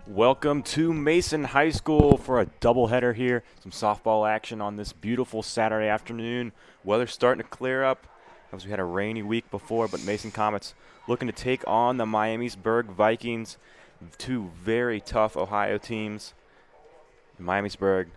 Welcome to Mason High School for a doubleheader here. Some softball action on this beautiful Saturday afternoon. Weather's starting to clear up as we had a rainy week before, but Mason Comets looking to take on the Miamisburg Vikings, two very tough Ohio teams. Miamisburg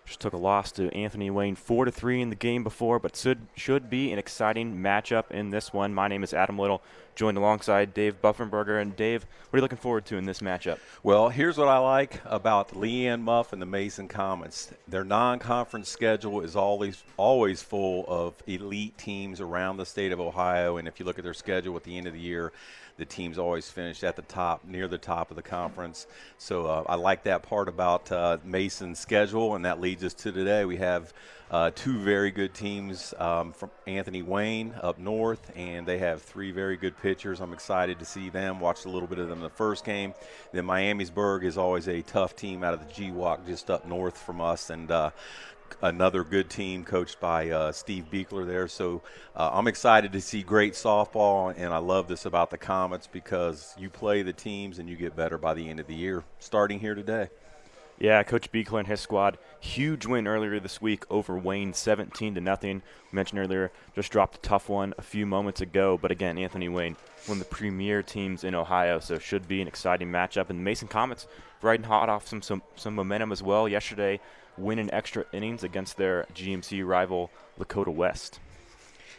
just took a loss to Anthony Wayne 4-3 in the game before, but should be an exciting matchup in this one. My name is Adam Little, joined alongside Dave Buffenberger. And Dave, what are you looking forward to in this matchup? Well, here's what I like about Leanne Muff and the Mason Comets. Their non-conference schedule is always full of elite teams around the state of Ohio, and if you look at their schedule at the end of the year, the teams always finish at the top, near the top of the conference. So I like that part about Mason's schedule, and that leads us to today. We have two very good teams from Anthony Wayne up north, and they have three very good pitchers. I'm excited to see them. Watched a little bit of them in the first game. Then Miamisburg is always a tough team out of the GWAC just up north from us, and another good team coached by Steve Beekler there. So I'm excited to see great softball, and I love this about the Comets because you play the teams and you get better by the end of the year, starting here today. Yeah, Coach Beekler and his squad, huge win earlier this week over Wayne, 17-0. We mentioned earlier, just dropped a tough one a few moments ago. But again, Anthony Wayne, one of the premier teams in Ohio, so should be an exciting matchup. And the Mason Comets riding hot off some momentum as well. Yesterday, winning extra innings against their GMC rival Lakota West.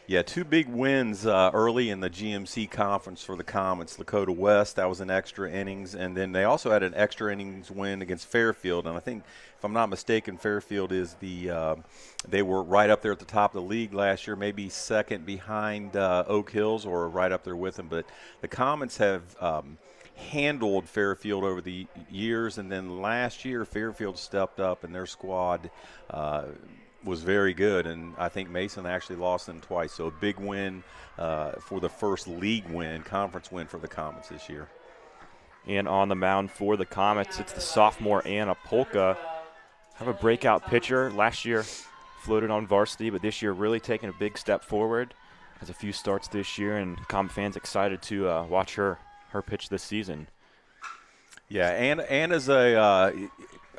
Yeah, two big wins early in the GMC conference for the Comets. Lakota West, that was an extra innings, and then they also had an extra innings win against Fairfield. And I think, if I'm not mistaken, Fairfield is they were right up there at the top of the league last year, maybe second behind Oak Hills or right up there with them. But the Comets have handled Fairfield over the years, and then last year Fairfield stepped up and their squad was very good, and I think Mason actually lost them twice. So a big win for the first league win, conference win for the Comets this year. And on the mound for the Comets, it's the sophomore Anna Polka. Have a breakout pitcher. Last year floated on varsity, but this year really taking a big step forward. Has a few starts this year, and Comet fans excited to watch her pitch this season. Yeah, Anna's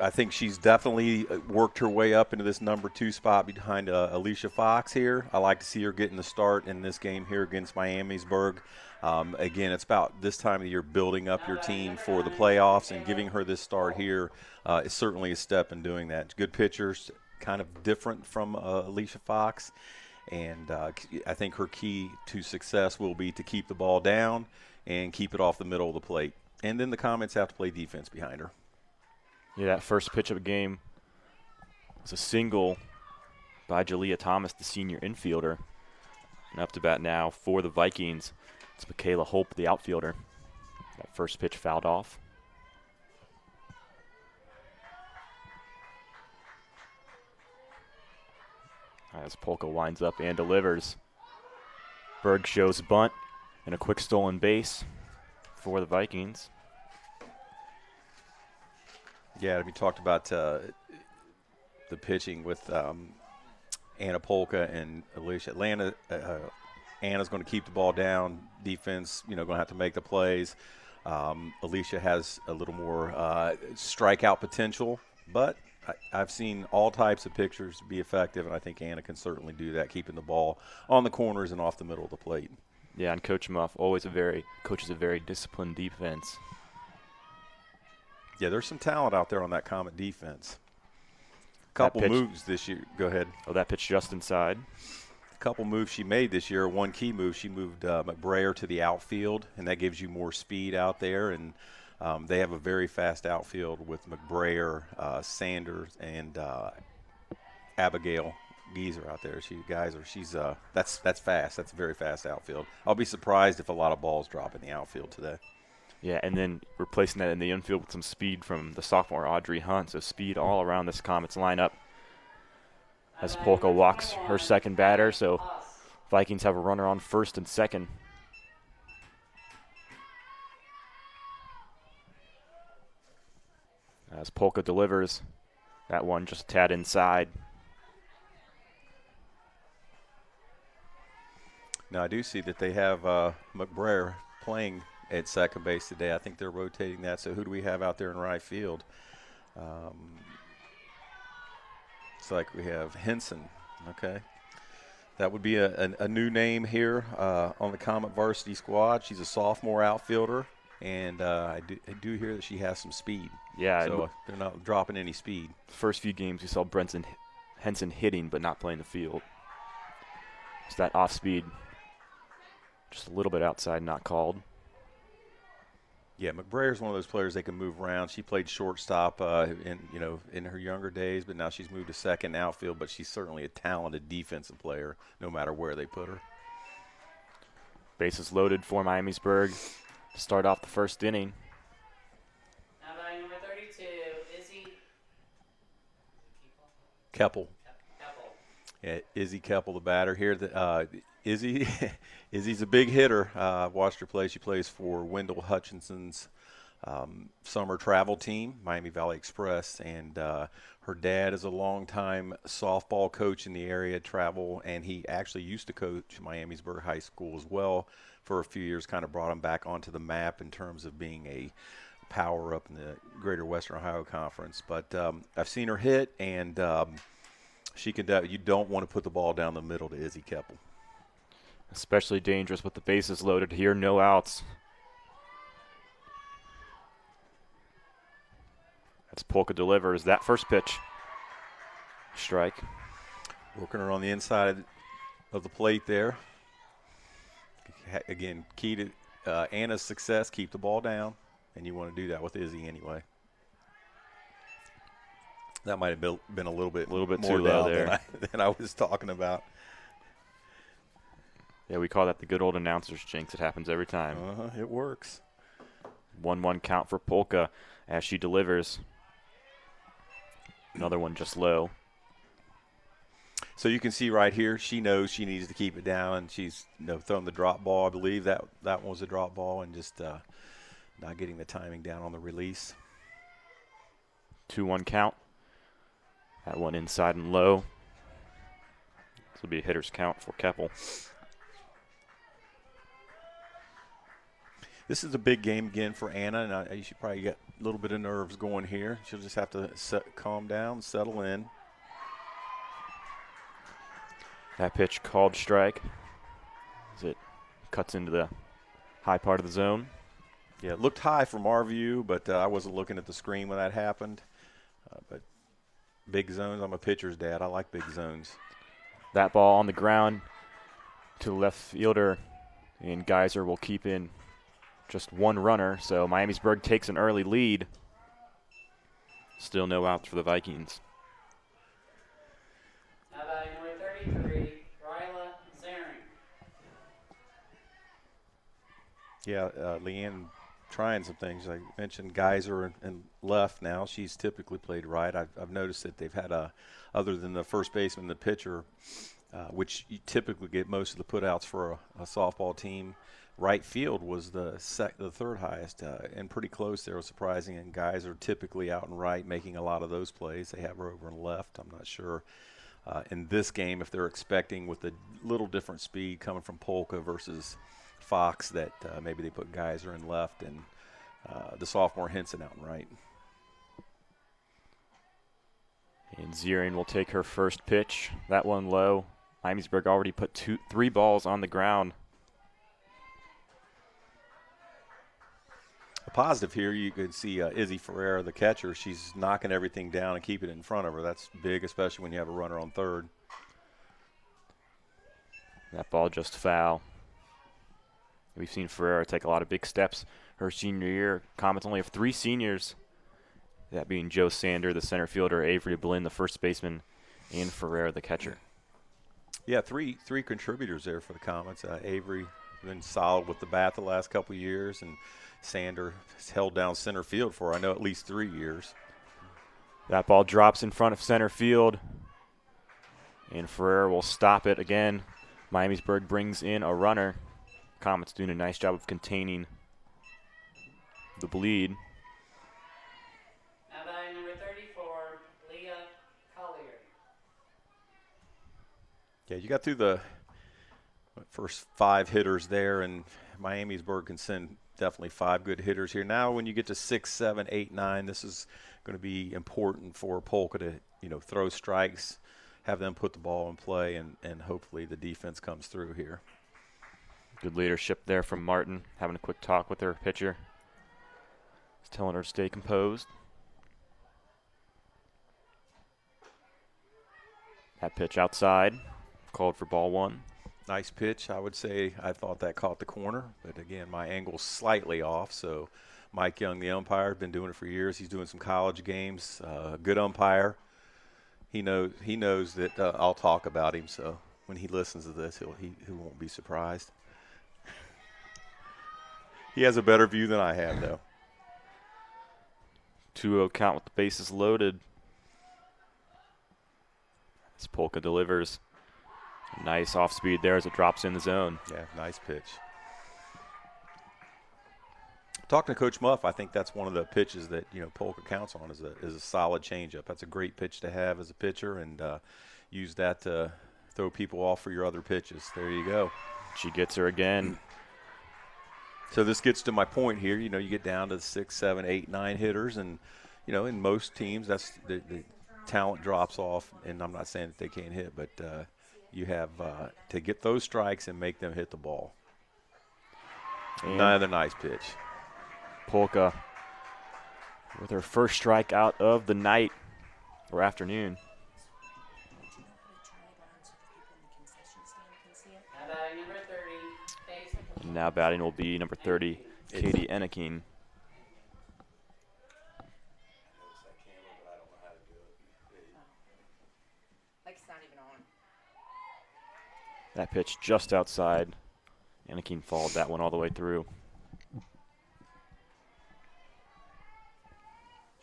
I think she's definitely worked her way up into this number 2 spot behind Alicia Fox here. I like to see her getting the start in this game here against Miamisburg. Again, it's about this time of the year building up your team for the playoffs, and giving her this start here is certainly a step in doing that. Good pitchers, kind of different from Alicia Fox, and I think her key to success will be to keep the ball down and keep it off the middle of the plate. And then the Comets have to play defense behind her. Yeah, that first pitch of a game was a single by Jalea Thomas, the senior infielder. And up to bat now for the Vikings, it's Michaela Hope, the outfielder. That first pitch fouled off. As Polka winds up and delivers. Berg shows bunt and a quick stolen base for the Vikings. Yeah, we talked about the pitching with Anna Polka and Alicia. Anna's going to keep the ball down. Defense, going to have to make the plays. Alicia has a little more strikeout potential, but I've seen all types of pitchers be effective, and I think Anna can certainly do that, keeping the ball on the corners and off the middle of the plate. Yeah, and Coach Muff coaches a very disciplined defense. Yeah, there's some talent out there on that Comet defense. A couple moves this year. Go ahead. Oh, that pitch just inside. A couple moves she made this year. One key move, she moved McBrayer to the outfield, and that gives you more speed out there. And they have a very fast outfield with McBrayer, Sanders, and Abigail Geezer out there. That's fast. That's a very fast outfield. I'll be surprised if a lot of balls drop in the outfield today. Yeah, and then replacing that in the infield with some speed from the sophomore Audrey Hunt. So speed all around this Comets lineup as Polka walks her second batter. So Vikings have a runner on first and second. As Polka delivers, that one just a tad inside. Now I do see that they have McBrayer playing at second base today. I think they're rotating that. So who do we have out there in right field? It's like we have Henson. Okay. That would be a new name here on the Comet varsity squad. She's a sophomore outfielder, and I do hear that she has some speed. Yeah. So they're not dropping any speed. First few games we saw Henson hitting but not playing the field. It's that off speed, just a little bit outside, not called. Yeah, McBrayer is one of those players that can move around. She played shortstop in her younger days, but now she's moved to second outfield. But she's certainly a talented defensive player, no matter where they put her. Bases loaded for Miamisburg to start off the first inning. Now by number 32, Izzy Keppel. Keppel. Yeah, Izzy Keppel, the batter here. Izzy's a big hitter. I've watched her play. She plays for Wendell Hutchinson's summer travel team, Miami Valley Express, and her dad is a longtime softball coach in the area, travel, and he actually used to coach Miamisburg High School as well for a few years, kind of brought him back onto the map in terms of being a power up in the Greater Western Ohio Conference. But I've seen her hit, and she can. You don't want to put the ball down the middle to Izzy Keppel. Especially dangerous with the bases loaded here, no outs. As Polka delivers that first pitch. Strike. Working her on the inside of the plate there. Again, key to Anna's success, keep the ball down, and you want to do that with Izzy anyway. That might have been a little bit more too low there than I was talking about. Yeah, we call that the good old announcer's jinx. It happens every time. It works. 1-1 count for Polka as she delivers. Another one just low. So you can see right here, she knows she needs to keep it down, and she's throwing the drop ball. I believe that one was a drop ball, and just not getting the timing down on the release. 2-1 count. That one inside and low. This will be a hitter's count for Keppel. This is a big game again for Anna, and she probably got a little bit of nerves going here. She'll just have to calm down, settle in. That pitch called strike as it cuts into the high part of the zone. Yeah, it looked high from our view, but I wasn't looking at the screen when that happened. But big zones, I'm a pitcher's dad. I like big zones. That ball on the ground to the left fielder, and Geyser will keep in just one runner, so Miamisburg takes an early lead. Still no outs for the Vikings. Now by number 33, Ryla Zaring. Yeah, Leanne trying some things. I mentioned Geyser and left now. She's typically played right. I've noticed that they've had other than the first baseman, the pitcher, which you typically get most of the putouts for a softball team. Right field was the third highest, and pretty close there. Was surprising, and guys are typically out and right making a lot of those plays. They have her over and left. I'm not sure in this game if they're expecting with a little different speed coming from Polka versus Fox that maybe they put Geyser in left and the sophomore Henson out and right. And Ziering will take her first pitch. That one low. Miamisburg already put 3 balls on the ground. A positive here, you could see Izzy Ferreira, the catcher. She's knocking everything down and keeping it in front of her. That's big, especially when you have a runner on third. That ball just foul. We've seen Ferreira take a lot of big steps her senior year. Comets only have 3 seniors, that being Joe Sander, the center fielder, Avery Blinn, the first baseman, and Ferreira, the catcher. Yeah, three contributors there for the Comets. Avery been solid with the bat the last couple of years, and Sander has held down center field for, I know, at least 3 years. That ball drops in front of center field, and Ferreira will stop it again. Miamisburg brings in a runner. Comets doing a nice job of containing the bleed. Now by number 34, Leah Collier. Yeah, you got through the first 5 hitters there, and Miamisburg can send definitely 5 good hitters here. Now when you get to 6, 7, 8, 9, this is going to be important for Polka to, throw strikes, have them put the ball in play, and hopefully the defense comes through here. Good leadership there from Martin, having a quick talk with her pitcher. He's telling her to stay composed. That pitch outside, called for ball 1. Nice pitch. I would say I thought that caught the corner, but again, my angle's slightly off. So Mike Young, the umpire, been doing it for years. He's doing some college games. Good umpire. He knows that I'll talk about him. So when he listens to this, he won't be surprised. He has a better view than I have, though. 2-0 count with the bases loaded. As Polka delivers. Nice off speed there as it drops in the zone. Yeah, nice pitch. Talking to Coach Muff, I think that's one of the pitches that Polka counts on is a solid changeup. That's a great pitch to have as a pitcher, and use that to throw people off for your other pitches. There you go. She gets her again. So this gets to my point here. You get down to 6, 7, 8, 9 hitters, and in most teams that's the talent drops off. And I'm not saying that they can't hit, but you have to get those strikes and make them hit the ball. And another nice pitch. Polka with her first strikeout of the night or afternoon. Now batting number 30, base. And now batting will be number 30, Katie Enneking. Like it's not even on. That pitch just outside. Enneking followed that one all the way through. Do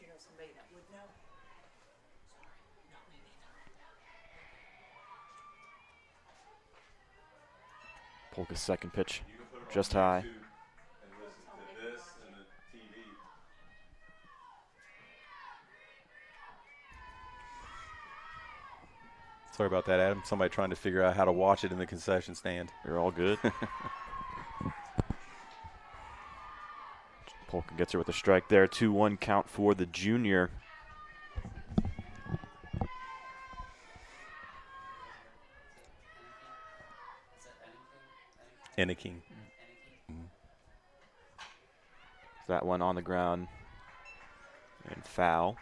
you know somebody that would know? Sorry, not me neither. Polka's second pitch just high. Sorry about that, Adam. Somebody trying to figure out how to watch it in the concession stand. You're all good. Polka gets her with a strike there. 2-1 count for the junior. Enneking. That one on the ground and foul.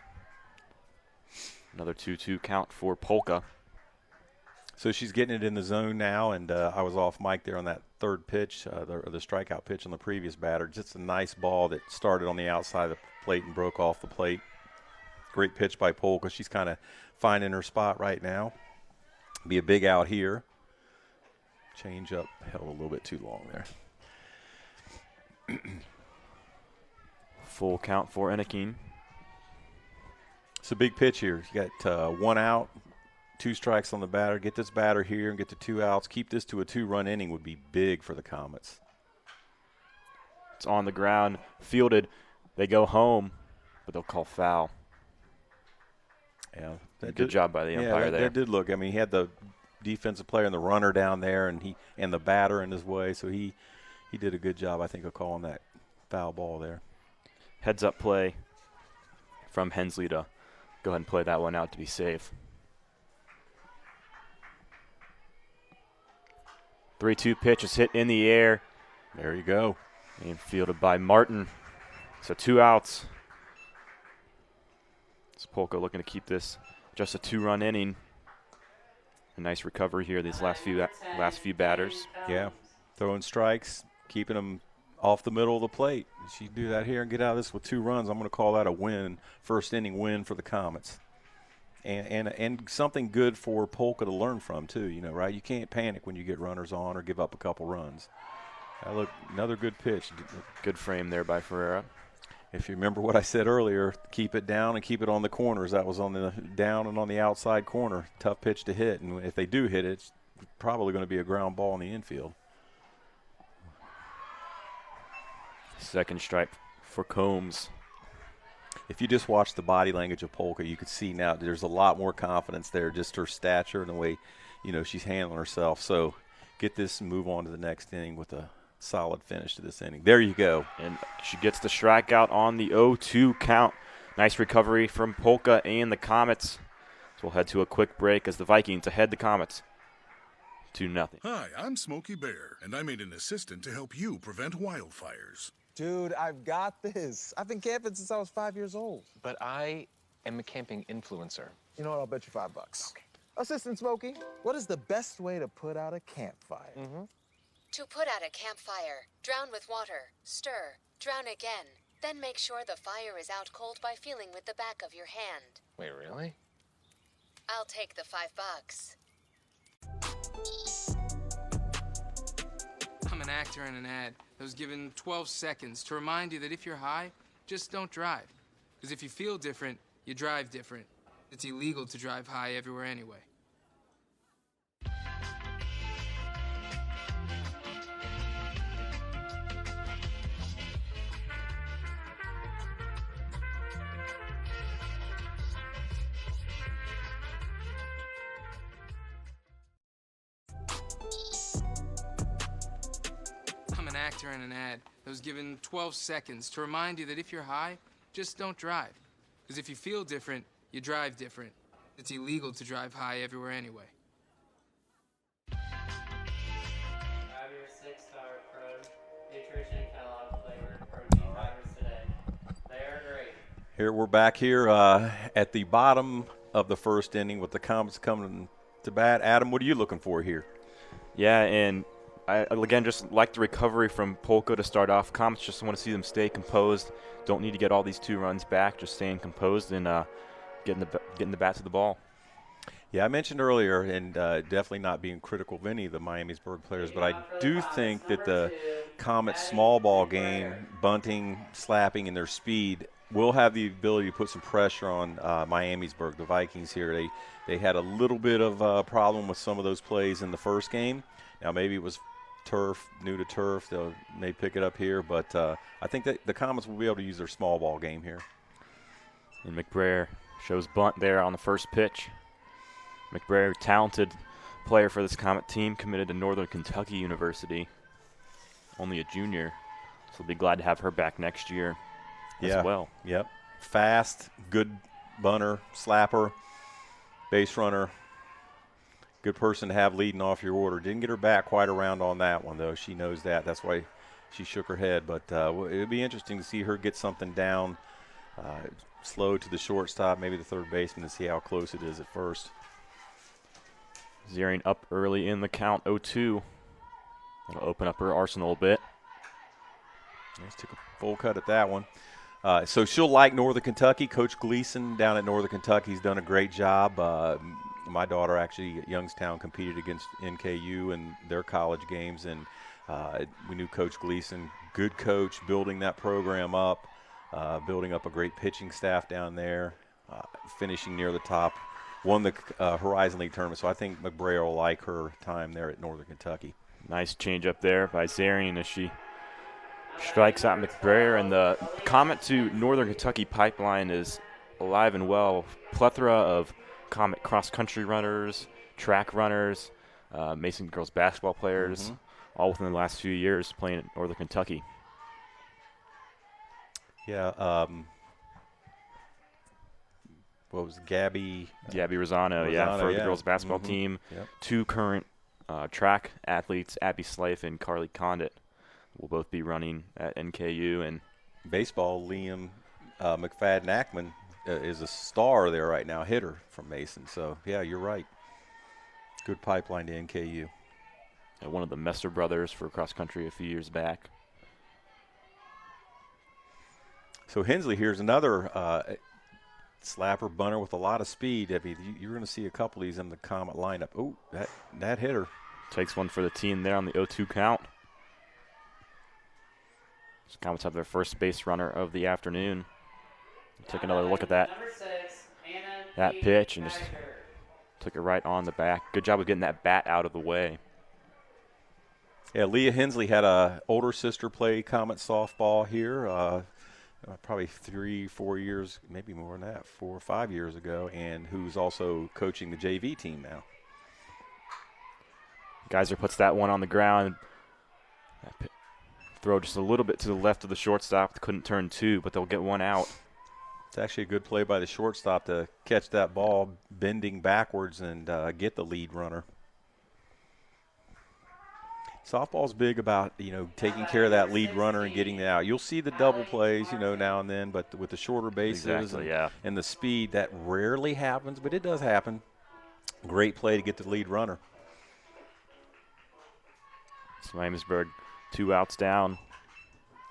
Another 2-2 count for Polka. So she's getting it in the zone now, and I was off mic there on that third pitch, the strikeout pitch on the previous batter. Just a nice ball that started on the outside of the plate and broke off the plate. Great pitch by Polka. She's kind of finding her spot right now. Be a big out here. Change up held a little bit too long there. Full count for Enneking. It's a big pitch here. You got 1 out. 2 strikes on the batter. Get this batter here and get to 2 outs. Keep this to a 2-run inning would be big for the Comets. It's on the ground, fielded. They go home, but they'll call foul. Yeah, good job by the umpire there. That did look. I mean, he had the defensive player and the runner down there, and the batter in his way. So he did a good job, I think, of calling that foul ball there. Heads up play from Hensley to go ahead and play that one out to be safe. 3-2 pitch is hit in the air. There you go. And fielded by Martin. So 2 outs. It's Polka looking to keep this just a 2-run inning. A nice recovery here these last few batters. Yeah, throwing strikes, keeping them off the middle of the plate. If she do that here and get out of this with 2 runs, I'm going to call that a win, first inning win for the Comets. And something good for Polka to learn from too, right? You can't panic when you get runners on or give up a couple runs. Look, another good pitch. Good frame there by Ferreira. If you remember what I said earlier, keep it down and keep it on the corners. That was on the down and on the outside corner. Tough pitch to hit, and if they do hit it, it's probably going to be a ground ball in the infield. Second strike for Combs. If you just watch the body language of Polka, you could see now there's a lot more confidence there, just her stature and the way, she's handling herself. So get this and move on to the next inning with a solid finish to this inning. There you go. And she gets the strikeout on the 0-2 count. Nice recovery from Polka and the Comets. So we'll head to a quick break as the Vikings ahead the Comets 2-0. Hi, I'm Smokey Bear, and I made an assistant to help you prevent wildfires. Dude, I've got this. I've been camping since I was 5 years old. But I am a camping influencer. You know what? I'll bet you $5. Okay. Assistant Smokey, what is the best way to put out a campfire? To put out a campfire, drown with water, stir, drown again. Then make sure the fire is out cold by feeling with the back of your hand. Wait, really? I'll take the $5. I'm an actor in an ad that was given 12 seconds to remind you that if you're high, just don't drive. Because if you feel different, you drive different. It's illegal to drive high everywhere anyway. I'm an actor in an ad that was given 12 seconds to remind you that if you're high, just don't drive. Because if you feel different, you drive different. It's illegal to drive high everywhere anyway. Grab your 6-star Pro Nutrition Kellogg flavored protein fibers today. They're great. Here we're back here at the bottom of the first inning with the Comets coming to bat. Adam, what are you looking for here? Yeah, and I, again, just like the recovery from Polka to start off. Comets just want to see them stay composed. Don't need to get all these 2 runs back. Just staying composed and getting the bat to the ball. Yeah, I mentioned earlier, and definitely not being critical of any of the Miamisburg players, but I do think that the Comets small ball game, bunting, slapping, and their speed will have the ability to put some pressure on Miamisburg, the Vikings here. They had a little bit of a problem with some of those plays in the first game. Now maybe it was turf, new to turf. They may pick it up here, but I think that the Comets will be able to use their small ball game here. And McBrayer shows bunt there on the first pitch. McBrayer, talented player for this Comet team, committed to Northern Kentucky University. Only a junior, so we'll be glad to have her back next year as well. Yep. Fast, good bunter, slapper, base runner. Good person to have leading off your order. Didn't get her back quite around on that one, though. She knows that. That's why she shook her head. But it would be interesting to see her get something down, slow to the shortstop, maybe the third baseman, to see how close it is at first. Ziering up early in the count, 0-2. That'll open up her arsenal a bit. Just took a full cut at that one. So she'll like Northern Kentucky. Coach Gleason down at Northern Kentucky has done a great job. My daughter actually at Youngstown competed against NKU in their college games, and we knew Coach Gleason, good coach, building that program up, building up a great pitching staff down there, finishing near the top. Won the Horizon League tournament, so I think McBrayer will like her time there at Northern Kentucky. Nice change up there by Zarian as she strikes out McBrayer. And the Comet to Northern Kentucky pipeline is alive and well. Plethora of Comet cross-country runners, track runners, Mason girls basketball players, all within the last few years playing at Northern Kentucky. Yeah, what was it, Gabby Rosano, for the girls basketball team. Yep. 2 current track athletes, Abby Slife and Carly Condit, will both be running at NKU. And baseball, Liam McFadden-Ackman is a star there right now, hitter from Mason. So, yeah, you're right. Good pipeline to NKU. One of the Messer brothers for cross country a few years back. So Hensley here's another slapper bunter with a lot of speed. I mean, you're going to see a couple of these in the Comet lineup. Oh, that hitter. Takes one for the team there on the 0-2 count. So Comets have their first base runner of the afternoon. Take another look at that. That pitch and just took it right on the back. Good job of getting that bat out of the way. Yeah, Leah Hensley had a older sister play Comet softball here. Probably 3-4 years, maybe more than that, 4 or 5 years ago, and who's also coaching the JV team now. Geyser puts that one on the ground. throw just a little bit to the left of the shortstop. Couldn't turn two, but they'll get one out. It's actually a good play by the shortstop to catch that ball bending backwards and get the lead runner. Softball's big about, taking care of that lead runner and getting it out. You'll see the double plays, now and then, but with the shorter bases and the speed, that rarely happens, but it does happen. Great play to get the lead runner. So Miamisburg, 2 outs down.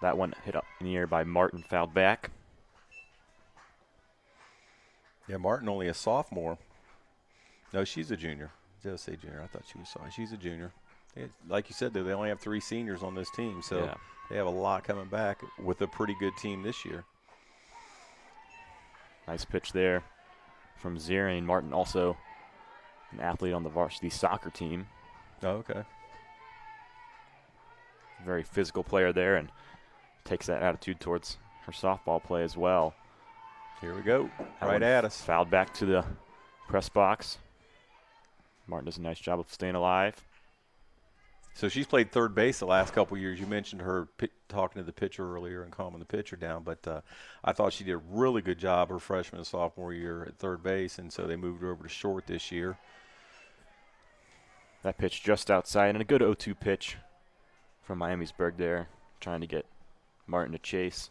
That one hit up in the air by Martin, fouled back. Yeah, Martin only a sophomore. No, she's a junior. Did I say junior? I thought she was sorry. She's a junior. Like you said, they only have 3 seniors on this team, so they have a lot coming back with a pretty good team this year. Nice pitch there from Ziering. Martin also an athlete on the varsity soccer team. Oh, okay. Very physical player there and takes that attitude towards her softball play as well. Here we go, That right one at us. Fouled back to the press box. Martin does a nice job of staying alive. So she's played third base the last couple of years. You mentioned her talking to the pitcher earlier and calming the pitcher down, but I thought she did a really good job her freshman and sophomore year at third base, and so they moved her over to short this year. That pitch just outside, and a good 0-2 pitch from Miamisburg there, trying to get Martin to chase.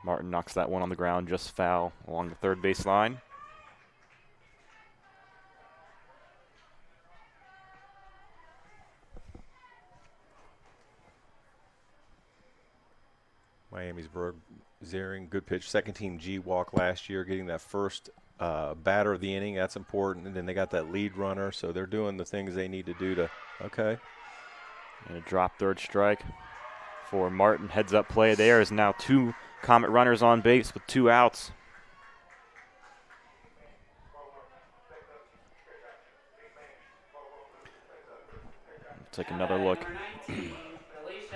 Martin knocks that one on the ground, just foul along the third base line. Miamisburg, Ziering, good pitch. Second team G walk last year, getting that first batter of the inning. That's important. And then they got that lead runner, so they're doing the things they need to do to, And a drop third strike for Martin. Heads up play there is now 2 Comet runners on base with 2 outs. Take another look.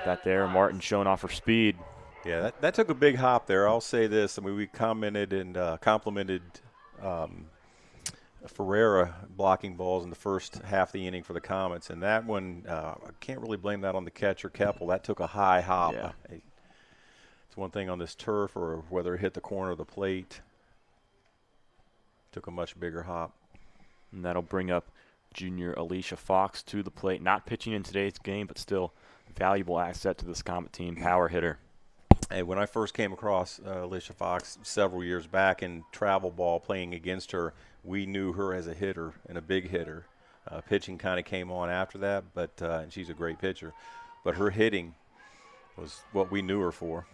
That there, Martin showing off her speed. Yeah, that took a big hop there. I'll say this. I mean, we commented and complimented Ferreira blocking balls in the first half of the inning for the Comets, and that one, I can't really blame that on the catcher, Keppel. That took a high hop. Yeah. It's one thing on this turf or whether it hit the corner of the plate. Took a much bigger hop. And that'll bring up junior Alicia Fox to the plate. Not pitching in today's game, but still valuable asset to this Comet team, power hitter. Hey, when I first came across Alicia Fox several years back in travel ball playing against her, we knew her as a hitter and a big hitter. Pitching kind of came on after that, but and she's a great pitcher. But her hitting was what we knew her for.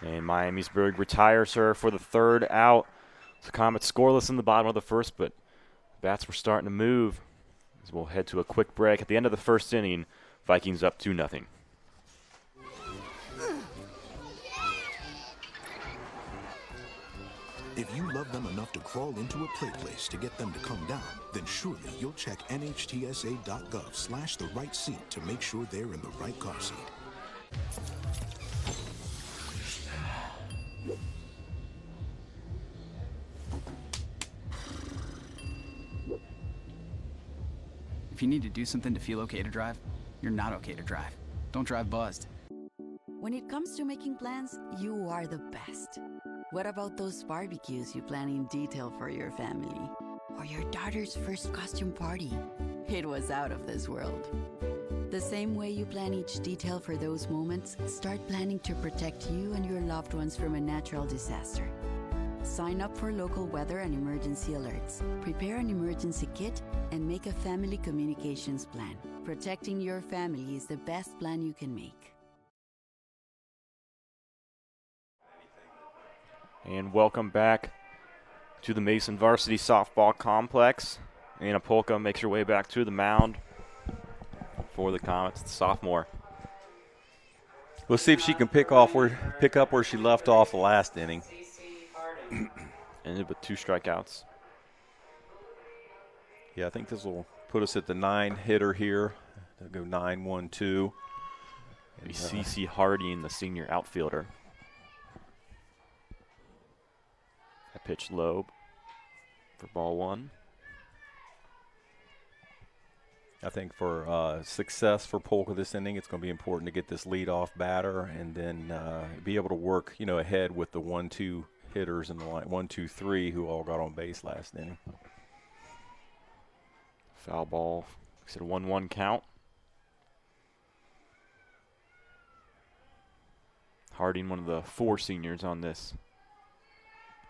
And Miamisburg retires her for the 3rd out. The Comets scoreless in the bottom of the first, but bats were starting to move. As we'll head to a quick break. At the end of the first inning, Vikings up 2-0. If you love them enough to crawl into a play place to get them to come down, then surely you'll check nhtsa.gov/the right seat to make sure they're in the right car seat. If you need to do something to feel okay to drive, you're not okay to drive. Don't drive buzzed. When it comes to making plans, you are the best. What about those barbecues you plan in detail for your family? Or your daughter's first costume party? It was out of this world. The same way you plan each detail for those moments, start planning to protect you and your loved ones from a natural disaster. Sign up for local weather and emergency alerts. Prepare an emergency kit and make a family communications plan. Protecting your family is the best plan you can make. And welcome back to the Mason Varsity Softball Complex. Anna Polka makes her way back to the mound for the Comets, the sophomore. We'll see if she can pick up where she left off the last inning. Ended with 2 strikeouts. Yeah, I think this will put us at the 9 hitter here. They'll go 9-1-2. Be CeCe Harding, the senior outfielder. That pitch low, for ball one. I think for success for Polka this inning, it's going to be important to get this leadoff batter and then be able to work, ahead with the 1-2 hitters in the line, 1, 2, 3, who all got on base last inning. Foul ball. It's a 1-1 count. Harding, one of the 4 seniors on this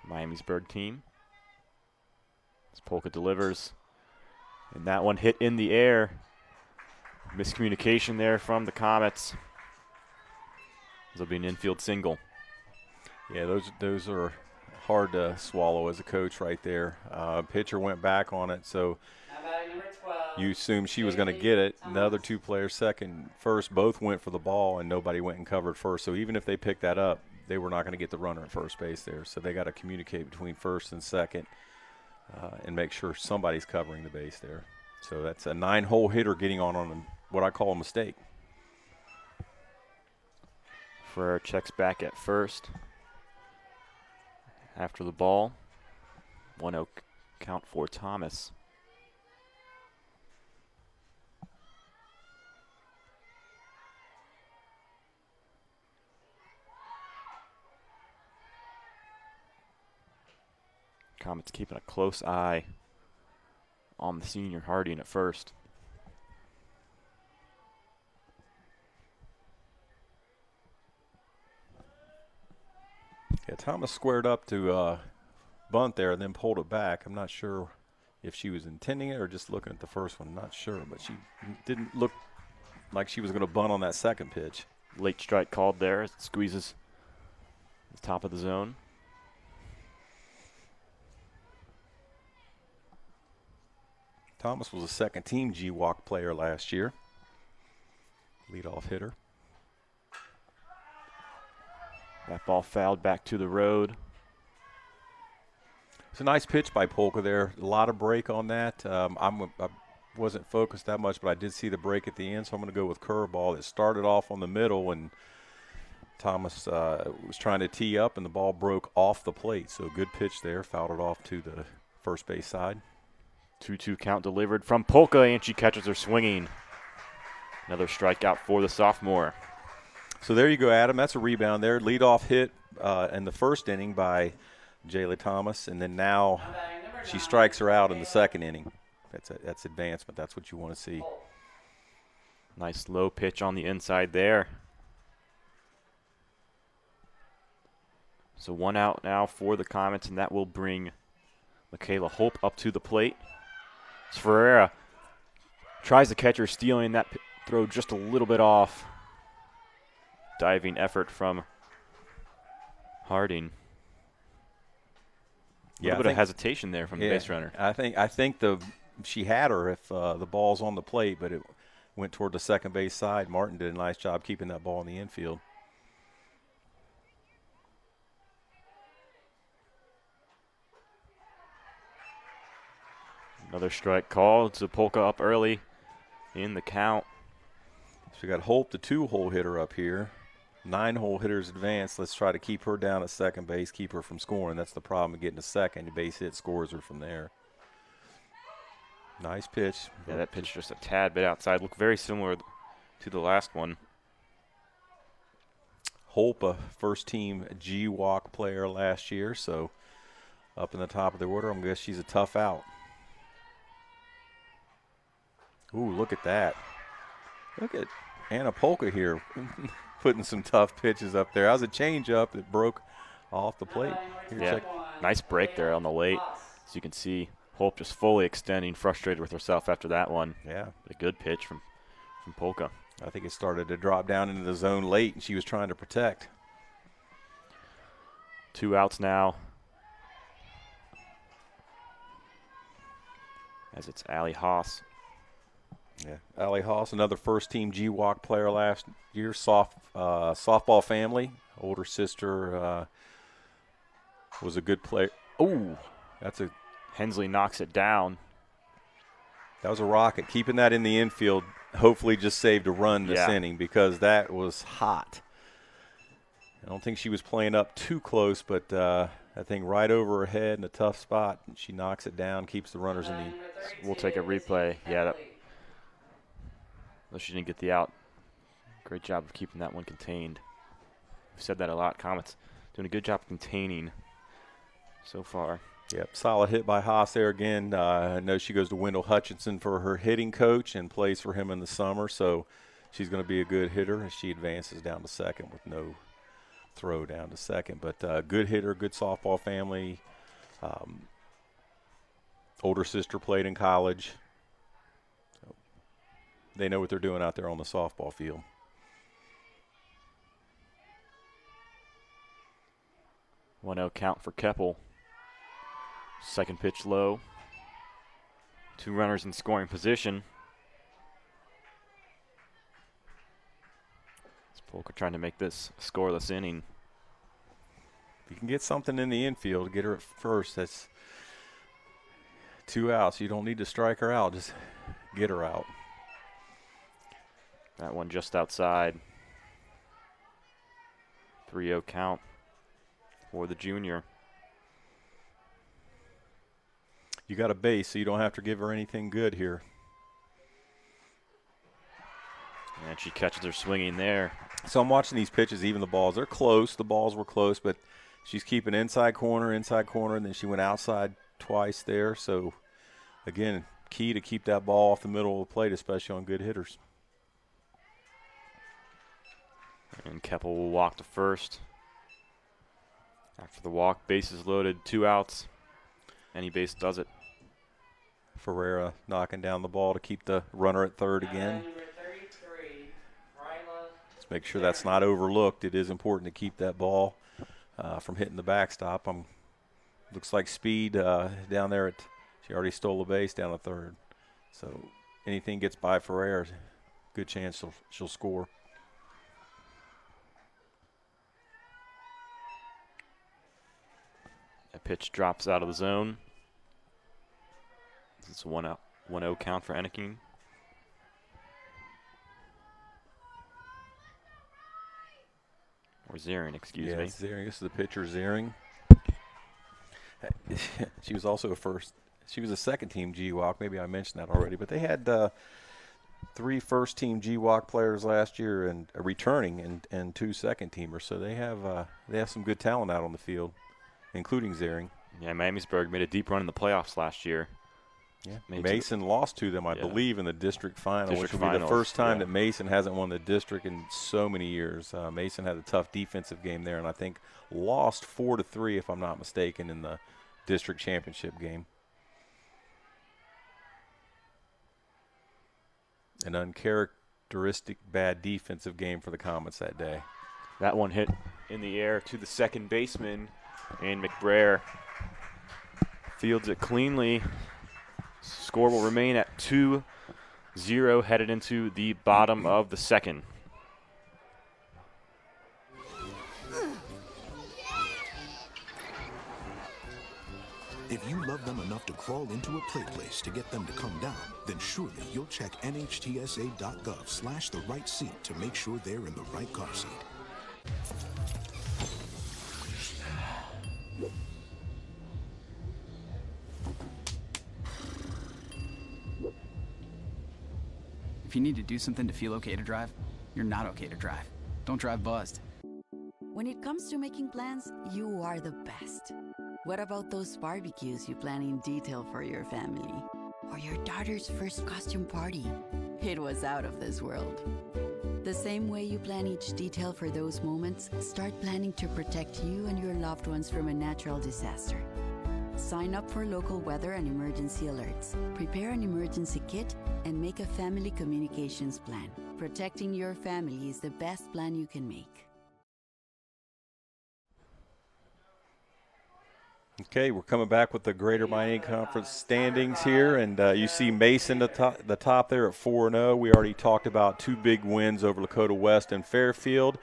Miamisburg team. As Polka delivers. And that one hit in the air. Miscommunication there from the Comets. This will be an infield single. Yeah, those are hard to swallow as a coach right there. Pitcher went back on it, so you assume she was going to get it. And the other 2 players, second, first, both went for the ball, and nobody went and covered first. So even if they picked that up, they were not going to get the runner at first base there. So they got to communicate between first and second. And make sure somebody's covering the base there. So that's a 9-hole hitter getting on what I call a mistake. Ferrer checks back at first. After the ball, 1-0 count for Thomas. Comets keeping a close eye on the senior Harding at first. Yeah, Thomas squared up to bunt there and then pulled it back. I'm not sure if she was intending it or just looking at the first one. Not sure, but she didn't look like she was going to bunt on that second pitch. Late strike called there. It squeezes the top of the zone. Thomas was a second-team GWalk player last year. Leadoff hitter. That ball fouled back to the road. It's a nice pitch by Polka there. A lot of break on that. I wasn't focused that much, but I did see the break at the end, so I'm going to go with curveball. It started off on the middle, and Thomas was trying to tee up, and the ball broke off the plate. So good pitch there. Fouled it off to the first base side. 2-2 count delivered from Polka, and she catches her swinging. Another strikeout for the sophomore. So there you go, Adam. That's a rebound there. Leadoff hit in the first inning by Jayla Thomas, and then now she strikes her out in the second inning. That's advancement. That's what you want to see. Nice low pitch on the inside there. So 1 out now for the Comets, and that will bring Michaela Hope up to the plate. Ferreira tries to catch her, stealing that throw just a little bit off. Diving effort from Harding. A little bit of hesitation there from the base runner. I think she had her if the ball's on the plate, but it went toward the second base side. Martin did a nice job keeping that ball in the infield. Another strike called. Polka up early in the count. So we got Hope, the 2-hole hitter up here. 9-hole hitters advanced. Let's try to keep her down at second base, keep her from scoring. That's the problem of getting to second. The base hit scores her from there. Nice pitch. Yeah, that pitch just a tad bit outside. Looked very similar to the last one. Hope, a first-team GWalk player last year, so up in the top of the order. I'm going to guess she's a tough out. Ooh, look at that. Look at Anna Polka here putting some tough pitches up there. That was a changeup that broke off the plate. Here, yeah, nice break there on the late. As you can see, Hope just fully extending, frustrated with herself after that one. Yeah. But a good pitch from Polka. I think it started to drop down into the zone late, and she was trying to protect. 2 outs now. As it's Allie Haas. Yeah, Allie Haas, another first-team GWalk player last year, softball family. Older sister was a good player. Oh, that's a Hensley knocks it down. That was a rocket. Keeping that in the infield hopefully just saved a run this inning because that was hot. I don't think she was playing up too close, but that That thing right over her head in a tough spot, and she knocks it down, keeps the runners in the. We'll take a replay. Yeah, she didn't get the out. Great job of keeping that one contained. We've said that a lot. Comets doing a good job of containing so far. Yep, solid hit by Haas there again. I know she goes to Wendell Hutchinson for her hitting coach and plays for him in the summer, so she's going to be a good hitter as she advances down to second with no throw down to second. But good hitter, good softball family. Older sister played in college. So they know what they're doing out there on the softball field. One-0 count for Keppel. Second pitch low. 2 runners in scoring position. Polka trying to make this a scoreless inning. If you can get something in the infield, get her at first. That's 2 outs. You don't need to strike her out. Just get her out. That one just outside. 3-0 count for the junior. You got a base, so you don't have to give her anything good here. And she catches her swinging there. So I'm watching these pitches, even the balls. They're close. The balls were close, but she's keeping inside corner, and then she went outside twice there. So, again, key to keep that ball off the middle of the plate, especially on good hitters. And Keppel will walk to first. After the walk, bases loaded, 2 outs. Any base does it. Ferreira knocking down the ball to keep the runner at third again. Let's make sure that's not overlooked. It is important to keep that ball from hitting the backstop. Looks like speed down there. She already stole a base down at third. So anything gets by Ferreira, good chance she'll score. That pitch drops out of the zone. It's a 1-0 count for Enneking. Or Ziering, excuse me. Ziering. This is the pitcher, Ziering. She was also she was a second-team GWAC. Maybe I mentioned that already. But they had 3 first-team GWAC players last year and returning and 2 second-teamers. So they have some good talent out on the field, including Ziering. Yeah, Miamisburg made a deep run in the playoffs last year. Yeah, Mason lost to them, I believe, in the district final, which will be the first time that Mason hasn't won the district in so many years. Mason had a tough defensive game there, and I think lost 4-3, if I'm not mistaken, in the district championship game. An uncharacteristic bad defensive game for the Comets that day. That one hit in the air to the second baseman, and McBrayer fields it cleanly. Score will remain at 2-0 headed into the bottom of the second. If you love them enough to crawl into a play place to get them to come down, then surely you'll check nhtsa.gov/the right seat to make sure they're in the right car seat. If you need to do something to feel okay to drive, you're not okay to drive. Don't drive buzzed. When it comes to making plans, you are the best. What about those barbecues you plan in detail for your family? Or your daughter's first costume party? It was out of this world. The same way you plan each detail for those moments, start planning to protect you and your loved ones from a natural disaster. Sign up for local weather and emergency alerts. Prepare an emergency kit and make a family communications plan. Protecting your family is the best plan you can make. Okay, we're coming back with the Greater Miami Conference standings here, and you see Mason the top there at 4-0. We already talked about 2 big wins over Lakota West and Fairfield.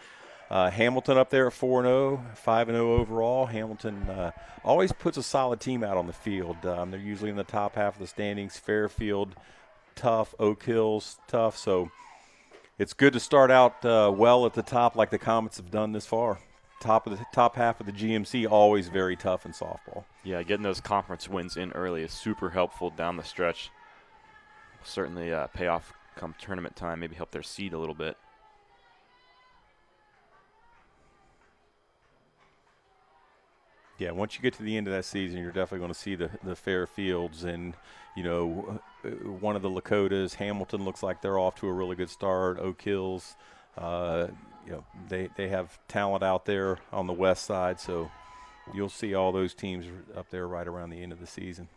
Hamilton up there at 4-0, 5-0 overall. Hamilton always puts a solid team out on the field. They're usually in the top half of the standings. Fairfield, tough. Oak Hill's tough. So it's good to start out well at the top like the Comets have done this far. top half of the GMC, always very tough in softball. Yeah, getting those conference wins in early is super helpful down the stretch. Certainly pay off come tournament time, maybe help their seed a little bit. Yeah, once you get to the end of that season, you're definitely going to see the fair fields. And, you know, one of the Lakotas, Hamilton, looks like they're off to a really good start. Oak Hills, you know, they have talent out there on the west side. So you'll see all those teams up there right around the end of the season.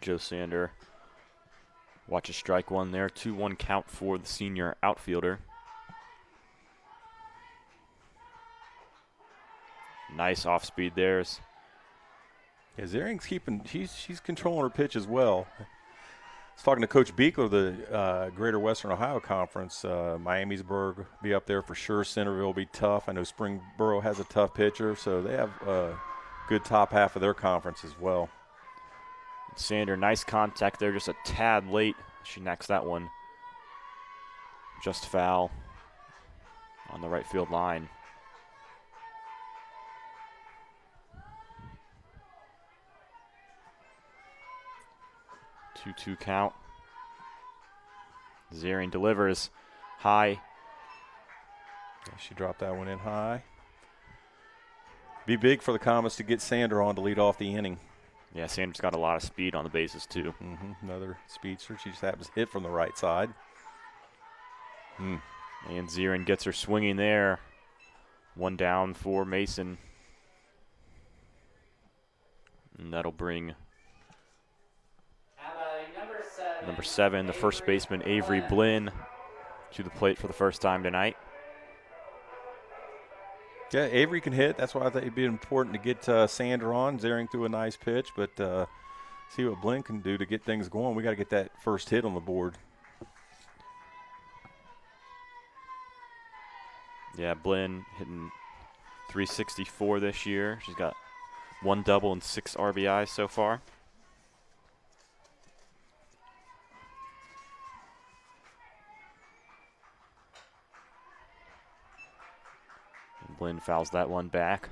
Joe Sander watch a strike one there. 2-1 count for the senior outfielder. Nice off speed there. Yeah, Zering's keeping, she's controlling her pitch as well. I was talking to Coach Beekler of the Greater Western Ohio Conference. Miamisburg be up there for sure. Centerville will be tough. I know Springboro has a tough pitcher, so they have a good top half of their conference as well. Sander, nice contact there, just a tad late. She knocks that one just foul on the right field line. Two count. Zering delivers high. Yeah, she dropped that one in high. Be big for the Comets to get Sander on to lead off the inning. Yeah, Sander's got a lot of speed on the bases too. Another speedster. She just happens to hit from the right side. And Zering gets her swinging there. One down for Mason. And that'll bring number 7, the first baseman, Avery Blinn, to the plate for the first time tonight. Yeah, Avery can hit. That's why I thought it'd be important to get Sander on. Zering threw a nice pitch, but see what Blinn can do to get things going. We got to get that first hit on the board. Yeah, Blinn hitting .364 this year. She's got 1 double and 6 RBIs so far. Blinn fouls that one back.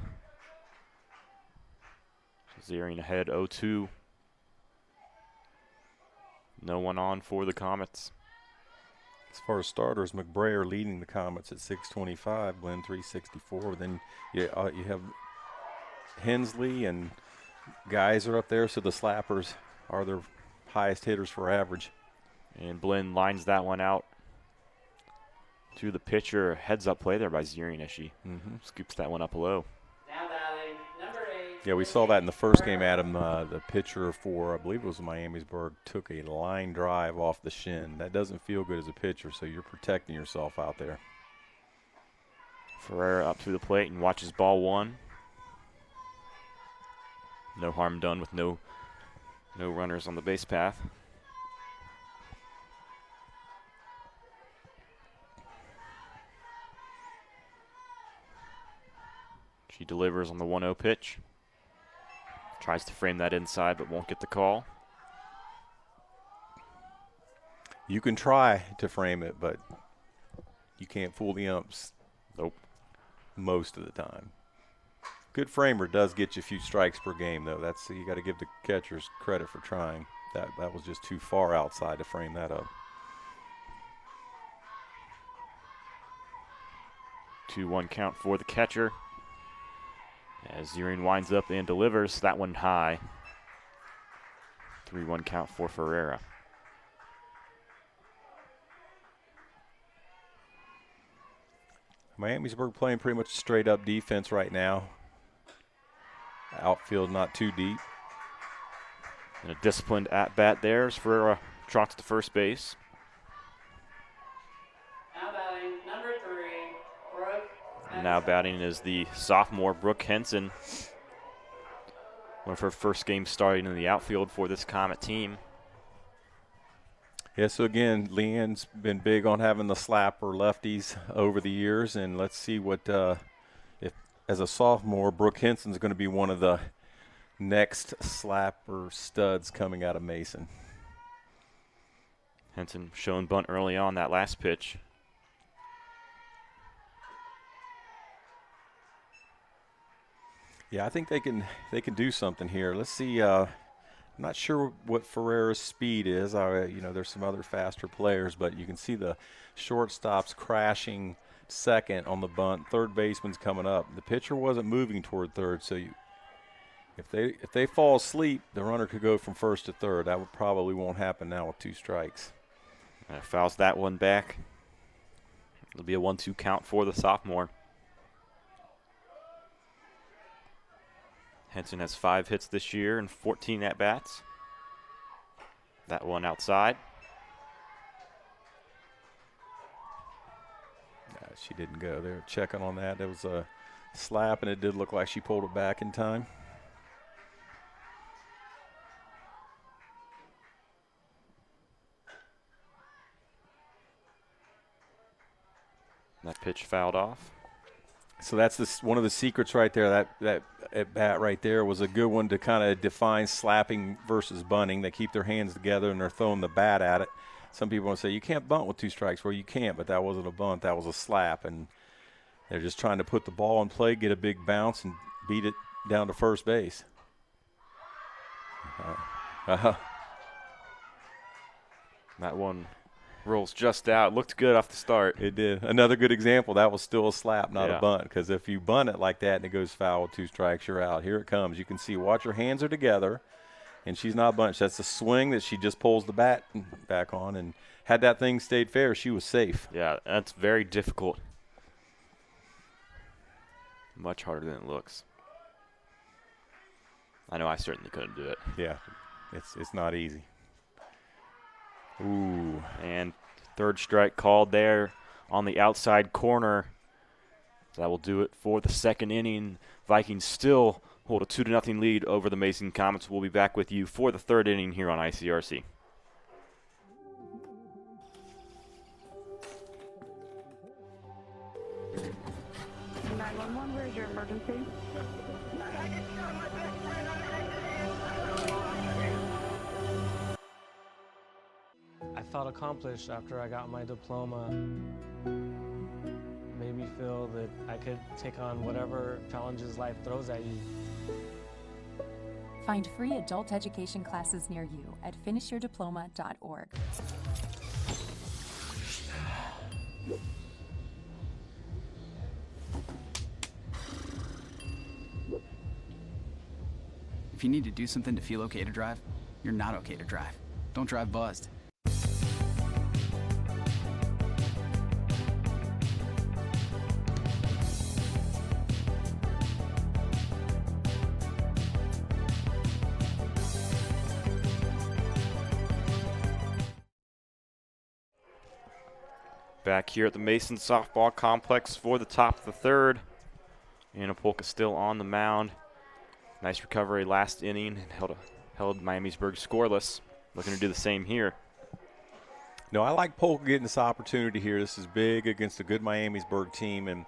Zering ahead 0-2. No one on for the Comets. As far as starters, McBrayer leading the Comets at 625, Blinn 364. Then you have Hensley and Geyser up there, so the slappers are their highest hitters for average. And Blinn lines that one out to the pitcher. Heads up play there by Zering as she scoops that one up low. Now batting, number 8. Yeah, we saw that in the first game, Adam. The pitcher for, I believe it was Miamisburg, took a line drive off the shin. That doesn't feel good as a pitcher, so you're protecting yourself out there. Ferreira up to the plate and watches ball 1. No harm done with no runners on the base path. She delivers on the 1-0 pitch. Tries to frame that inside, but won't get the call. You can try to frame it, but you can't fool the umps. Nope. Most of the time. Good framer does get you a few strikes per game, though. That's, you got to give the catchers credit for trying. That was just too far outside to frame that up. 2-1 count for the catcher. As Zering winds up and delivers that one high. 3-1 count for Ferreira. Miamisburg playing pretty much straight up defense right now. Outfield not too deep. And a disciplined at bat there as Ferreira trots to first base. Now batting, number 3, Brooke. Now batting is the sophomore Brooke Henson. One of her first games starting in the outfield for this Comet team. Yeah, so again, Leanne's been big on having the slapper lefties over the years, and let's see what, if as a sophomore, Brooke Henson's going to be one of the next slapper studs coming out of Mason. Henson showing bunt early on that last pitch. Yeah, I think they can do something here. Let's see. I'm not sure what Ferreira's speed is. There's some other faster players, but you can see the shortstop's crashing second on the bunt. Third baseman's coming up. The pitcher wasn't moving toward third, so if they fall asleep, the runner could go from first to third. That probably won't happen now with 2 strikes. Fouls that one back. It'll be a 1-2 count for the sophomore. Henson has 5 hits this year and 14 at-bats. That one outside. She didn't go. They were checking on that. There was a slap, and it did look like she pulled it back in time. That pitch fouled off. So that's one of the secrets right there. That at bat right there was a good one to kind of define slapping versus bunting. They keep their hands together and they're throwing the bat at it. Some people want to say you can't bunt with 2 strikes. Well, you can't, but that wasn't a bunt. That was a slap, and they're just trying to put the ball in play, get a big bounce, and beat it down to first base. That one rolls just out. Looked good off the start. It did. Another good example. That was still a slap, not a bunt. Because if you bunt it like that and it goes foul with 2 strikes, you're out. Here it comes. You can see, watch, her hands are together, and she's not bunched. That's a swing that she just pulls the bat back on. And had that thing stayed fair, she was safe. Yeah, that's very difficult. Much harder than it looks. I know I certainly couldn't do it. Yeah, it's not easy. Ooh. And third strike called there on the outside corner. That will do it for the second inning. Vikings still hold a 2-0 lead over the Mason Comets. We'll be back with you for the third inning here on ICRC. Where's your emergency? I felt accomplished after I got my diploma. Made me feel that I could take on whatever challenges life throws at you. Find free adult education classes near you at finishyourdiploma.org. If you need to do something to feel okay to drive, you're not okay to drive. Don't drive buzzed. Back here at the Mason Softball Complex for the top of the third. Anna Polka still on the mound. Nice recovery last inning and held Miamisburg scoreless. Looking to do the same here. No, I like Polk getting this opportunity here. This is big against a good Miamisburg team, and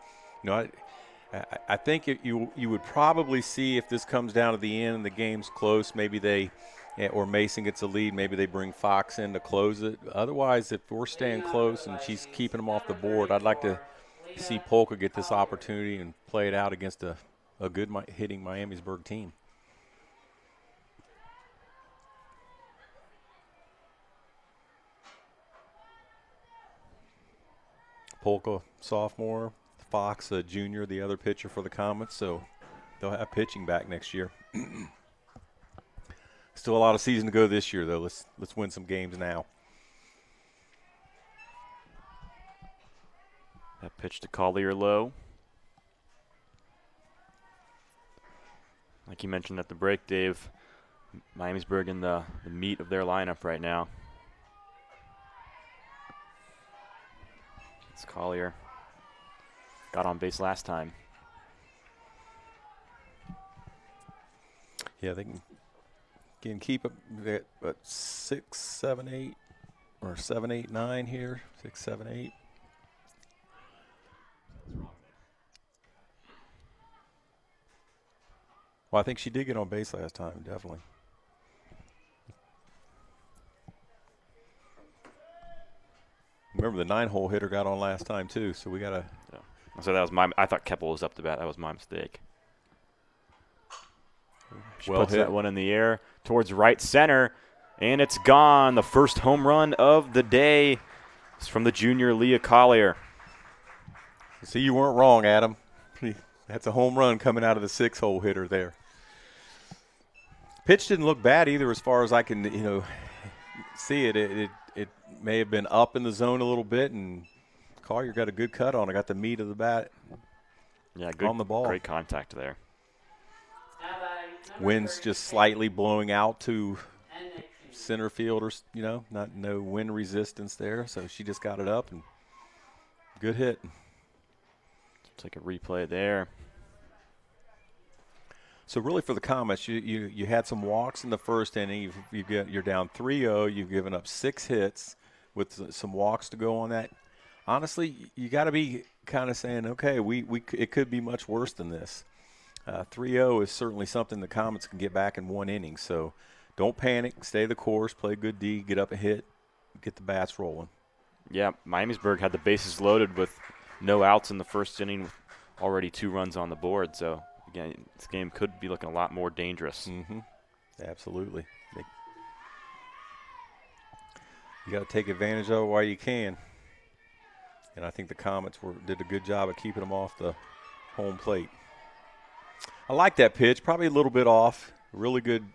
I think you would probably see if this comes down to the end and the game's close, maybe or Mason gets a lead, maybe they bring Fox in to close it. Otherwise, if we're staying close and she's keeping them off the board, I'd like to see Polka get this opportunity and play it out against a good hitting Miamisburg team. Polka, sophomore, Fox, a junior, the other pitcher for the Comets, so they'll have pitching back next year. Still a lot of season to go this year, though. Let's win some games now. That pitch to Collier low. Like you mentioned at the break, Dave, Miamisburg in the meat of their lineup right now. It's Collier. Got on base last time. Yeah, they can keep it at 6, 7, 8, or 7, 8, 9 here. 6, 7, 8. Well, I think she did get on base last time, definitely. Remember, the 9-hole hitter got on last time, too, so we got to. Yeah. So that was I thought Keppel was up to bat. That was my mistake. She Well puts hit. that one in the air towards right center, and it's gone. The first home run of the day is from the junior Leah Collier. See, you weren't wrong, Adam. That's a home run coming out of the 6-hole hitter there. Pitch didn't look bad either, as far as I can, see it. It may have been up in the zone a little bit, and Collier got a good cut on it. Got the meat of the bat. Yeah, good on the ball. Great contact there. Wind's just slightly blowing out to center field, or no wind resistance there. So she just got it up, and good hit. Take a replay there. So really, for the Comets, you had some walks in the first inning. You're down 3-0. You've given up 6 hits with some walks to go on that. Honestly, you got to be kind of saying, okay, it could be much worse than this. 3-0 is certainly something the Comets can get back in 1 inning. So don't panic. Stay the course. Play good D. Get up and hit. Get the bats rolling. Yeah, Miamisburg had the bases loaded with no outs in the first inning, with already 2 runs on the board. So again, this game could be looking a lot more dangerous. Mm-hmm. Absolutely. You got to take advantage of it while you can. And I think the Comets did a good job of keeping them off the home plate. I like that pitch. Probably a little bit off. Really good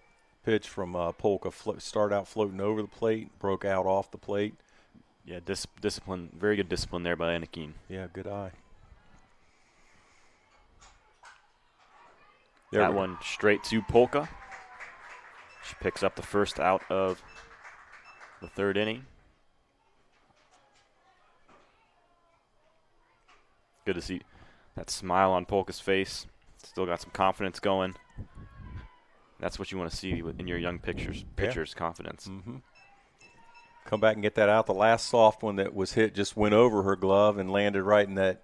pitch from Polka. Started out floating over the plate, broke out off the plate. Yeah, discipline. Very good discipline there by Anakin. Yeah, good eye. That one straight to Polka. She picks up the first out of the 3rd inning. Good to see that smile on Polka's face. Still got some confidence going. That's what you want to see in your young pitchers, confidence. Mm-hmm. Come back and get that out. The last soft one that was hit just went over her glove and landed right in that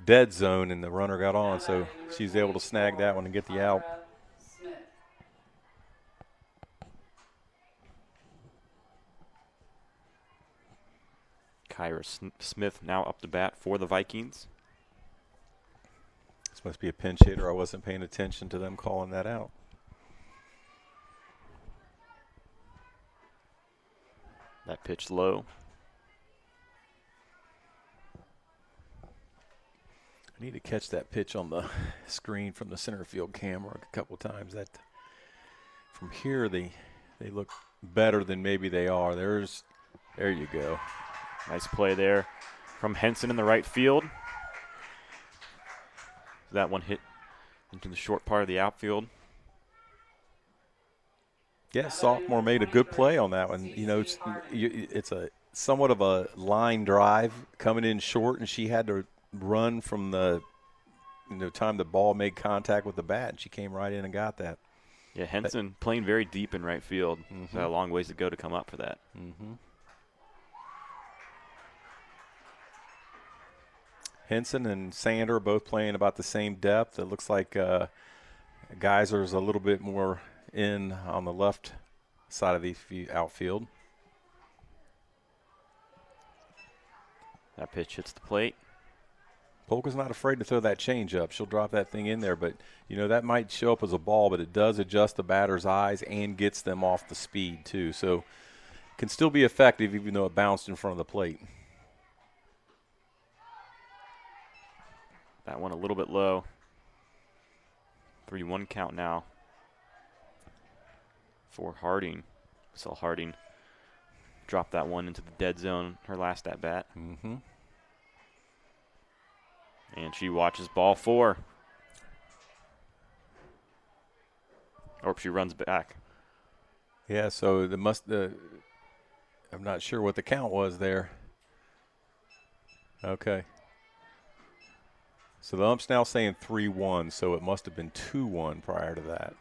dead zone, and the runner got on, so she's able to snag that one and get the out. Kyra Smith now up to bat for the Vikings. This must be a pinch hitter. I wasn't paying attention to them calling that out. That pitch low. I need to catch that pitch on the screen from the center field camera a couple times. That from here they look better than maybe they are. There you go. Nice play there from Henson in the right field. That one hit into the short part of the outfield. Yeah, sophomore made a good play on that one. It's a somewhat of a line drive coming in short, and she had to run from the time the ball made contact with the bat, and she came right in and got that. Yeah, Henson playing very deep in right field. Mm-hmm. So a long ways to go to come up for that. Mm-hmm. Henson and Sander both playing about the same depth. It looks like Geyser's a little bit more in on the left side of the outfield. That pitch hits the plate. Polka's not afraid to throw that change up. She'll drop that thing in there, but that might show up as a ball, but it does adjust the batter's eyes and gets them off the speed too. So can still be effective even though it bounced in front of the plate. That one a little bit low. 3-1 count now for Harding. Saw Harding drop that one into the dead zone, her last at bat. Mm-hmm. And she watches ball 4. Or she runs back. Yeah, so I'm not sure what the count was there. Okay. So the ump's now saying 3-1, so it must have been 2-1 prior to that.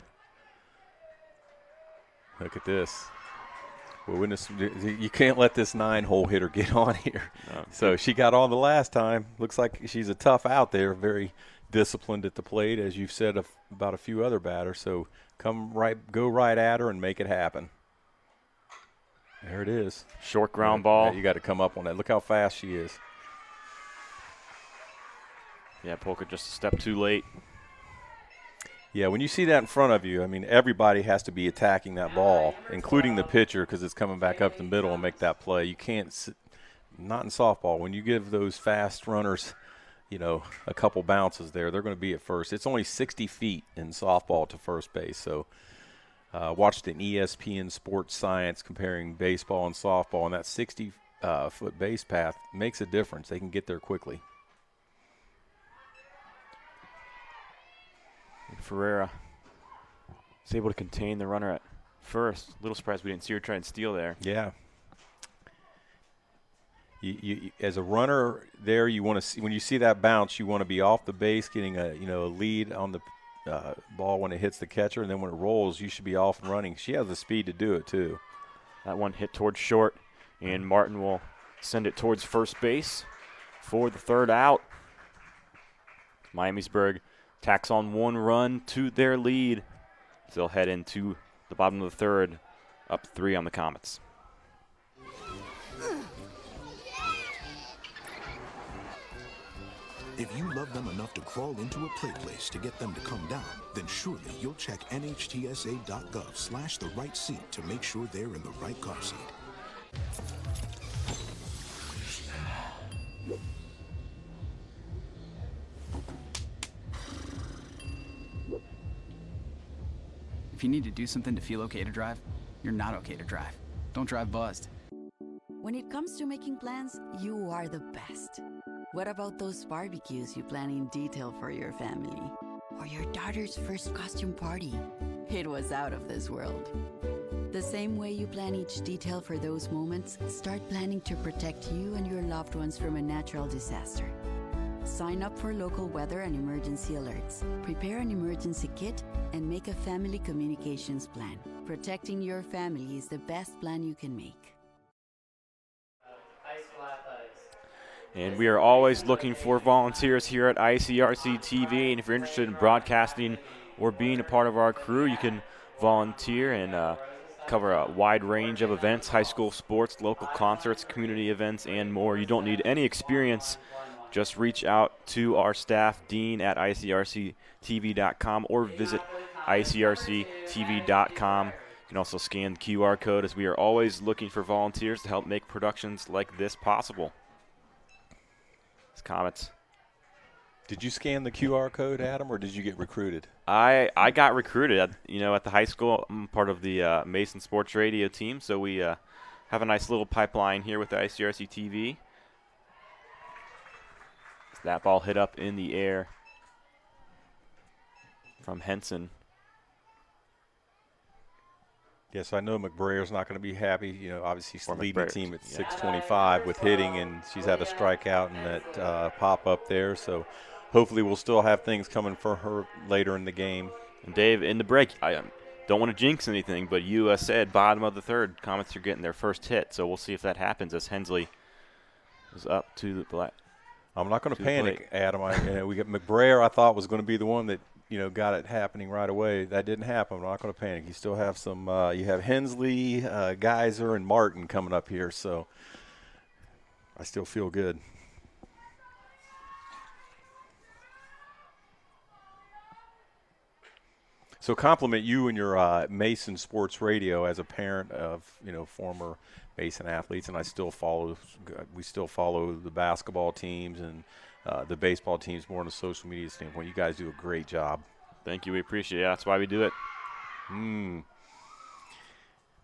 Look at this. Well, you can't let this 9-hole hitter get on here. No. So she got on the last time. Looks like she's a tough out there, very disciplined at the plate, as you've said about a few other batters. So go right at her and make it happen. There it is. Short ground ball. Yeah, you got to come up on that. Look how fast she is. Yeah, Polka just a step too late. Yeah, when you see that in front of you, I mean, everybody has to be attacking that ball, including the pitcher, because it's coming back up the middle and make that play. You can't not in softball. When you give those fast runners, a couple bounces there, they're going to be at first. It's only 60 feet in softball to first base. So watched an ESPN Sports Science comparing baseball and softball, and that 60-foot base path makes a difference. They can get there quickly. Ferreira is able to contain the runner at first. A little surprised we didn't see her try and steal there. Yeah. You as a runner there, you want to see, when you see that bounce, you want to be off the base, getting a lead on the ball when it hits the catcher, and then when it rolls, you should be off and running. She has the speed to do it too. That one hit towards short, and Martin will send it towards first base for the third out. Miamisburg tacks on 1 run to their lead. They'll head into the bottom of the third, up 3 on the Comets. If you love them enough to crawl into a play place to get them to come down, then surely you'll check nhtsa.gov/the right seat to make sure they're in the right car seat. If you need to do something to feel okay to drive, you're not okay to drive. Don't drive buzzed. When it comes to making plans, you are the best. What about those barbecues you plan in detail for your family? Or your daughter's first costume party? It was out of this world. The same way you plan each detail for those moments, start planning to protect you and your loved ones from a natural disaster. Sign up for local weather and emergency alerts. Prepare an emergency kit and make a family communications plan. Protecting your family is the best plan you can make. And we are always looking for volunteers here at ICRC TV. And if you're interested in broadcasting or being a part of our crew, you can volunteer and cover a wide range of events, high school sports, local concerts, community events, and more. You don't need any experience. Just reach out to our staff, Dean at ICRCTV.com, or visit ICRCTV.com. You can also scan the QR code, as we are always looking for volunteers to help make productions like this possible. Comets. Did you scan the QR code, Adam, or did you get recruited? I got recruited at the high school. I'm part of the Mason Sports Radio team, so we have a nice little pipeline here with the ICRC TV. That ball hit up in the air from Henson. Yes, I know McBraier's not going to be happy. Obviously she's leading the team at 625 with hitting, and she's had a strikeout and that pop-up there. So hopefully we'll still have things coming for her later in the game. And Dave, in the break, I don't want to jinx anything, but you said bottom of the third, Comets are getting their first hit. So we'll see if that happens as Hensley is up to the black. I'm not going to panic, Adam. We got McBrayer. I thought was going to be the one that got it happening right away. That didn't happen. I'm not going to panic. You still have some. You have Hensley, Geyser, and Martin coming up here. So I still feel good. So compliment you and your Mason Sports Radio as a parent of former Mason athletes, and we still follow the basketball teams and the baseball teams more on a social media standpoint. You guys do a great job. Thank you. We appreciate it. That's why we do it.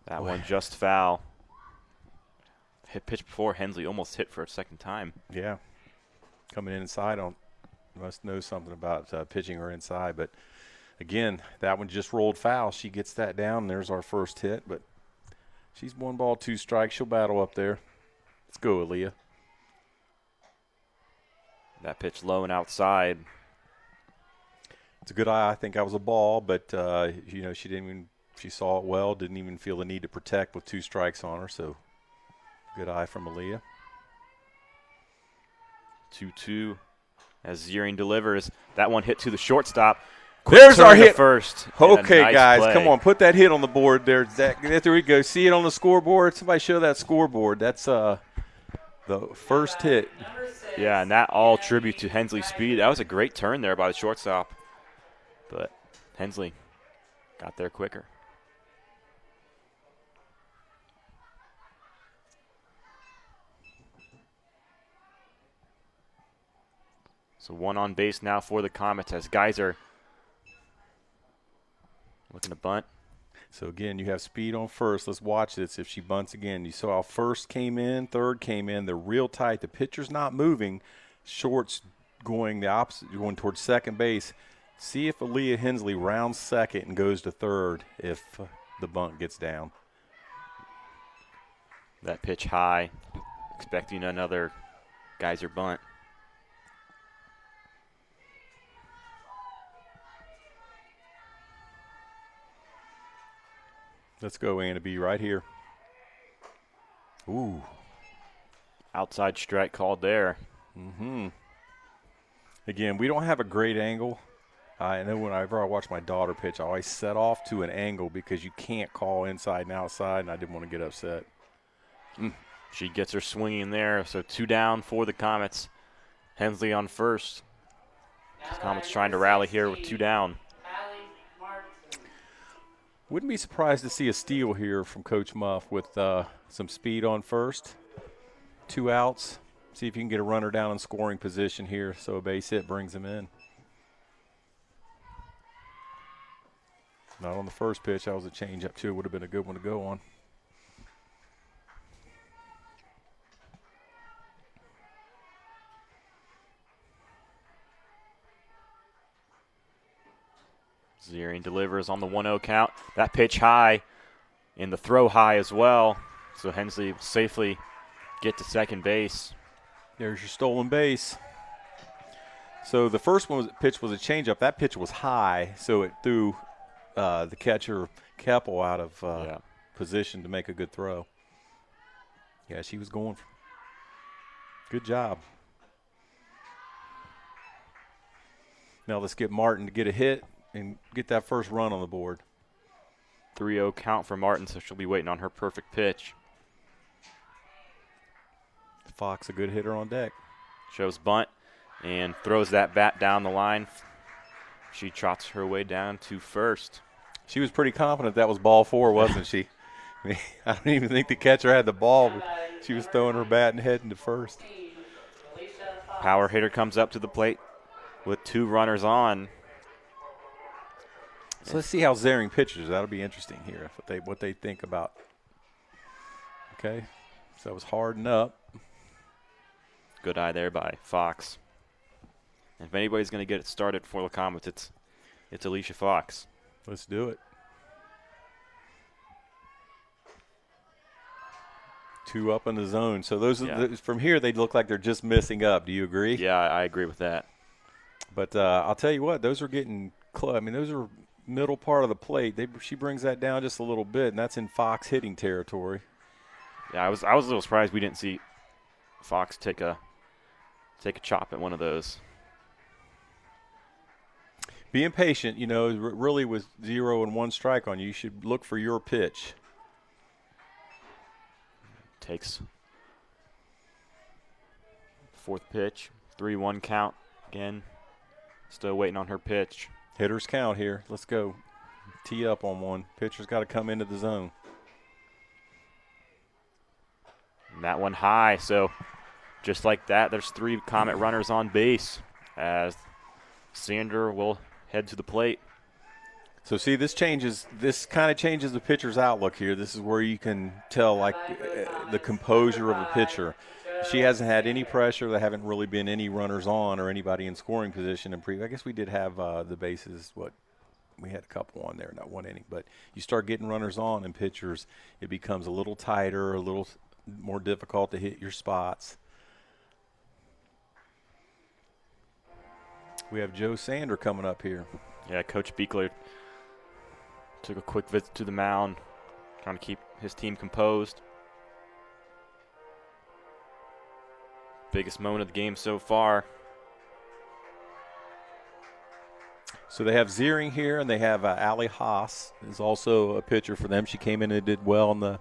That one just foul. Hit pitch before Hensley almost hit for a second time. Yeah. Coming inside must know something about pitching her inside. But, again, that one just rolled foul. She gets that down. There's our first hit. But she's 1 ball, 2 strikes. She'll battle up there. Let's go, Aaliyah. That pitch low and outside. It's a good eye. I think that was a ball, but she saw it well, didn't even feel the need to protect with 2 strikes on her. So good eye from Aaliyah. 2-2 as Ziering delivers. That one hit to the shortstop. There's our hit. First. Okay, nice guys, play. come on. Put that hit on the board there. There we go. See it on the scoreboard? Somebody show that scoreboard. That's the first hit. Yeah, and that all tribute to Hensley's speed. That was a great turn there by the shortstop. But Hensley got there quicker. So one on base now for the Comets as Geyser looking to bunt. So, again, you have speed on first. Let's watch this if she bunts again. You saw how first came in, third came in. They're real tight. The pitcher's not moving. Short's going the opposite, going towards second base. See if Aaliyah Hensley rounds second and goes to third if the bunt gets down. That pitch high, expecting another Geyser bunt. Let's go, Anna B, right here. Ooh. Outside strike called there. Mm-hmm. Again, we don't have a great angle. I know whenever I watch my daughter pitch, I always set off to an angle because you can't call inside and outside, and I didn't want to get upset. She gets her swinging there, so 2 down for the Comets. Hensley on first. The Comets trying to rally here with 2 down. Wouldn't be surprised to see a steal here from Coach Muff with some speed on first. 2 outs. See if you can get a runner down in scoring position here so a base hit brings him in. Not on the first pitch. That was a changeup, too. Would have been a good one to go on. Ziering delivers on the 1-0 count. That pitch high and the throw high as well. So Hensley will safely get to second base. There's your stolen base. So the first pitch was a changeup. That pitch was high, so it threw the catcher Keppel out of position to make a good throw. Yeah, she was going. Good job. Now let's get Martin to get a hit and get that first run on the board. 3-0 count for Martin, so she'll be waiting on her perfect pitch. Fox, a good hitter on deck. Shows bunt and throws that bat down the line. She trots her way down to first. She was pretty confident that was ball 4, wasn't she? I mean, I don't even think the catcher had the ball, but she was throwing her bat and heading to first. Power hitter comes up to the plate with 2 runners on. So let's see how Ziering pitches. That'll be interesting here, what they think about. Okay, so that was hard and up. Good eye there by Fox. And if anybody's going to get it started for the Comets, it's Alicia Fox. Let's do it. 2 up in the zone. So those from here, they look like they're just missing up. Do you agree? Yeah, I agree with that. But I'll tell you what, those are getting close. I mean, those are middle part of the plate. She brings that down just a little bit, and that's in Fox hitting territory. Yeah, I was a little surprised we didn't see Fox take a chop at one of those. Being patient, really with 0 and 1 strike on you, you should look for your pitch. Takes 4th pitch, 3-1 count again. Still waiting on her pitch. Hitters count here. Let's go. Tee up on one. Pitcher's got to come into the zone. And that one high, so just like that, there's 3 Comet runners on base as Sander will head to the plate. So see, this kind of changes the pitcher's outlook here. This is where you can tell the composure of a pitcher. She hasn't had any pressure. There haven't really been any runners on or anybody in scoring position. I guess we did have the bases. We had a couple on there, not 1 inning. But you start getting runners on in pitchers, it becomes a little tighter, a little more difficult to hit your spots. We have Joe Sander coming up here. Yeah, Coach Beekler took a quick visit to the mound, trying to keep his team composed. Biggest moment of the game so far. So they have Ziering here, and they have Allie Haas is also a pitcher for them. She came in and did well in the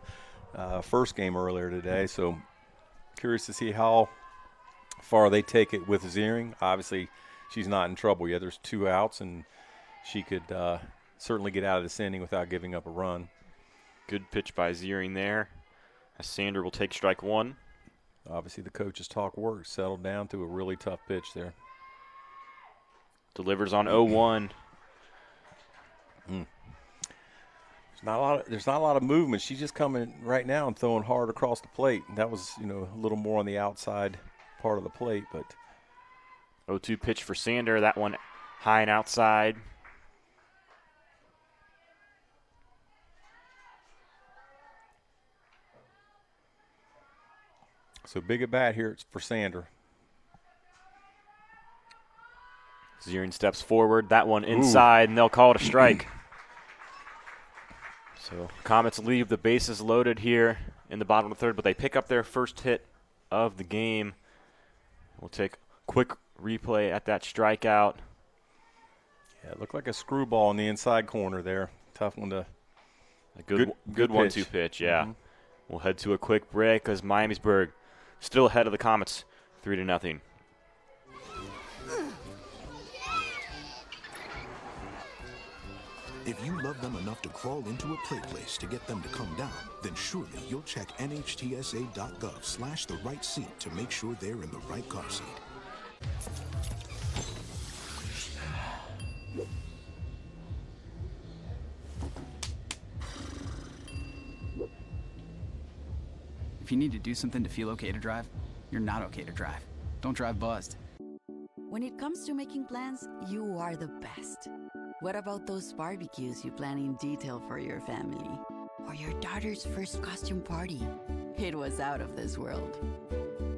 first game earlier today. So curious to see how far they take it with Ziering. Obviously, she's not in trouble yet. There's 2 outs, and she could certainly get out of this inning without giving up a run. Good pitch by Ziering there. As Sander will take strike one. Obviously the coach's talk works. Settled down to a really tough pitch there. Delivers on 0-1. There's not a lot of movement. She's just coming right now and throwing hard across the plate. That was, a little more on the outside part of the plate, but 0-2 pitch for Sander. That one high and outside. So big at bat here for Sander. Ziering steps forward. That one inside, and they'll call it a strike. So Comets leave the bases loaded here in the bottom of the third, but they pick up their first hit of the game. We'll take a quick replay at that strikeout. Yeah, it looked like a screwball in the inside corner there. Tough one to. A good 1-2 pitch, yeah. Mm-hmm. We'll head to a quick break as Miamisburg still ahead of the Comets, 3-0. If you love them enough to crawl into a play place to get them to come down, then surely you'll check nhtsa.gov/the right seat to make sure they're in the right car seat. If you need to do something to feel okay to drive, you're not okay to drive. Don't drive buzzed. When it comes to making plans, you are the best. What about those barbecues you plan in detail for your family? Or your daughter's first costume party? It was out of this world.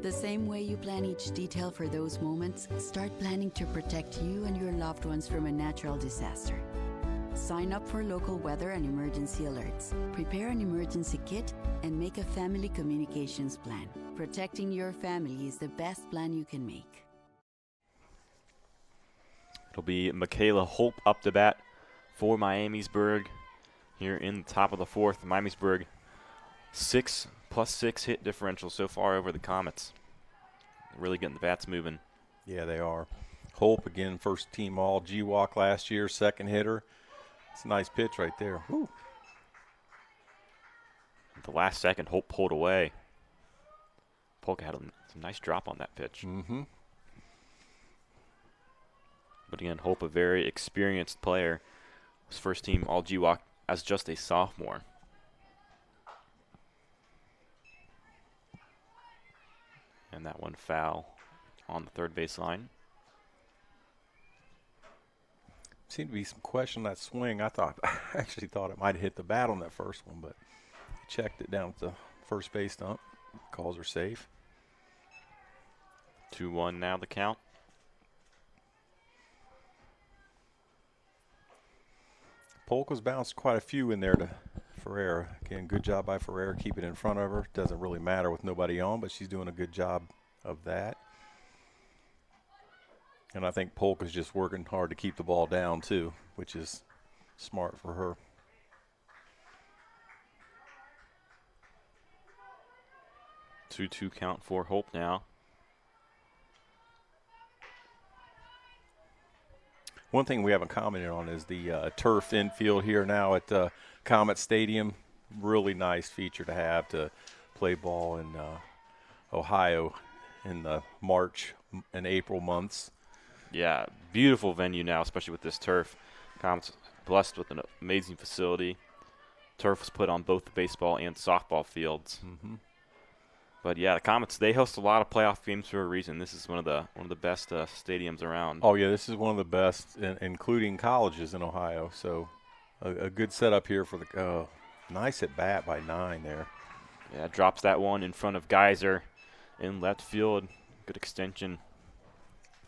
The same way you plan each detail for those moments, start planning to protect you and your loved ones from a natural disaster. Sign up for local weather and emergency alerts. Prepare an emergency kit and make a family communications plan. Protecting your family is the best plan you can make. It'll be Michaela Holp up to bat for Miamisburg here in the top of the fourth. Miamisburg 6+6 hit differential so far over the Comets. Really getting the bats moving. Yeah, they are. Holp again, first team all GWalk last year, second hitter. It's a nice pitch right there. Woo. At the last second, Holp pulled away. Polka had some nice drop on that pitch. Mm-hmm. But again, Holp, a very experienced player, was first team all GWalk as just a sophomore. And that one foul on the third base line. Seemed to be some question on that swing. I actually thought it might have hit the bat on that first one, but checked it down at the first base stump. Calls are safe. 2-1 now the count. Polka's bounced quite a few in there to Ferreira. Again, good job by Ferreira keeping it in front of her. Doesn't really matter with nobody on, but she's doing a good job of that. And I think Polka's just working hard to keep the ball down too, which is smart for her. Two count for Holp now. One thing we haven't commented on is the turf infield here now at Comet Stadium. Really nice feature to have to play ball in Ohio in the March and April months. Yeah, beautiful venue now, especially with this turf. Comet's blessed with an amazing facility. Turf was put on both the baseball and softball fields. Mm-hmm. But yeah, the Comets, they host a lot of playoff games for a reason. This is one of the best stadiums around. Oh yeah, this is one of the best, including colleges in Ohio. So a good setup here for the nice at bat by 9 there. Yeah, drops that one in front of Geyser in left field. Good extension.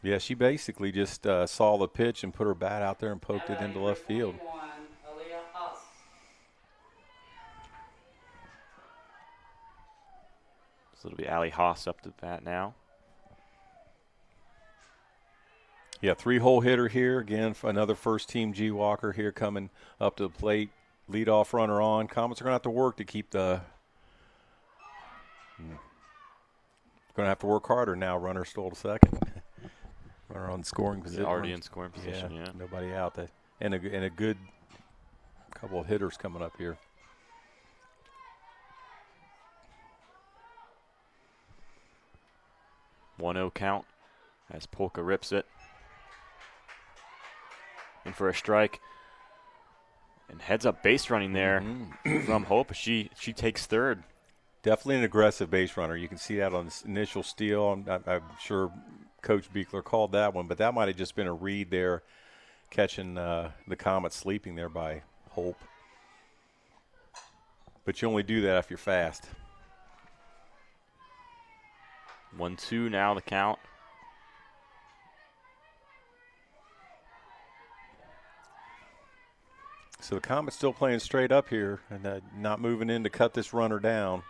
Yeah, she basically just saw the pitch and put her bat out there and poked it into left field. So it'll be Allie Haas up to bat now. Yeah, 3-hole hitter here. Again, for another first-team G-Walker here coming up to the plate. Leadoff runner on. Comets are going to have to work to keep the going to have to work harder now. Runner stole to second. Runner on scoring position. Already in scoring position, yeah. Nobody out. That and a good couple of hitters coming up here. One-0 count as Polka rips it. In for a strike. And heads up base running there from Hope. She takes third. Definitely an aggressive base runner. You can see that on this initial steal. I'm sure Coach Beekler called that one, but that might have just been a read there, catching the Comet sleeping there by Hope. But you only do that if you're fast. 1-2 now the count. So the Comet's still playing straight up here and not moving in to cut this runner down.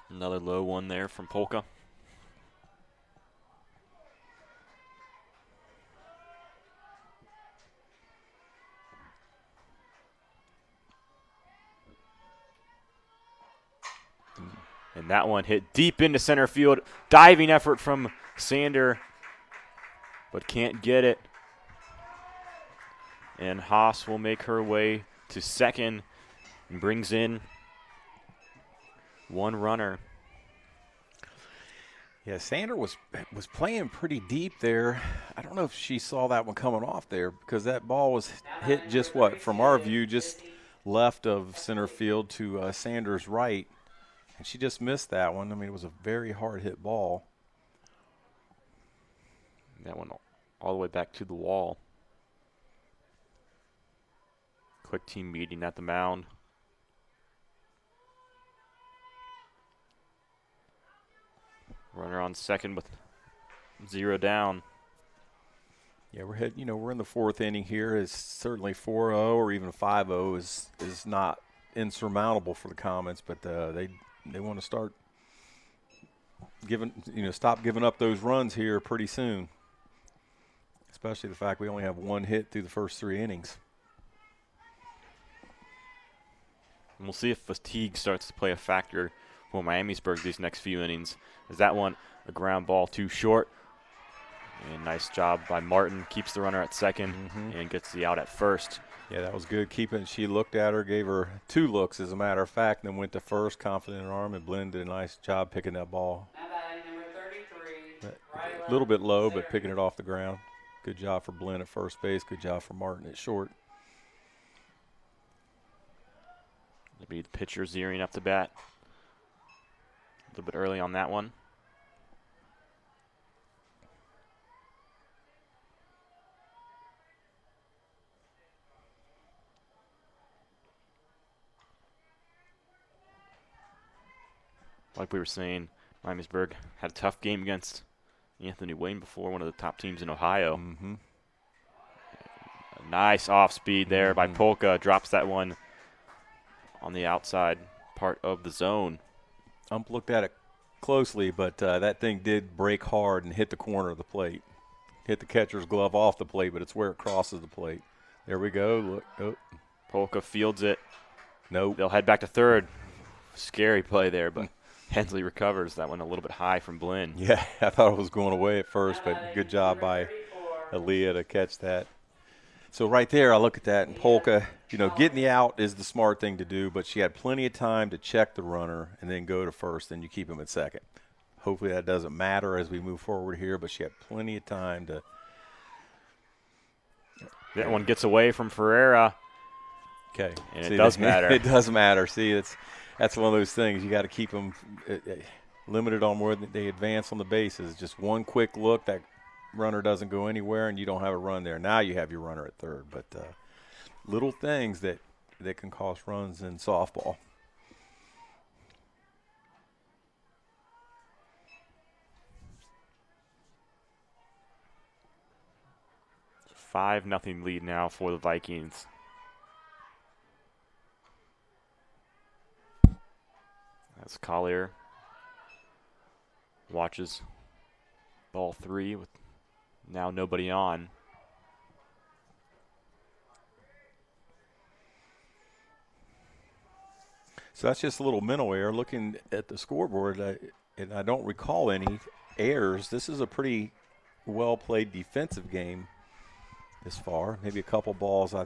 Another low one there from Polka. And that one hit deep into center field. Diving effort from Sander, but can't get it. And Haas will make her way to second and brings in one runner. Yeah, Sander was playing pretty deep there. I don't know if she saw that one coming off there because that ball was hit just from our view, just left of center field to Sander's right. And she just missed that one. I mean, it was a very hard hit ball. That one all the way back to the wall. Quick team meeting at the mound. Runner on second with 0 down. Yeah, we're in the fourth inning here. It's certainly 4-0 or even 5-0 is not insurmountable for the Comets, but they want to start stop giving up those runs here pretty soon. Especially the fact we only have one hit through the first 3 innings. And we'll see if fatigue starts to play a factor for Miamisburg these next few innings. Is that one a ground ball too short? And nice job by Martin. Keeps the runner at second and gets the out at first. Yeah, that was good keeping. She looked at her, gave her 2 looks, as a matter of fact, and then went to first, confident in her arm, and Blinn did a nice job picking that ball. Number 33. A little bit low, but picking it off the ground. Good job for Blinn at first base. Good job for Martin at short. It'll be the pitcher zeroing up the bat. A little bit early on that one. Like we were saying, Miamisburg had a tough game against Anthony Wayne before, one of the top teams in Ohio. A nice off speed there by Polka. Drops that one on the outside part of the zone. Ump looked at it closely, but that thing did break hard and hit the corner of the plate. Hit the catcher's glove off the plate, but it's where it crosses the plate. There we go. Look. Oh. Polka fields it. Nope. They'll head back to third. Scary play there, but Hensley recovers. That one a little bit high from Blinn. Yeah, I thought it was going away at first, but good job by Aaliyah to catch that. So right there, I look at that, and Polka, getting the out is the smart thing to do, but she had plenty of time to check the runner and then go to first, and you keep him at second. Hopefully that doesn't matter as we move forward here, but she had plenty of time to. That one gets away from Ferreira. Okay. And it does matter. It does matter. See, that's one of those things. You got to keep them limited on where they advance on the bases. Just one quick look, that runner doesn't go anywhere, and you don't have a run there. Now you have your runner at third. But little things that can cost runs in softball. It's a 5-0 lead now for the Vikings. As Collier watches ball 3 with now nobody on. So that's just a little mental error. Looking at the scoreboard, and I don't recall any. errors. This is a pretty well-played defensive game this far. Maybe a couple balls I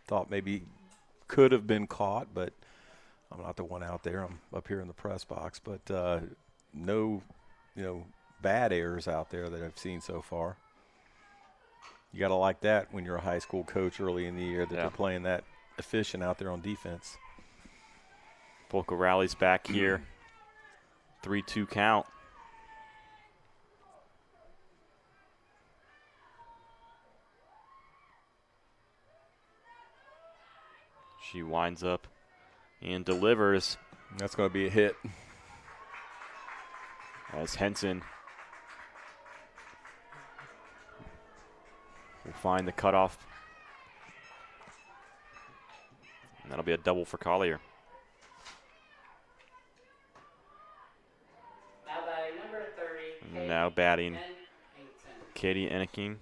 thought maybe could have been caught, but I'm not the one out there. I'm up here in the press box. But no, bad errors out there that I've seen so far. You got to like that when you're a high school coach early in the year that they're playing that efficient out there on defense. Polka rallies back here. 3-2 count. She winds up and delivers. That's going to be a hit. As Henson will find the cutoff. And that'll be a double for Collier. Now batting number 30. Now batting Katie Enneking.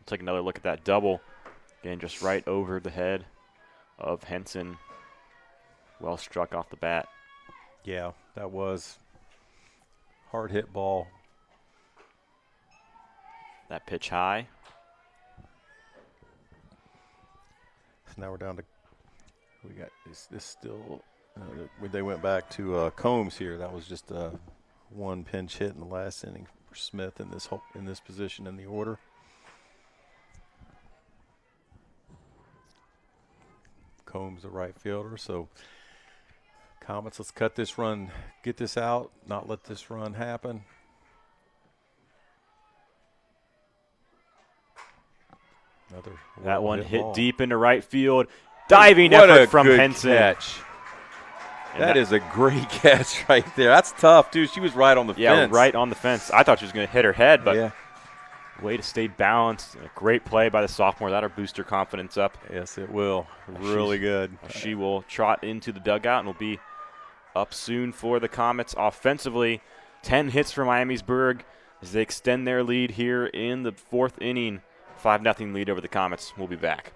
Take another look at that double. Again, just right over the head of Henson. Well struck off the bat. Yeah, that was hard hit ball. That pitch high. So now we're down to, we got, is this still, they went back to Combs here. That was just one pinch hit in the last inning for Smith in this position in the order. Combs the right fielder. So Comets, let's cut this run, get this out, not let this run happen. That one hit ball. deep into right field. Diving effort from Henson. Catch. That is a great catch right there. That's tough, too. She was right on the fence. Yeah, right on the fence. I thought she was going to hit her head, but way to stay balanced. A great play by the sophomore. That'll boost her confidence up. Yes, it will. Really good. She will trot into the dugout and will be up soon for the Comets. Offensively, 10 hits for Miamisburg as they extend their lead here in the fourth inning. 5-0 lead over the Comets. We'll be back.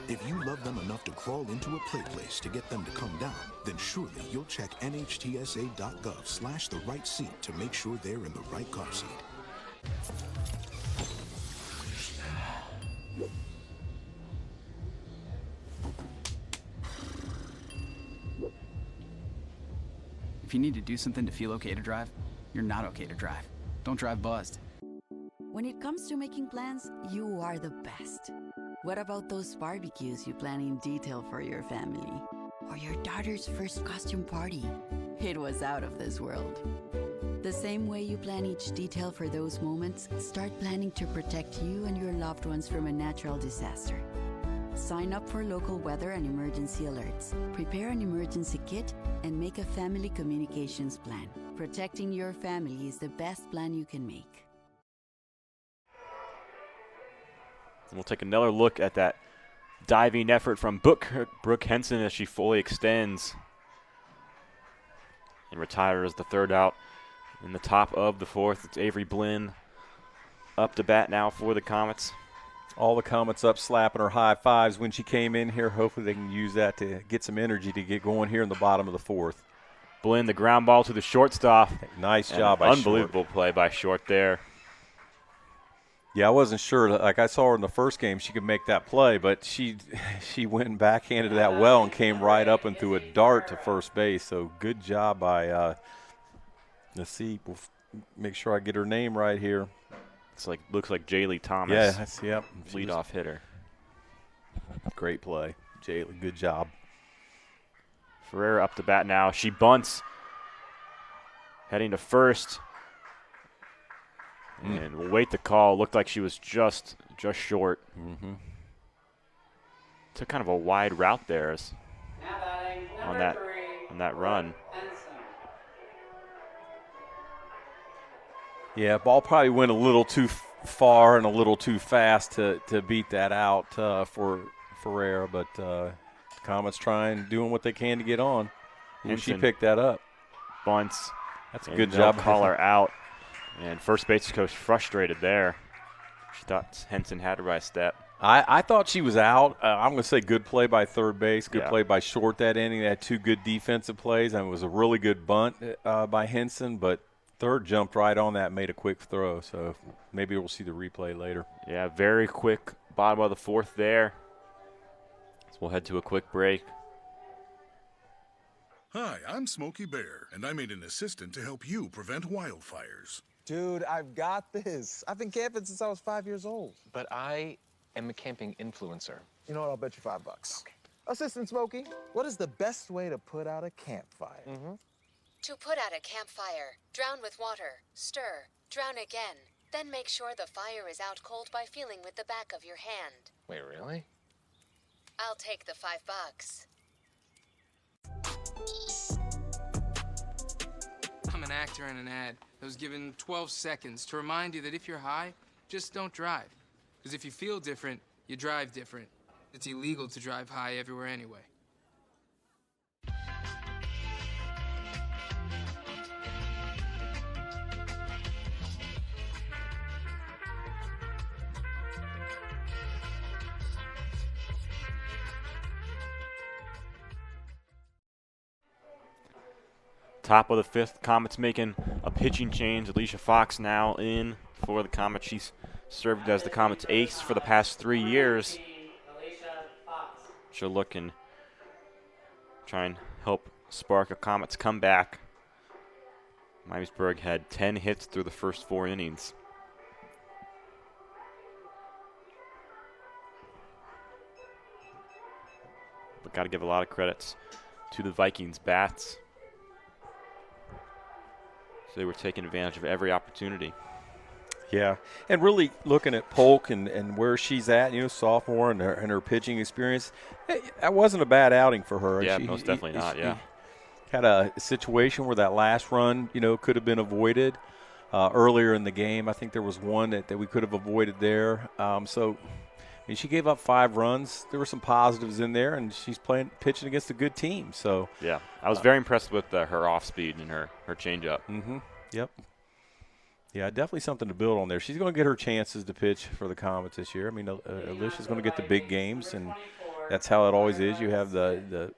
If you love them enough to crawl into a play place to get them to come down, then surely you'll check nhtsa.gov/the right seat to make sure they're in the right car seat. If you need to do something to feel okay to drive, you're not okay to drive. Don't drive buzzed. When it comes to making plans, you are the best. What about those barbecues you plan in detail for your family? Or your daughter's first costume party? It was out of this world. The same way you plan each detail for those moments, start planning to protect you and your loved ones from a natural disaster. Sign up for local weather and emergency alerts. Prepare an emergency kit and make a family communications plan. Protecting your family is the best plan you can make. And we'll take another look at that diving effort from Brooke Henson as she fully extends and retires the third out in the top of the fourth. It's Avery Blinn up to bat now for the Comets. All the Comets up slapping her high fives when she came in here. Hopefully they can use that to get some energy to get going here in the bottom of the fourth. Blinn, the ground ball to the shortstop. Nice job by Short. Unbelievable play by Short there. Yeah, I wasn't sure. Like, I saw her in the first game, she could make that play, but she went and backhanded that well and came right up and threw a dart to first base. So good job by, let's see, we'll make sure I get her name right here. Looks like Jaylee Thomas. Yes, yep. Leadoff hitter. Great play. Jaylee, good job. Ferreira up to bat now. She bunts. Heading to first. And we'll wait the call. Looked like she was just short. Mm-hmm. Took kind of a wide route there on that run. Yeah, ball probably went a little too far and a little too fast to beat that out for Ferreira, but Comets doing what they can to get on. And she picked that up. Bunts. That's a good job. Call her out. And first base coach frustrated there. She thought Henson had her by a step. I thought she was out. I'm going to say good play by third base, good Yeah. play by short that inning. They had 2 good defensive plays, and it was a really good bunt by Henson, but third jumped right on that and made a quick throw. So maybe we'll see the replay later. Yeah, very quick bottom of the fourth there. So we'll head to a quick break. Hi, I'm Smokey Bear, and I made an assistant to help you prevent wildfires. Dude, I've got this. I've been camping since I was 5 years old. But I am a camping influencer. You know what? I'll bet you $5. Okay. Assistant Smokey, what is the best way to put out a campfire? To put out a campfire, drown with water, stir, drown again, then make sure the fire is out cold by feeling with the back of your hand. Wait, really? I'll take the $5. I'm an actor in an ad that was given 12 seconds to remind you that if you're high, just don't drive. Because if you feel different, you drive different. It's illegal to drive high everywhere anyway. Top of the fifth, Comets making a pitching change. Alicia Fox now in for the Comets. She's served as the Comets ace for the past 3 years. She'll look and try and help spark a Comets comeback. Miamisburg had 10 hits through the first 4 innings. But got to give a lot of credits to the Vikings bats. So they were taking advantage of every opportunity. Yeah, and really looking at Polk and where she's at, sophomore and her pitching experience, that wasn't a bad outing for her. Yeah, most definitely not, yeah. Had a situation where that last run, could have been avoided earlier in the game. I think there was one that we could have avoided there. She gave up 5 runs. There were some positives in there, and she's pitching against a good team. So yeah, I was very impressed with her off speed and her changeup. Yep. Yeah, definitely something to build on there. She's going to get her chances to pitch for the Comets this year. Alicia's going to get the big games, and that's how it always is. You have the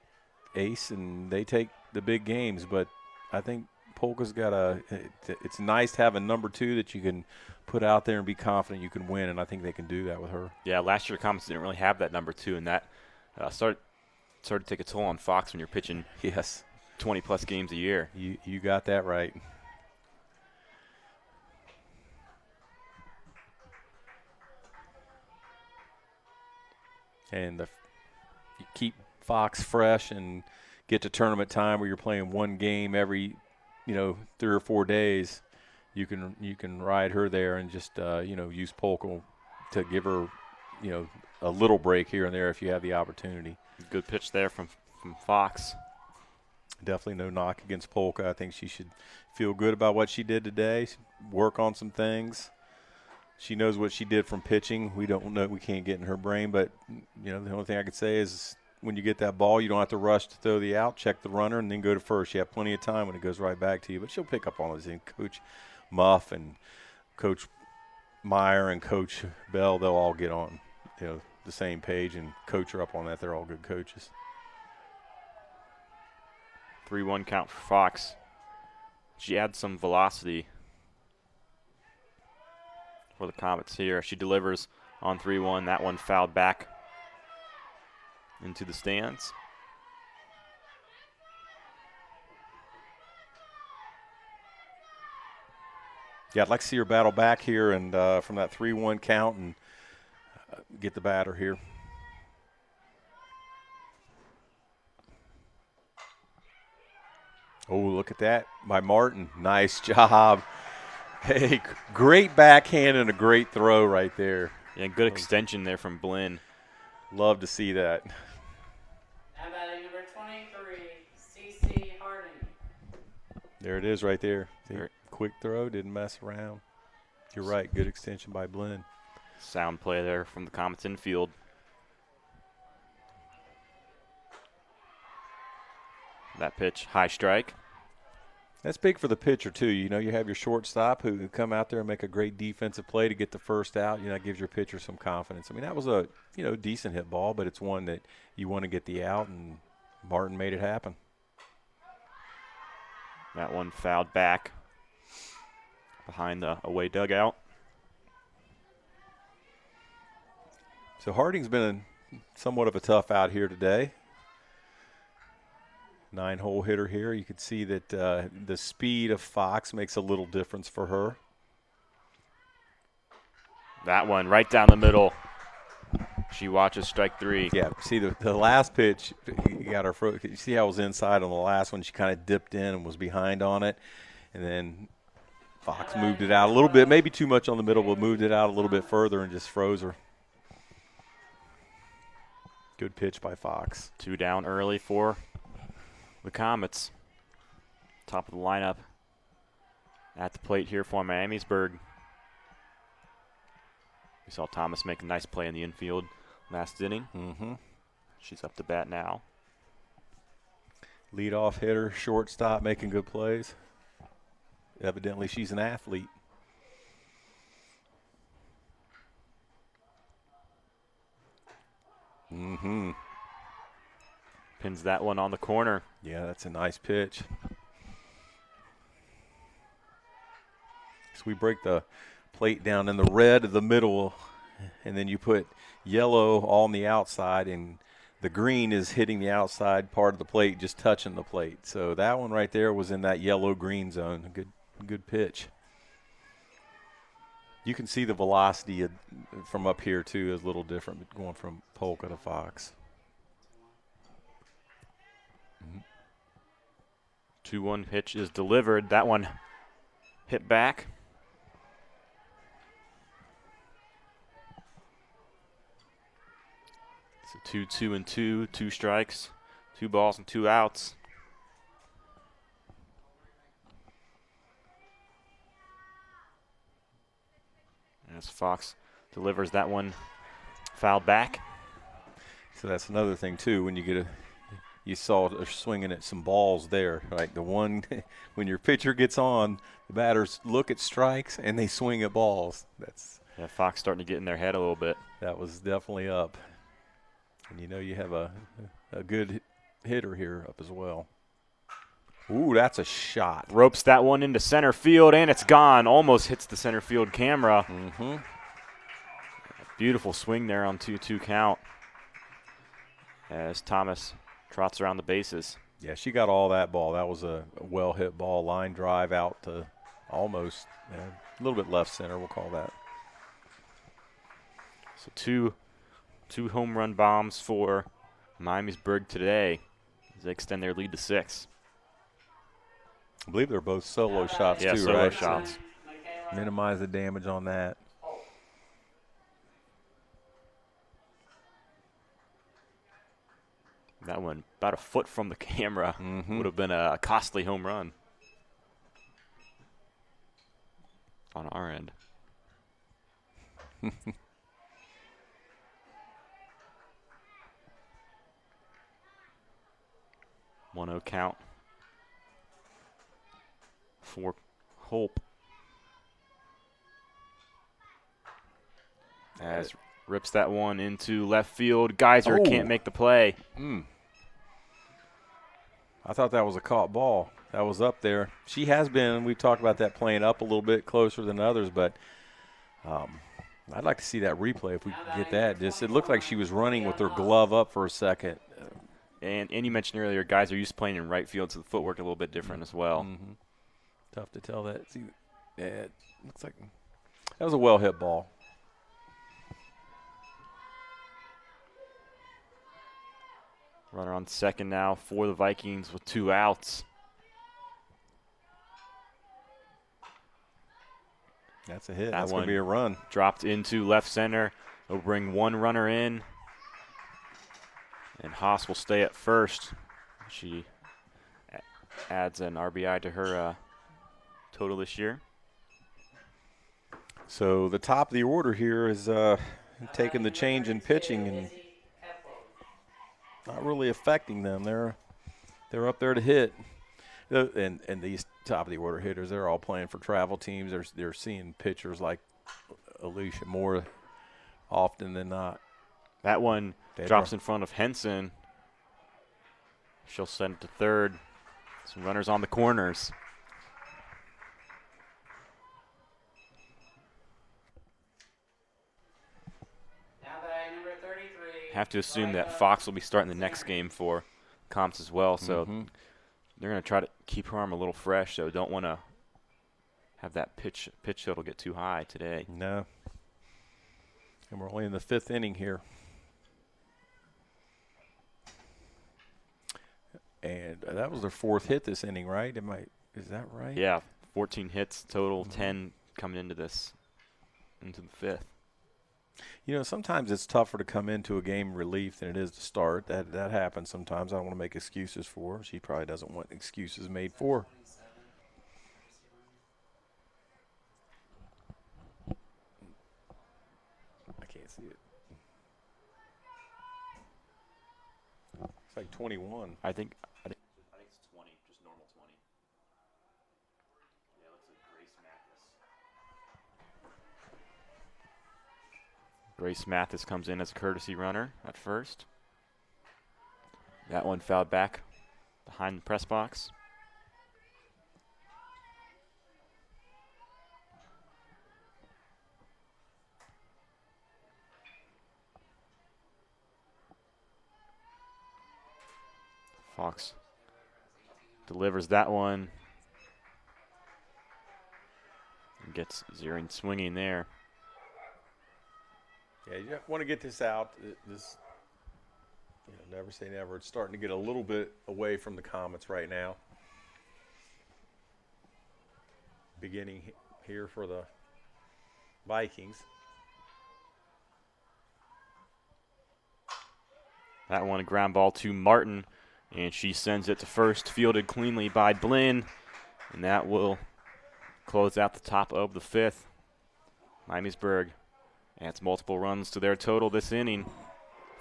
ace, and they take the big games. But I think Polka's got it's nice to have a number 2 that you can put out there and be confident you can win, and I think they can do that with her. Yeah, last year the Comets didn't really have that number 2, and that started to take a toll on Fox when you're pitching 20-plus games a year. You got that right. And you keep Fox fresh and get to tournament time where you're playing one game every, 3 or 4 days. You can ride her there and just use Polka to give her a little break here and there if you have the opportunity. Good pitch there from Fox. Definitely no knock against Polka. I think she should feel good about what she did today. Work on some things. She knows what she did from pitching. We don't know. We can't get in her brain. But, the only thing I could say is when you get that ball, you don't have to rush to throw the out, check the runner, and then go to first. You have plenty of time when it goes right back to you. But she'll pick up on those things. Coach Muff and Coach Meyer and Coach Bell, they'll all get on the same page and coach her up on that. They're all good coaches. 3-1 count for Fox. She adds some velocity for the Comets here. She delivers on 3-1. That one fouled back into the stands. Yeah, I'd like to see her battle back here and from that 3-1 count and get the batter here. Oh, look at that by Martin. Nice job. Hey, great backhand and a great throw right there. Yeah, good extension there from Blinn. Love to see that. Now batting number 23, C.C. Harding. There it is right there. See, quick throw, didn't mess around. You're right, good extension by Blinn. Sound play there from the Comets infield. That pitch, high strike. That's big for the pitcher, too. You know, you have your shortstop who come out there and make a great defensive play to get the first out. You know, that gives your pitcher some confidence. I mean, that was a, decent hit ball, but it's one that you want to get the out, and Martin made it happen. That one fouled back behind the away dugout. So Harding's been somewhat of a tough out here today. 9-hole hitter here. You can see that the speed of Fox makes a little difference for her. That one right down the middle. She watches strike 3. Yeah, see the last pitch, you got her. You see how it was inside on the last one? She kind of dipped in and was behind on it. And then Fox moved it out a little bit, maybe too much on the middle, but moved it out a little bit further and just froze her. Good pitch by Fox. 2 down early for the Comets. Top of the lineup at the plate here for Miamisburg. We saw Thomas make a nice play in the infield last inning. She's up to bat now. Leadoff hitter, shortstop, making good plays. Evidently, she's an athlete. Pins that one on the corner. Yeah, that's a nice pitch. So we break the plate down in the red of the middle, and then you put yellow on the outside, and the green is hitting the outside part of the plate, just touching the plate. So that one right there was in that yellow-green zone. Good pitch. You can see the velocity from up here, too, is a little different, going from Polka to Fox. 2-1 pitch is delivered. That one hit back. It's a 2-2-2, 2 strikes, 2 balls and 2 outs. As Fox delivers that one fouled back. So that's another thing, too, when you get you saw her swinging at some balls there, right? The one, when your pitcher gets on, the batters look at strikes and they swing at balls. Yeah, Fox starting to get in their head a little bit. That was definitely up. And you have a good hitter here up as well. Ooh, that's a shot. Ropes that one into center field, and it's gone. Almost hits the center field camera. Beautiful swing there on 2-2 count as Thomas trots around the bases. Yeah, she got all that ball. That was a well-hit ball, line drive out to almost a little bit left center, we'll call that. So two home run bombs for Miamisburg today as they extend their lead to 6. I believe they're both solo shots, yeah, too, solo right? shots. So minimize the damage on that. That one about a foot from the camera would have been a costly home run on our end. 1-0 count for Hope. As rips that one into left field. Geyser can't make the play. I thought that was a caught ball. That was up there. She has been, we talked about that, playing up a little bit closer than others, but I'd like to see that replay if we could get that. It looked like she was running with her glove up for a second. And you mentioned earlier, guys are used to playing in right field, so the footwork a little bit different as well. Tough to tell that. See, yeah, it looks like that was a well-hit ball. Runner on second now for the Vikings with 2 outs. That's a hit. That's going to be a run. Dropped into left center. They'll bring 1 runner in. And Haas will stay at first. She adds an RBI to her total this year. So the top of the order here is taking the change in pitching and not really affecting them. They're up there to hit. And these top of the order hitters. They're all playing for travel teams. They're seeing pitchers like Alicia more often than not. That one drops in front of Henson. She'll send it to third. Some runners on the corners. Have to assume that Fox will be starting the next game for Comps as well, so they're going to try to keep her arm a little fresh, so don't want to have that pitch total get too high today. No. And we're only in the 5th inning here. And that was their 4th hit this inning, right? Is that right? Yeah, 14 hits total, 10 coming into the 5th. You know, sometimes it's tougher to come into a game relief than it is to start. That happens sometimes. I don't want to make excuses for her. She probably doesn't want excuses made for her. I can't see it. It's like 21. I think it's 20, just normal 20. Yeah, it looks like Grace Mathis comes in as a courtesy runner at first. That one fouled back behind the press box. Fox delivers that one. And gets Ziering swinging there. Yeah, you want to get this out. This, never say never. It's starting to get a little bit away from the Comets right now. Beginning here for the Vikings. That one a ground ball to Martin, and she sends it to first, fielded cleanly by Blinn, and that will close out the top of the 5th. Miamisburg adds multiple runs to their total this inning.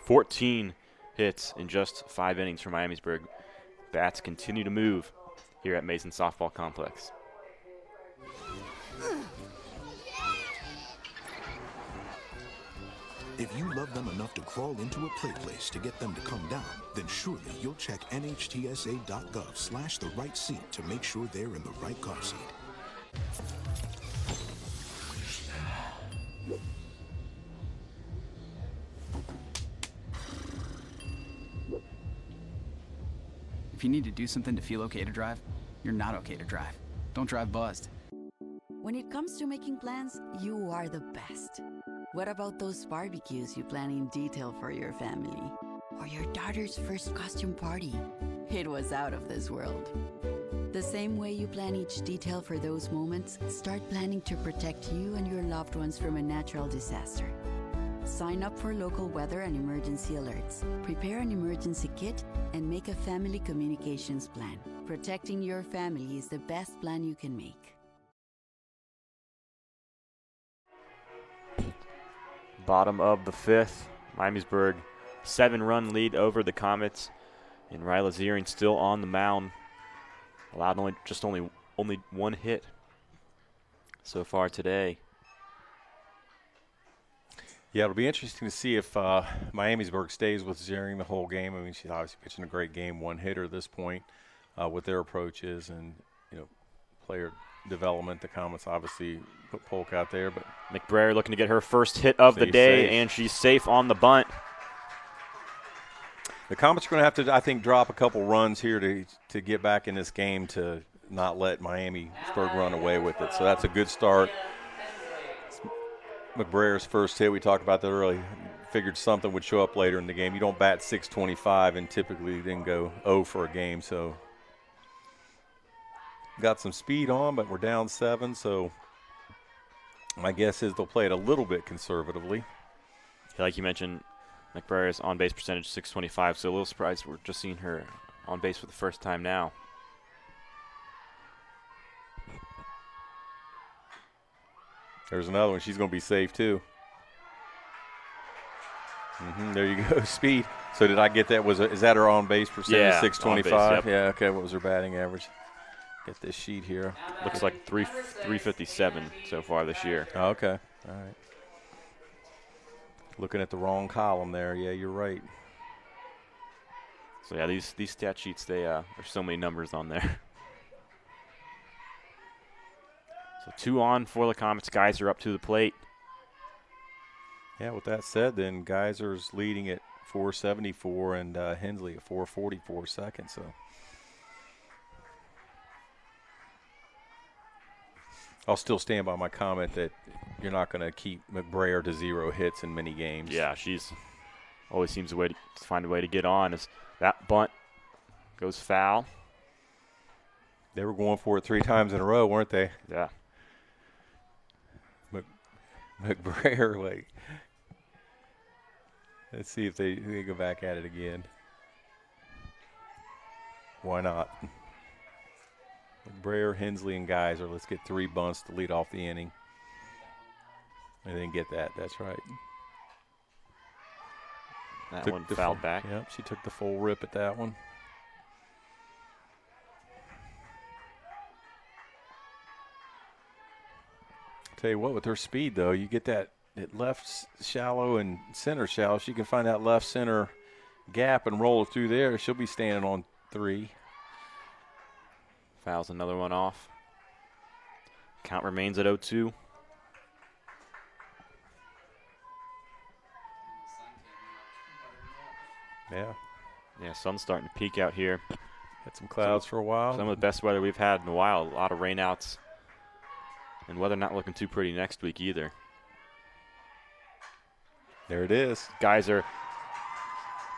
14 hits in just 5 innings for Miamisburg. Bats continue to move here at Mason Softball Complex. If you love them enough to crawl into a play place to get them to come down, then surely you'll check NHTSA.gov/the right seat to make sure they're in the right car seat. If you need to do something to feel okay to drive, you're not okay to drive. Don't drive buzzed. When it comes to making plans, you are the best. What about those barbecues you plan in detail for your family? Or your daughter's first costume party? It was out of this world. The same way you plan each detail for those moments, start planning to protect you and your loved ones from a natural disaster. Sign up for local weather and emergency alerts, prepare an emergency kit, and make a family communications plan. Protecting your family is the best plan you can make. Bottom of the 5th, Miamisburg 7-run lead over the Comets, and Ryla Ziering still on the mound. Allowed only one hit so far today. Yeah, it'll be interesting to see if Miamisburg stays with Ziering the whole game. I mean, she's obviously pitching a great game, one hitter at this point, what their approach is, and player development. The Comets obviously put Polk out there, but McBrayer looking to get her first hit of the day, and she's safe on the bunt. The Comets are going to have to, I think, drop a couple runs here to get back in this game to not let Miamisburg run away with it. So that's a good start. McBrayer's first hit, we talked about that early. Figured something would show up later in the game. You don't bat .625 and typically then go 0 for a game. So got some speed on, but we're down 7. So my guess is they'll play it a little bit conservatively. Like you mentioned, McBrayer's on-base percentage .625, so a little surprised we're just seeing her on base for the first time now. There's another one. She's going to be safe, too. There you go, speed. So did I get that? Is that her on-base percentage, yeah, 625? on base, yep. Yeah, okay. What was her batting average? get this sheet here. Looks like 357 so far this year. Oh, okay. All right. Looking at the wrong column there. Yeah, you're right. So yeah, these stat sheets, there's so many numbers on there. So 2 on for the Comets. Geyser up to the plate. Yeah, with that said, then Geyser's leading at 474 and Hensley at 444 seconds. So I'll still stand by my comment that you're not going to keep McBrayer to 0 hits in many games. Yeah, she's always seems to find a way to get on. As that bunt goes foul. They were going for it 3 times in a row, weren't they? Yeah. McBrayer, like, let's see if they go back at it again. Why not? McBrayer, Hensley, and Geyser. Let's get 3 bunts to lead off the inning. And then get that. That's right. That one fouled back. Yep, she took the full rip at that one. Tell you what, with her speed, though, you get that left shallow and center shallow. She can find that left center gap and roll it through there. She'll be standing on 3. Fouls another one off. Count remains at 0-2. Yeah, sun's starting to peek out here. Had some clouds for a while. Some of the best weather we've had in a while. A lot of rainouts. And weather not looking too pretty next week either. There it is. Geyser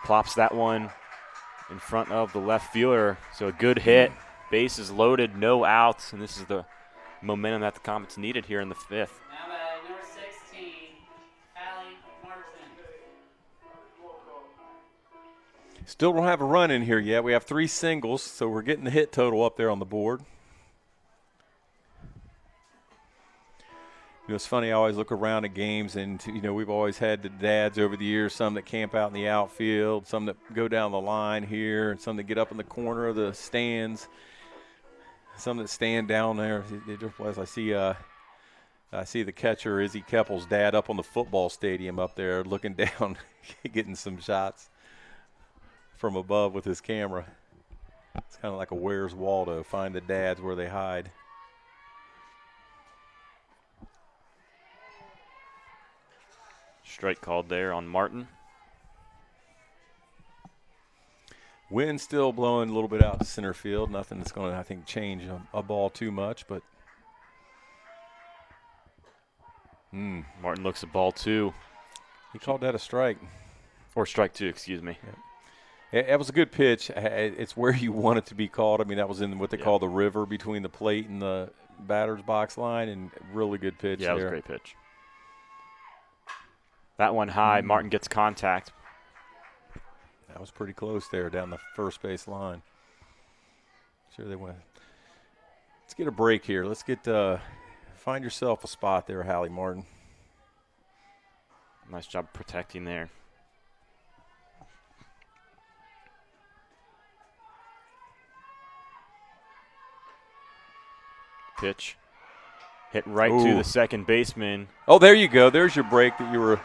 plops that one in front of the left fielder. So a good hit. Base is loaded, no outs, and this is the momentum that the Comets needed here in the 5th. Now batting number 16, Allie Martin. Still don't have a run in here yet. We have 3 singles, so we're getting the hit total up there on the board. You know, it's funny, I always look around at games, and, you know, we've always had the dads over the years, some that camp out in the outfield, some that go down the line here, and some that get up in the corner of the stands, some that stand down there. As I see the catcher, Izzy Keppel's dad, up on the football stadium up there looking down, getting some shots from above with his camera. It's kind of like a Where's Waldo, find the dads where they hide. Strike called there on Martin. Wind still blowing a little bit out to center field. Nothing that's going to, I think, change a ball too much. But Martin looks at ball 2. He called that a strike. Or strike 2, excuse me. Yeah. It was a good pitch. It's where you want it to be called. I mean, that was in what they call the river between the plate and the batter's box line, and really good pitch there. Yeah, it was a great pitch. That one high, Martin gets contact. That was pretty close there down the first base line. Sure they went. Let's get a break here. Let's get find yourself a spot there, Hallie Martin. Nice job protecting there. Pitch. Hit right to the second baseman. Oh, there you go. There's your break that you were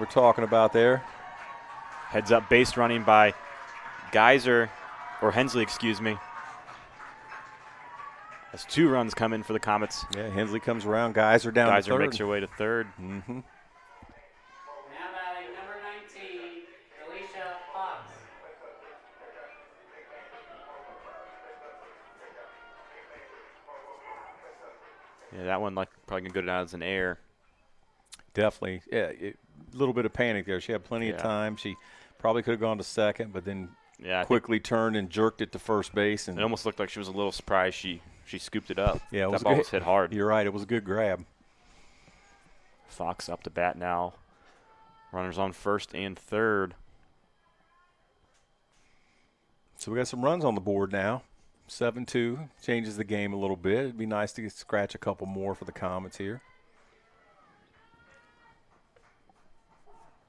talking about there. Heads up base running by Geyser, or Hensley, excuse me. As 2 runs come in for the Comets. Yeah, Hensley comes around. Geyser down to third. Geyser makes her way to third. Mm-hmm. Now batting number 19, Alicia Fox. Yeah, that one probably going to go down as an error. Definitely. Yeah, a little bit of panic there. She had plenty of time. She probably could have gone to second, but then quickly turned and jerked it to first base. And it almost looked like she was a little surprised she scooped it up. Yeah, that ball was hit hard. You're right. It was a good grab. Fox up to bat now. Runners on first and third. So we got some runs on the board now. 7-2 changes the game a little bit. It'd be nice to scratch a couple more for the Comets here.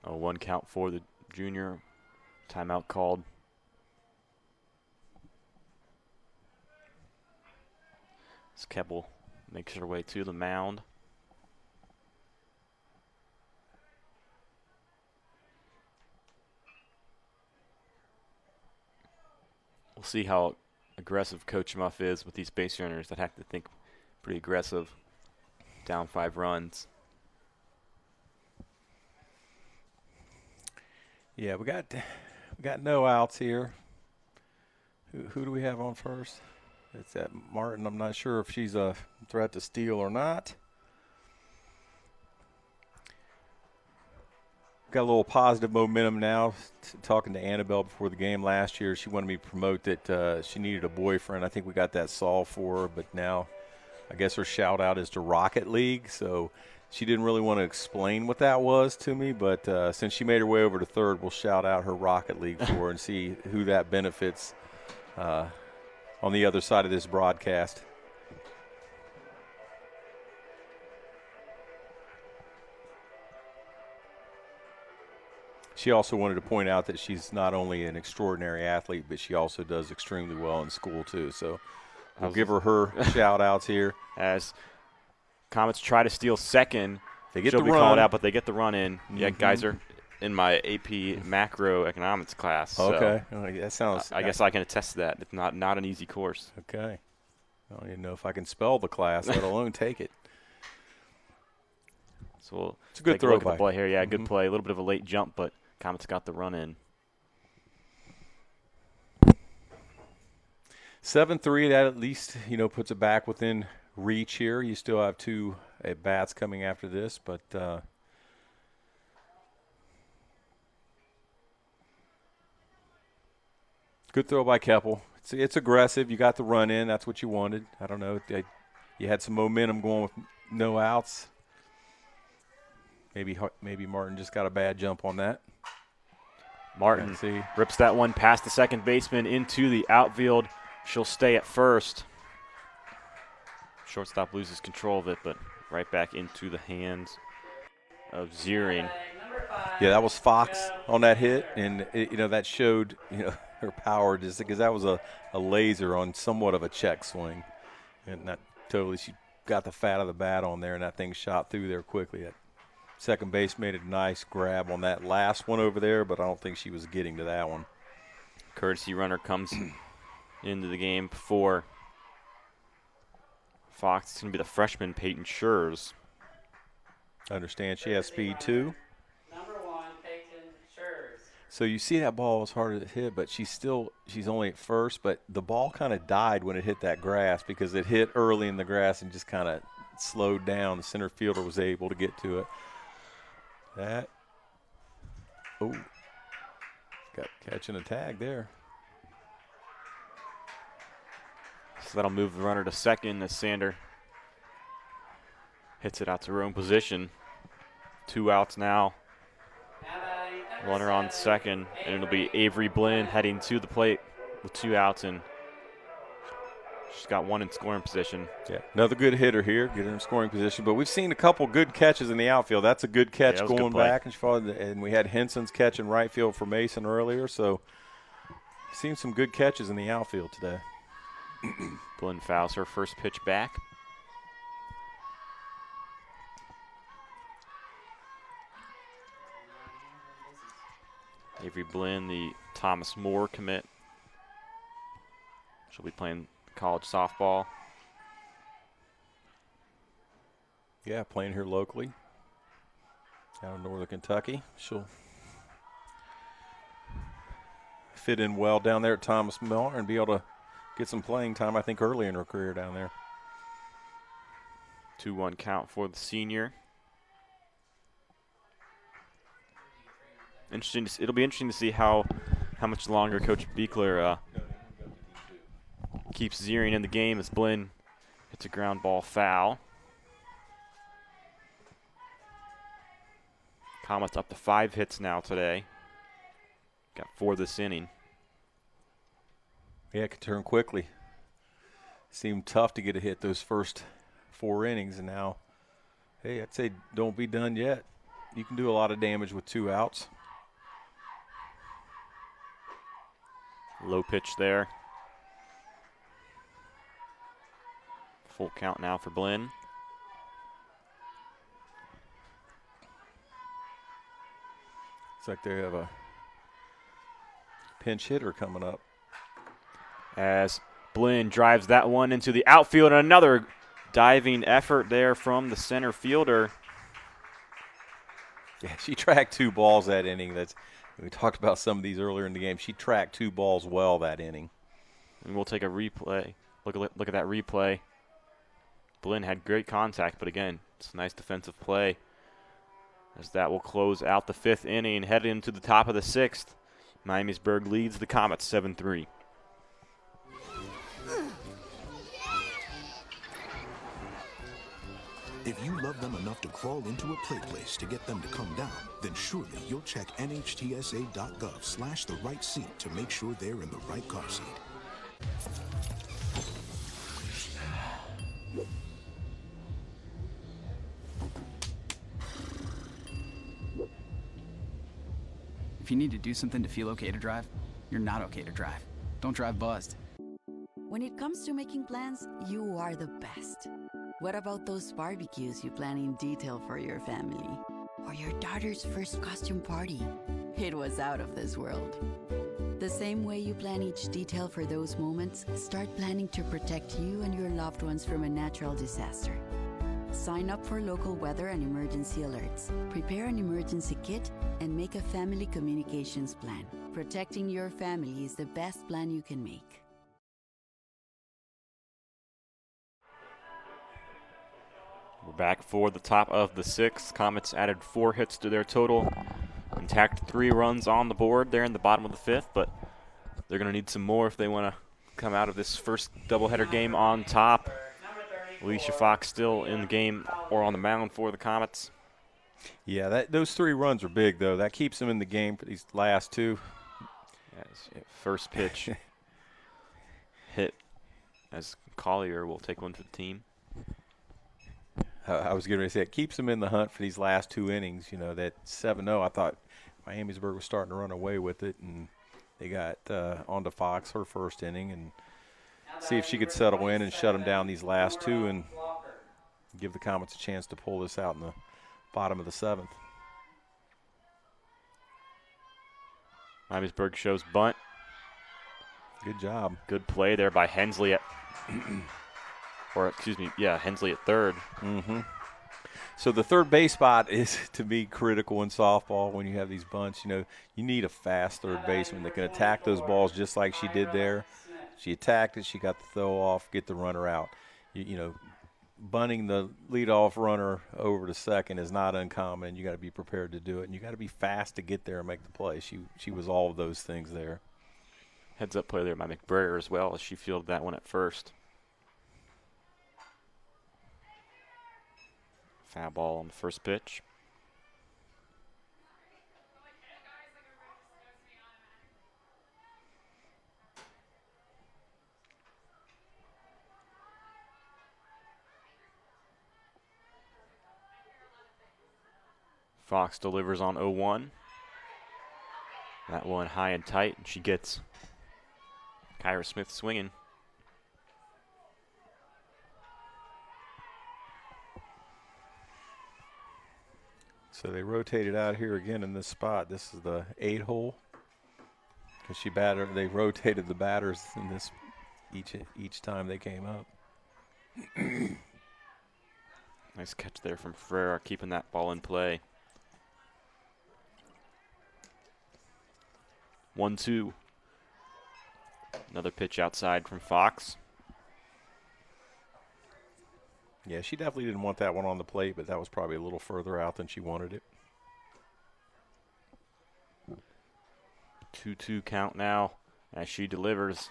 A 1 count for the junior. Timeout called. Keppel makes her way to the mound. We'll see how aggressive Coach Muff is with these base runners that have to think pretty aggressive. Down 5 runs. Yeah, we got no outs here. Who do we have on first? It's that Martin. I'm not sure if she's a threat to steal or not. Got a little positive momentum now. Talking to Annabelle before the game last year, she wanted me to promote that she needed a boyfriend. I think we got that solved for her, but now I guess her shout out is to Rocket League. So she didn't really want to explain what that was to me, but since she made her way over to third, we'll shout out her Rocket League for her and see who that benefits on the other side of this broadcast. She also wanted to point out that she's not only an extraordinary athlete, but she also does extremely well in school too. So we'll give her shout-outs here. As Comets try to steal second, they get she'll the be run. called out, but they get the run in. Mm-hmm. Yeah, guys are in my AP macroeconomics class. Okay, so that sounds. I guess I can attest to that. It's not an easy course. Okay, I don't even know if I can spell the class, let alone take it. So we'll it's a good take throw a look by. at the play here. Yeah, good play. A little bit of a late jump, but Comets got the run in. 7-3, that at least, puts it back within reach here. You still have 2 at-bats coming after this, but good throw by Keppel. It's aggressive. You got the run in. That's what you wanted. I don't know. You had some momentum going with no outs. Maybe Martin just got a bad jump on that. Martin rips that one past the second baseman into the outfield. She'll stay at first. Shortstop loses control of it, but right back into the hands of Ziering. Yeah, that was Fox on that hit, and that showed her power, just because that was a laser on somewhat of a check swing, and not totally. She got the fat of the bat on there, and that thing shot through there quickly. That second base made a nice grab on that last one over there, but I don't think she was getting to that one. Courtesy runner comes into the game for Fox. It's going to be the freshman Peyton Schurz. I understand she has speed too. Number 1, Peyton Schurz. So you see that ball was hard to hit, but she's only at first, but the ball kind of died when it hit that grass because it hit early in the grass and just kind of slowed down. The center fielder was able to get to it. Got catching a tag there. So that'll move the runner to second as Sander hits it out to her own position. 2 outs now. Runner on second, and it'll be Avery Blinn heading to the plate with 2 outs, and she's got 1 in scoring position. Yeah, another good hitter here, get her in scoring position. But we've seen a couple good catches in the outfield. That's a good catch going back, and we had Henson's catch in right field for Mason earlier. So, seen some good catches in the outfield today. Blinn fouls her first pitch back. Avery Blinn, the Thomas More commit. She'll be playing college softball. Yeah, playing here locally out of Northern Kentucky. She'll fit in well down there at Thomas More and be able to get some playing time, I think, early in her career down there. 2-1 count for the senior. It'll be interesting to see how much longer Coach Beekler keeps Ziering in the game as Blinn hits a ground ball foul. Comets up to 5 hits now today. Got 4 this inning. Yeah, it could turn quickly. Seemed tough to get a hit those first 4 innings, and now, hey, I'd say don't be done yet. You can do a lot of damage with 2 outs. Low pitch there. Full count now for Blinn. Looks like they have a pinch hitter coming up. As Blinn drives that one into the outfield, and another diving effort there from the center fielder. Yeah, she tracked 2 balls that inning. We talked about some of these earlier in the game. She tracked 2 balls well that inning. And we'll take a replay. Look at that replay. Blinn had great contact, but again, it's a nice defensive play. As that will close out the 5th inning, headed into the top of the 6th. Miamisburg leads the Comets 7-3. If you love them enough to crawl into a play place to get them to come down, then surely you'll check NHTSA.gov/the right seat to make sure they're in the right car seat. If you need to do something to feel okay to drive, you're not okay to drive. Don't drive buzzed. When it comes to making plans, you are the best. What about those barbecues you plan in detail for your family? Or your daughter's first costume party? It was out of this world. The same way you plan each detail for those moments, start planning to protect you and your loved ones from a natural disaster. Sign up for local weather and emergency alerts. Prepare an emergency kit and make a family communications plan. Protecting your family is the best plan you can make. We're back for the top of the 6th. Comets added 4 hits to their total and tacked 3 runs on the board there in the bottom of the 5th, but they're going to need some more if they want to come out of this first doubleheader game on top. Alicia Fox still in the game or on the mound for the Comets. Yeah, those 3 runs are big, though. That keeps them in the game for these last 2. First pitch hit as Collier will take one for the team. I was going to say it keeps them in the hunt for these last 2 innings. You know, that 7-0, I thought Miamisburg was starting to run away with it, and they got onto Fox her first inning and see if she could settle in and shut them down these last 2 and give the Comets a chance to pull this out in the bottom of the 7th. Miamisburg shows bunt. Good job. Good play there by Hensley Hensley at third. Mm-hmm. So the third base spot is, to be critical in softball when you have these bunts. You know, you need a fast third baseman that can attack those balls just like she did there. She attacked it. She got the throw off, get the runner out. You know, bunting the leadoff runner over to second is not uncommon. You got to be prepared to do it, and you got to be fast to get there and make the play. She was all of those things there. Heads up play there by McBrayer as well as she fielded that one at first. Foul ball on the first pitch. Fox delivers on 0-1. That one high and tight, and she gets Kyra Smith swinging. So they rotated out here again in this spot. This is the 8 hole. Because they rotated the batters in this each time they came up. Nice catch there from Ferreira, keeping that ball in play. 1-2. Another pitch outside from Fox. Yeah, she definitely didn't want that one on the plate, but that was probably a little further out than she wanted it. 2-2 count now as she delivers.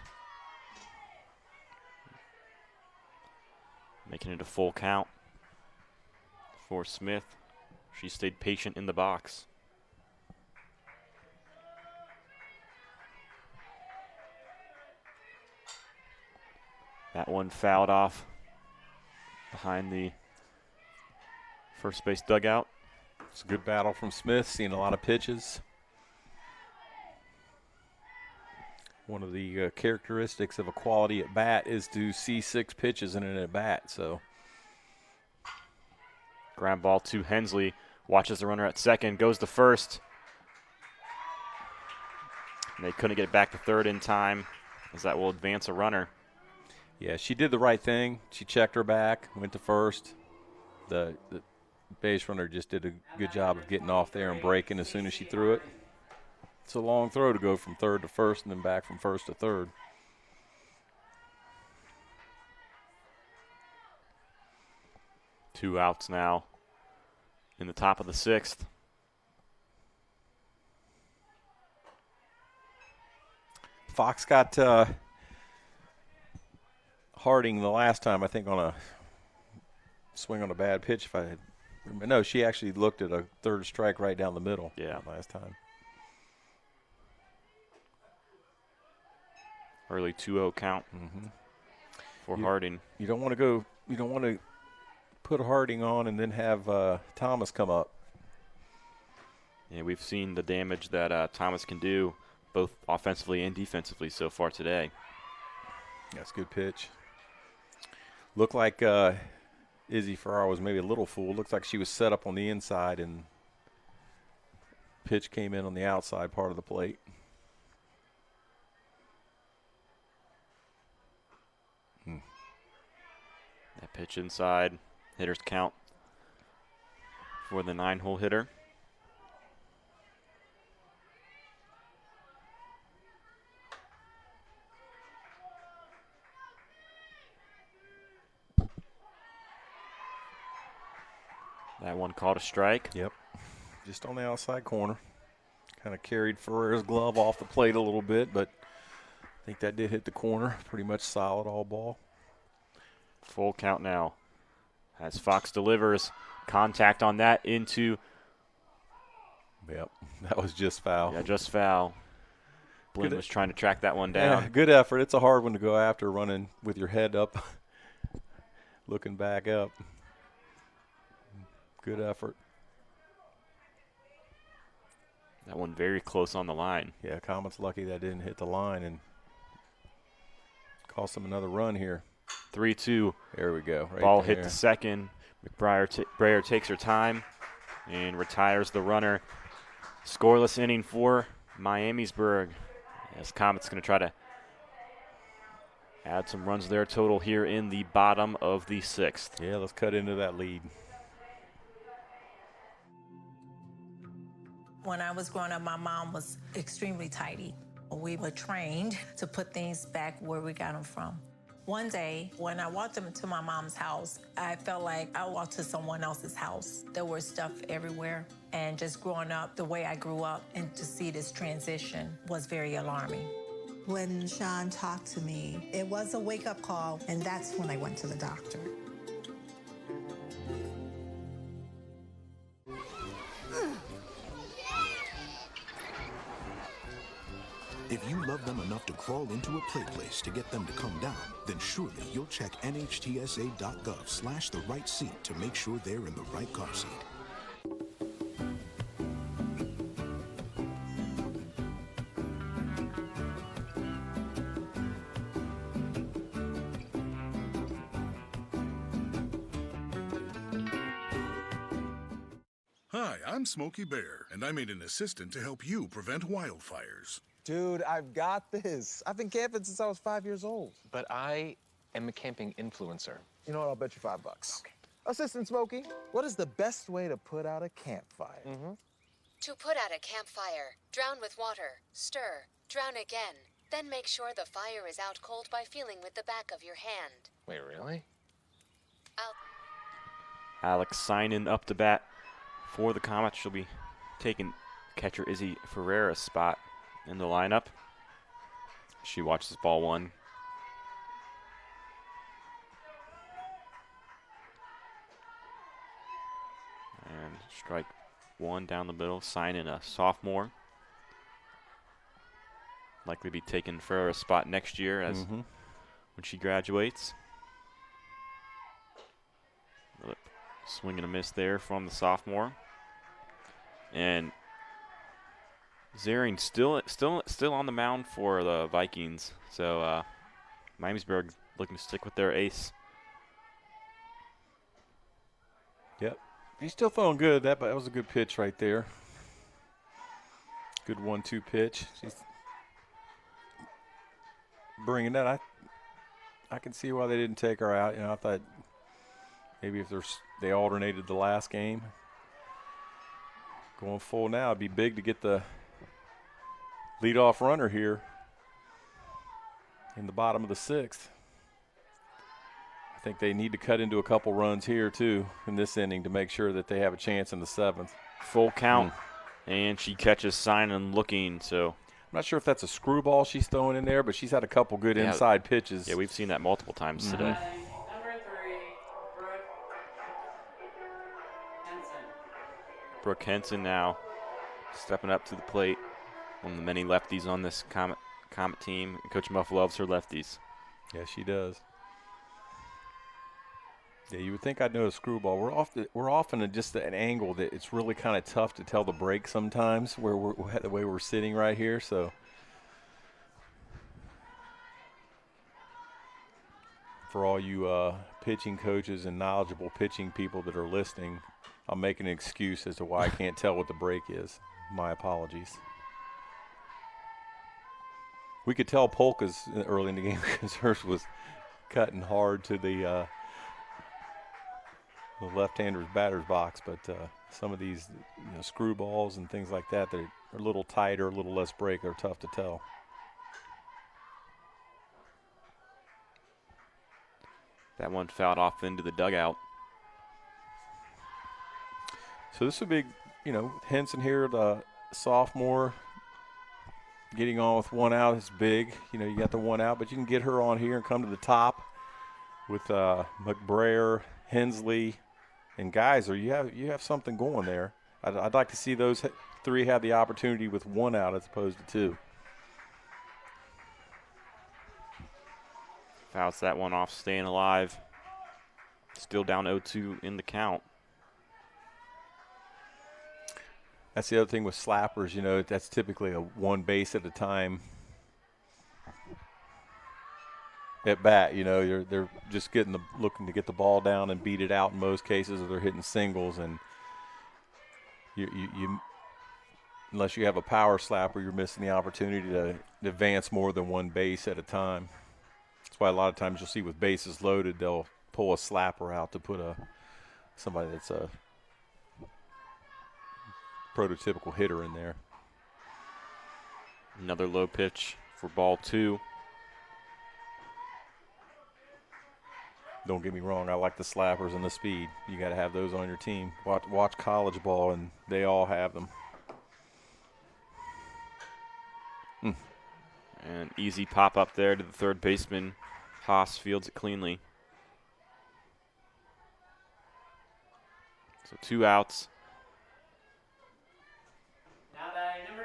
Making it a full count for Smith. She stayed patient in the box. That one fouled off behind the first base dugout. It's a good battle from Smith, seeing a lot of pitches. One of the characteristics of a quality at bat is to see 6 pitches in an at bat. So ground ball to Hensley. Watches the runner at second. Goes to first. And they couldn't get it back to third in time, as that will advance a runner. Yeah, she did the right thing. She checked her back, went to first. The base runner just did a good job of getting off there and breaking as soon as she threw it. It's a long throw to go from third to first and then back from first to third. Two outs now in the top of the 6th. Fox got Harding the last time, I think, on a swing on a bad pitch. If I had, no, she actually looked at a third strike right down the middle. Yeah, last time. Early 2-0 count for Harding. You don't want to go. You don't want to put Harding on and then have Thomas come up. Yeah, we've seen the damage that Thomas can do, both offensively and defensively so far today. That's a good pitch. Looked like Izzy Ferraro was maybe a little fooled. Looks like she was set up on the inside and pitch came in on the outside part of the plate. That pitch inside. Hitters count for the 9-hole hitter. That one called a strike. Yep. Just on the outside corner. Kind of carried Ferrer's glove off the plate a little bit, but I think that did hit the corner. Pretty much solid all ball. Full count now. As Fox delivers, contact on that into. Yep, that was just foul. Yeah, just foul. Blinn was trying to track that one down. Yeah, good effort. It's a hard one to go after, running with your head up, looking back up. Good effort. That one very close on the line. Yeah, Comet's lucky that didn't hit the line and cost them another run here. 3-2. There we go. Right Ball there. hit the second. McBrayer takes her time and retires the runner. Scoreless inning for Miamisburg. As Comet's going to try to add some runs to their total here in the bottom of the 6th. Yeah, let's cut into that lead. When I was growing up, my mom was extremely tidy. We were trained to put things back where we got them from. One day, when I walked into my mom's house, I felt like I walked to someone else's house. There was stuff everywhere. And just growing up the way I grew up and to see this transition was very alarming. When Sean talked to me, it was a wake-up call, and that's when I went to the doctor. If you love them enough to crawl into a play place to get them to come down, then surely you'll check NHTSA.gov/the right seat to make sure they're in the right car seat. Hi, I'm Smokey Bear, and I'm an assistant to help you prevent wildfires. Dude, I've got this. I've been camping since I was 5 years old. But I am a camping influencer. You know what? I'll bet you $5. Okay. Assistant Smokey, what is the best way to put out a campfire? To put out a campfire, drown with water, stir, drown again, then make sure the fire is out cold by feeling with the back of your hand. Wait, really? Alex signing up to bat for the Comets. She'll be taking catcher Izzy Ferreira's spot in the lineup. She watches ball one. And strike one down the middle. Sign in a sophomore. Likely be taking Ferreira's spot next year as when she graduates. Swing and a miss there from the sophomore. And Zering still on the mound for the Vikings. So Miamisburg looking to stick with their ace. Yep. He's still throwing good. That was a good pitch right there. Good 1-2 pitch. She's bringing that. I can see why they didn't take her out. I thought maybe if they alternated the last game. Going full now, it'd be big to get the leadoff runner here in the bottom of the 6th. I think they need to cut into a couple runs here, too, in this inning to make sure that they have a chance in the 7th. Full count, and she catches Signing looking, so. I'm not sure if that's a screwball she's throwing in there, but she's had a couple good inside pitches. Yeah, we've seen that multiple times today. Number 3, Brooke Henson now stepping up to the plate. One of the many lefties on this Comet team. Coach Muff loves her lefties. Yeah, she does. Yeah, you would think I'd know a screwball. We're often at just an angle that it's really kind of tough to tell the break sometimes where the way we're sitting right here. So for all you pitching coaches and knowledgeable pitching people that are listening, I'll make an excuse as to why I can't tell what the break is. My apologies. We could tell Polka's early in the game because hers was cutting hard to the left-hander's batter's box, but some of these screwballs and things like that are a little tighter, a little less break, are tough to tell. That one fouled off into the dugout. So this would be, Henson here, the sophomore, getting on with 1 out is big. You got the 1 out, but you can get her on here and come to the top with McBrayer, Hensley, and Geyser. You have something going there. I'd like to see those 3 have the opportunity with 1 out as opposed to 2. Fouls that one off, staying alive. Still down 0-2 in the count. That's the other thing with slappers, that's typically a 1 base at a time at bat. They're just looking to get the ball down and beat it out in most cases, or they're hitting singles. And you unless you have a power slapper, you're missing the opportunity to advance more than 1 base at a time. That's why a lot of times you'll see with bases loaded, they'll pull a slapper out to put somebody that's a prototypical hitter in there. Another low pitch for ball 2. Don't get me wrong, I like the slappers and the speed. You got to have those on your team. Watch college ball, and they all have them. And easy pop up there to the third baseman. Haas fields it cleanly. So 2 outs.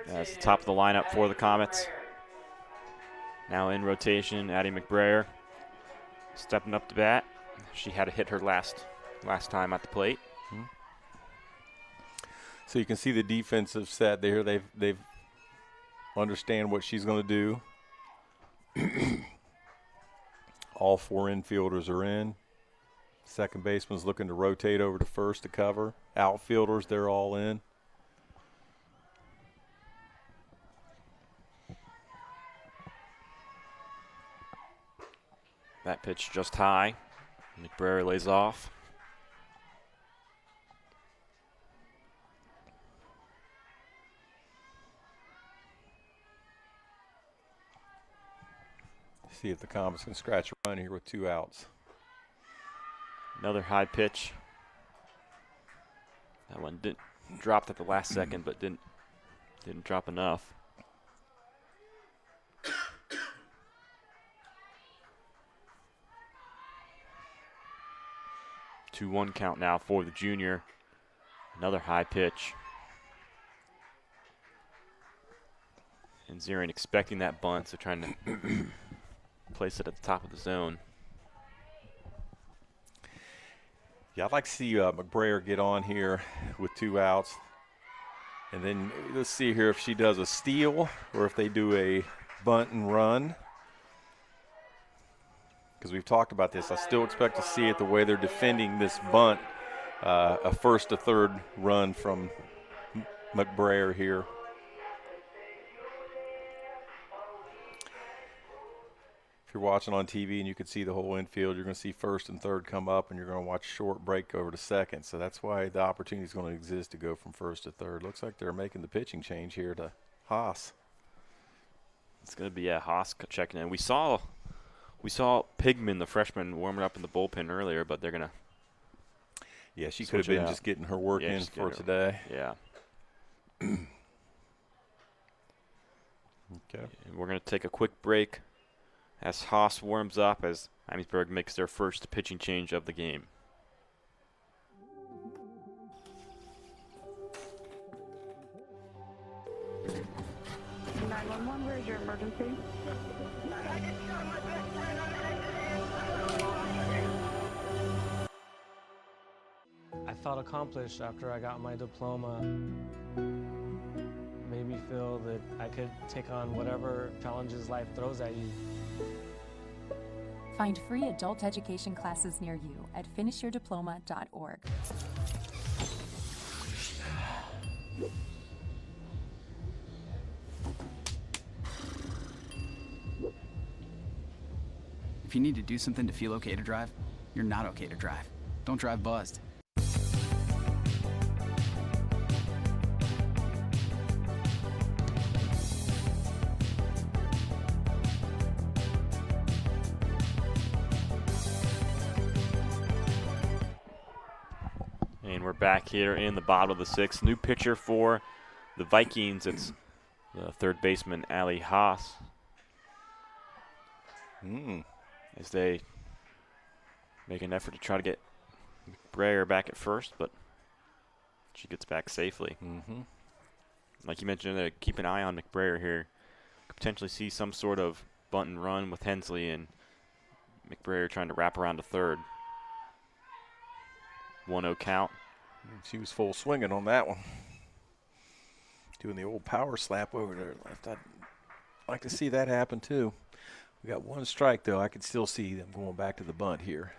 That's the top of the lineup for the Comets. Now in rotation, Addie McBrayer stepping up to bat. She had to hit her last time at the plate. So you can see the defensive set there. They've understand what she's going to do. All 4 infielders are in. Second baseman's looking to rotate over to first to cover. Outfielders, they're all in. That pitch just high. McBrayer lays off. See if the Comets can scratch a run here with 2 outs. Another high pitch. That one dropped at the last second, but didn't drop enough. 2-1 count now for the junior. Another high pitch. And Zering expecting that bunt, so trying to place it at the top of the zone. Yeah, I'd like to see McBrayer get on here with 2 outs And then let's see here if she does a steal or if they do a bunt and run. Because we've talked about this. I still expect to see it the way they're defending this bunt, a first to third run from McBrayer here. If you're watching on TV and you can see the whole infield, you're going to see first and third come up, and you're going to watch short break over to second. So that's why the opportunity is going to exist to go from first to third. Looks like they're making the pitching change here to Haas. It's going to be Haas checking in. We saw Pigman, the freshman, warming up in the bullpen earlier, but they're going to. Yeah, she could have been just getting her work in for today. Yeah. Okay. And we're going to take a quick break as Haas warms up, as Miamisburg makes their first pitching change of the game. Where's your emergency? I felt accomplished after I got my diploma. Made me feel that I could take on whatever challenges life throws at you. Find free adult education classes near you at finishyourdiploma.org. If you need to do something to feel okay to drive, you're not okay to drive. Don't drive buzzed. And we're back here in the bottom of the sixth. New pitcher for the Vikings. It's the third baseman, Allie Haas. As they make an effort to try to get McBrayer back at first, but she gets back safely. Like you mentioned, keep an eye on McBrayer here. Could potentially see some sort of bunt and run with Hensley and McBrayer trying to wrap around to third. 1-0 count. She was full swinging on that one. Doing the old power slap over there left. I'd like to see that happen too. We got one strike though. I could still see them going back to the bunt here.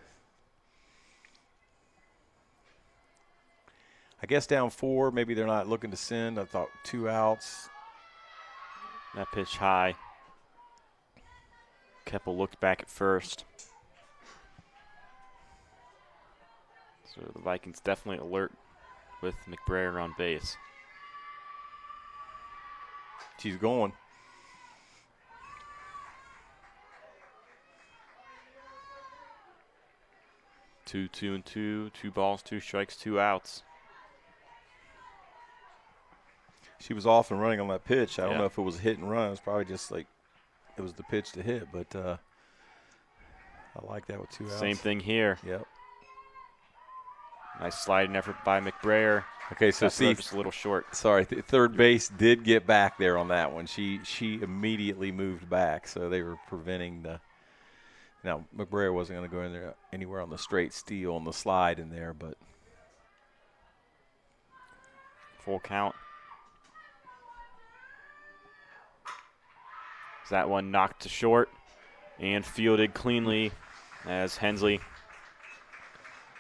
I guess down 4, maybe they're not looking to send. I thought 2 outs. That pitch high. Keppel looked back at first. So the Vikings definitely alert with McBrayer on base. She's going. Two, 2-2, 2 balls, 2 strikes, 2 outs. She was off and running on that pitch. I don't know if it was a hit and run. It was probably just like it was the pitch to hit, but I like that with 2 outs. Same thing here. Yep. Nice sliding effort by McBrayer. Okay, so see, just a little short. Sorry, third base did get back there on that one. She immediately moved back, so they were preventing the. Now McBrayer wasn't going to go in there anywhere on the straight steal on the slide in there, but full count. That one knocked to short and fielded cleanly as Hensley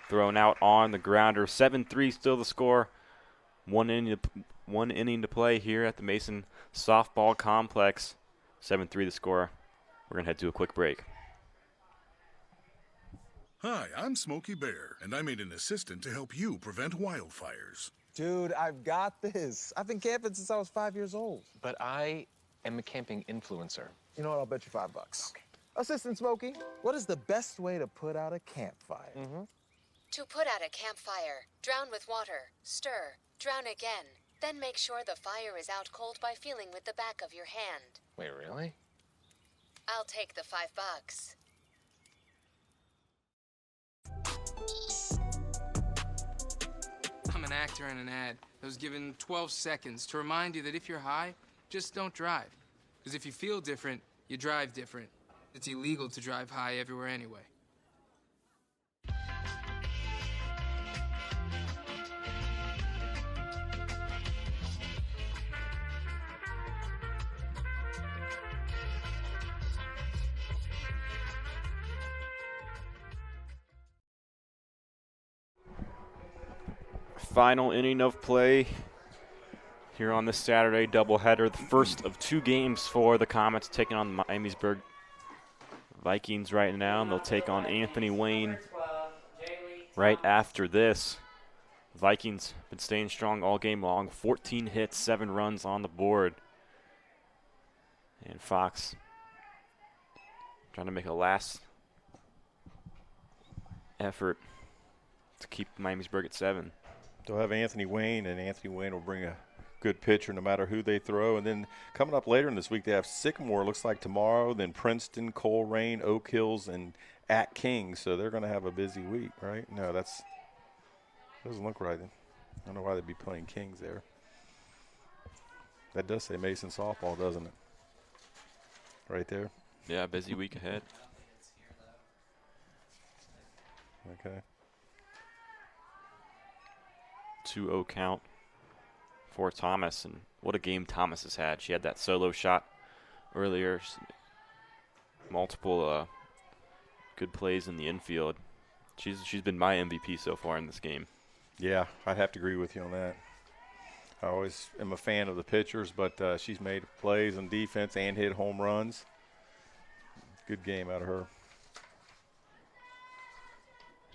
thrown out on the grounder. 7-3 still the score. One inning to play here at the Mason Softball Complex. 7-3 the score. We're going to head to a quick break. Hi, I'm Smokey Bear, and I made an assistant to help you prevent wildfires. Dude, I've got this. I've been camping since I was 5 years old. But I am a camping influencer. You know what? I'll bet you $5. Okay. Assistant Smokey, what is the best way to put out a campfire? To put out a campfire, drown with water, stir, drown again, then make sure the fire is out cold by feeling with the back of your hand. Wait, really? I'll take the $5. I'm an actor in an ad that was given 12 seconds to remind you that if you're high, just don't drive. Because if you feel different, you drive different. It's illegal to drive high everywhere anyway. final inning of play here on this Saturday doubleheader. The first of 2 games for the Comets, taking on the Miamisburg Vikings right now, and they'll take on Anthony Wayne right after this. Vikings been staying strong all game long. 14 hits, 7 runs on the board. And Fox trying to make a last effort to keep Miamisburg at 7. They'll have Anthony Wayne, and Anthony Wayne will bring a good pitcher no matter who they throw. And then coming up later in this week, they have Sycamore, looks like tomorrow, then Princeton, Coleraine, Oak Hills, and at Kings. So they're going to have a busy week, right? No, that's doesn't look right. I don't know why they'd be playing Kings there. That does say Mason softball, doesn't it? Right there. Yeah, busy week ahead. Okay. 2-0 count for Thomas, and what a game Thomas has had. She had that solo shot earlier. Multiple good plays in the infield. She's been my MVP so far in this game. Yeah, I'd have to agree with you on that. I always am a fan of the pitchers, but she's made plays on defense and hit home runs. Good game out of her.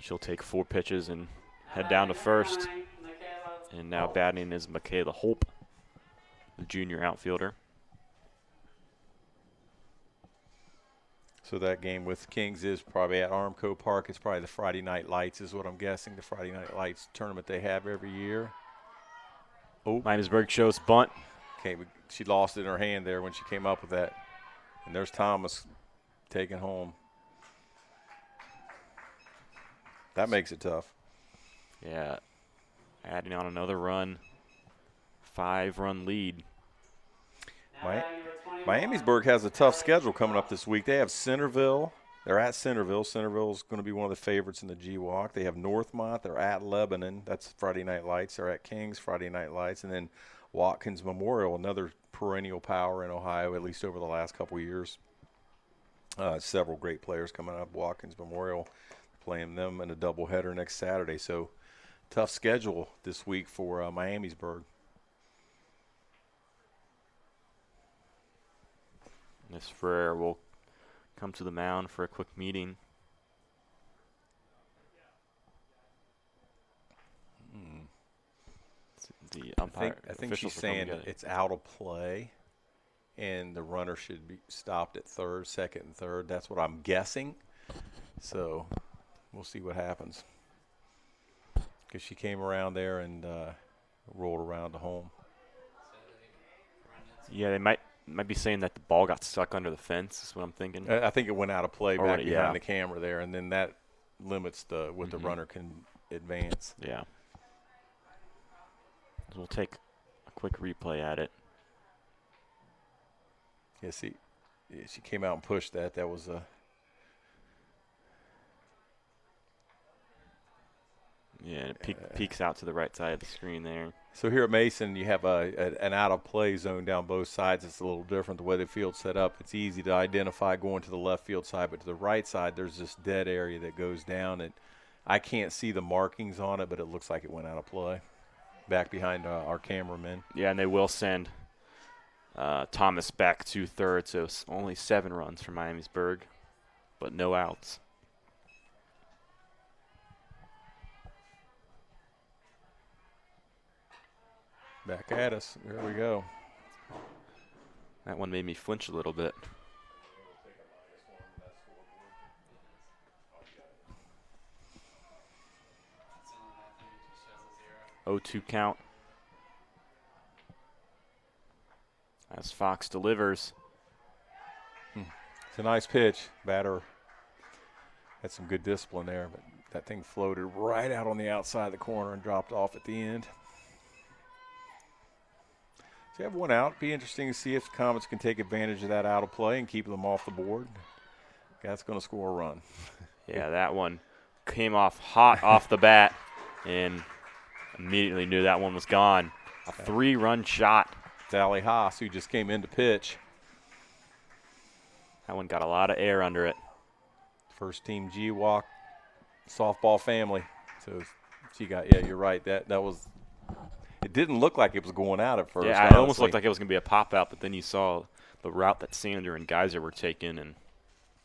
She'll take 4 pitches and head down to first. And now batting is Michaela Holp, the junior outfielder. So that game with Kings is probably at Armco Park. It's probably the Friday Night Lights is what I'm guessing, the Friday Night Lights tournament they have every year. Oh, Miamisburg shows bunt. Okay, she lost it in her hand there when she came up with that. And there's Thomas taking home. That makes it tough. Yeah, adding on another run, 5-run lead. Miamisburg has a tough schedule coming up this week. They have Centerville. They're at Centerville. Centerville's going to be one of the favorites in the G-Walk. They have Northmont. They're at Lebanon. That's Friday Night Lights. They're at Kings, Friday Night Lights. And then Watkins Memorial, another perennial power in Ohio, at least over the last couple of years. Several great players coming up. Watkins Memorial, playing them in a doubleheader next Saturday. So tough schedule this week for Miamisburg. Miss Frere will come to the mound for a quick meeting. The umpire, I think she's saying it's out of play, and the runner should be stopped at third, second, and third. That's what I'm guessing. So we'll see what happens. Because she came around there and rolled around to home. Yeah, they might be saying that the ball got stuck under the fence is what I'm thinking. I think it went out of play back behind the camera there, and then that limits what the runner can advance. Yeah. So we'll take a quick replay at it. Yeah, see, she came out and pushed that. That was a yeah, it peeks out to the right side of the screen there. So here at Mason, you have an out-of-play zone down both sides. It's a little different the way the field's set up. It's easy to identify going to the left field side, but to the right side, there's this dead area that goes down. And I can't see the markings on it, but it looks like it went out of play back behind our cameramen. Yeah, and they will send Thomas back to third, so it's only 7 runs for Miamisburg, but no outs. Back at us. There we go. That one made me flinch a little bit. Oh, 0-2 count. As Fox delivers. It's a nice pitch. Batter had some good discipline there, but that thing floated right out on the outside of the corner and dropped off at the end. So you have one out. Be interesting to see if the Comets can take advantage of that out of play and keep them off the board. That's going to score a run. Yeah, that one came off hot off the bat and immediately knew that one was gone. A 3-run shot. It's Allie Haas, who just came in to pitch. That one got a lot of air under it. First team G-Walk softball family. So she got, yeah, you're right. That was It didn't look like it was going out at first. Yeah, it almost looked like it was going to be a pop-out, but then you saw the route that Sander and Geyser were taking. And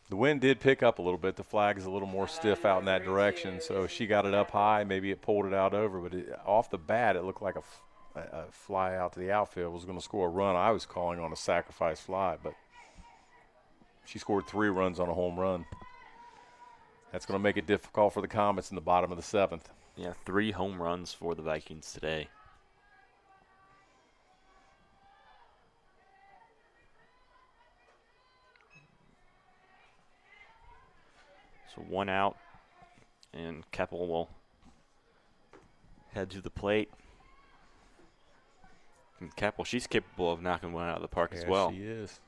the wind did pick up a little bit. The flag is a little more stiff out in that direction, so she got it up high. Maybe it pulled it out over, but off the bat, it looked like a fly out to the outfield was going to score a run. I was calling on a sacrifice fly, but she scored 3 runs on a home run. That's going to make it difficult for the Comets in the bottom of the 7th. Yeah, 3 home runs for the Vikings today. So 1 out, and Keppel will head to the plate. And Keppel, she's capable of knocking one out of the park as well. She is.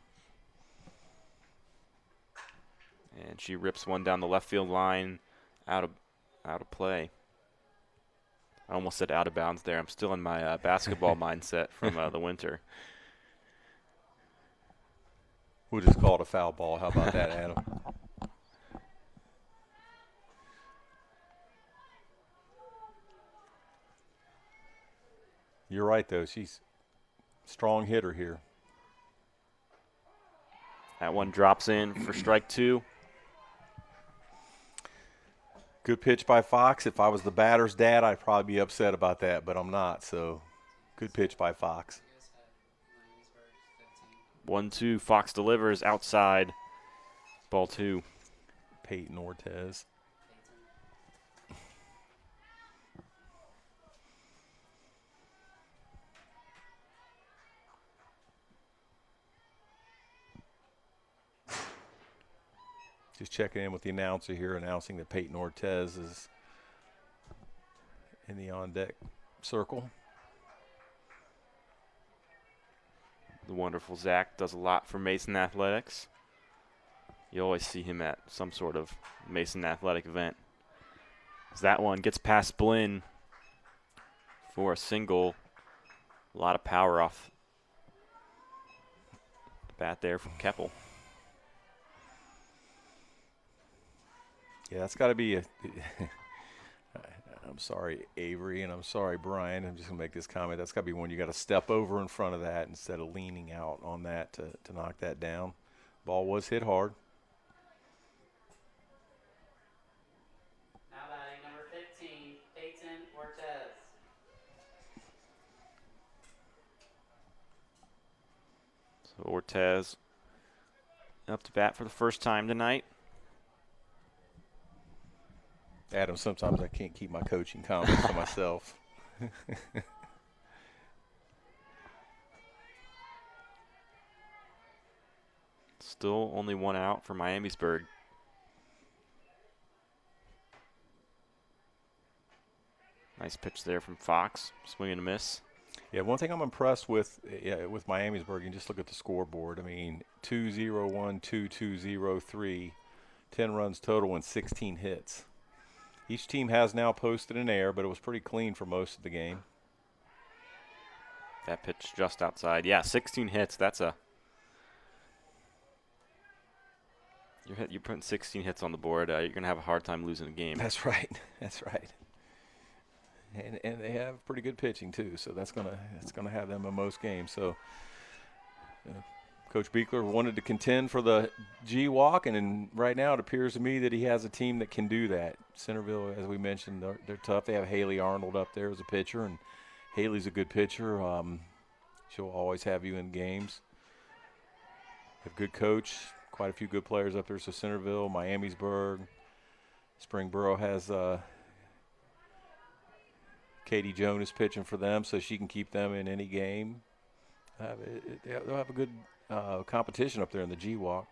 And she rips one down the left field line, out of play. I almost said out of bounds there. I'm still in my basketball mindset from the winter. We'll just call it a foul ball. How about that, Adam? You're right, though. She's a strong hitter here. That one drops in for strike 2. Good pitch by Fox. If I was the batter's dad, I'd probably be upset about that, but I'm not. So good pitch by Fox. 1-2. Fox delivers outside. Ball 2. Peyton Ortez. Just checking in with the announcer here, announcing that Peyton Ortez is in the on-deck circle. The wonderful Zach does a lot for Mason Athletics. You always see him at some sort of Mason Athletic event. As that one gets past Blinn for a single. A lot of power off the bat there from Keppel. Yeah, that's got to be a I'm sorry, Avery, and I'm sorry, Brian. I'm just going to make this comment. That's got to be one you got to step over in front of that instead of leaning out on that to knock that down. Ball was hit hard. Now batting number 15, Peyton Ortez. So Ortez up to bat for the first time tonight. Adam, sometimes I can't keep my coaching comments to myself. Still only 1 out for Miamisburg. Nice pitch there from Fox. Swing and a miss. Yeah, one thing I'm impressed with Miamisburg, you can just look at the scoreboard. I mean, 2-0-1, 2-2-0-3, 10 runs total and 16 hits. Each team has now posted an error, but it was pretty clean for most of the game. That pitch just outside. Yeah, 16 hits. That's a you're putting 16 hits on the board. You're going to have a hard time losing a game. That's right. That's right. And they have pretty good pitching too, so that's gonna have them in most games. So Coach Beekler wanted to contend for the G-Walk, and right now it appears to me that he has a team that can do that. Centerville, as we mentioned, they're tough. They have Haley Arnold up there as a pitcher, and Haley's a good pitcher. She'll always have you in games. Have a good coach, quite a few good players up there. So Centerville, Miamisburg, Springboro has Katie Jonas pitching for them, so she can keep them in any game. They'll have a good competition up there in the G-Walk.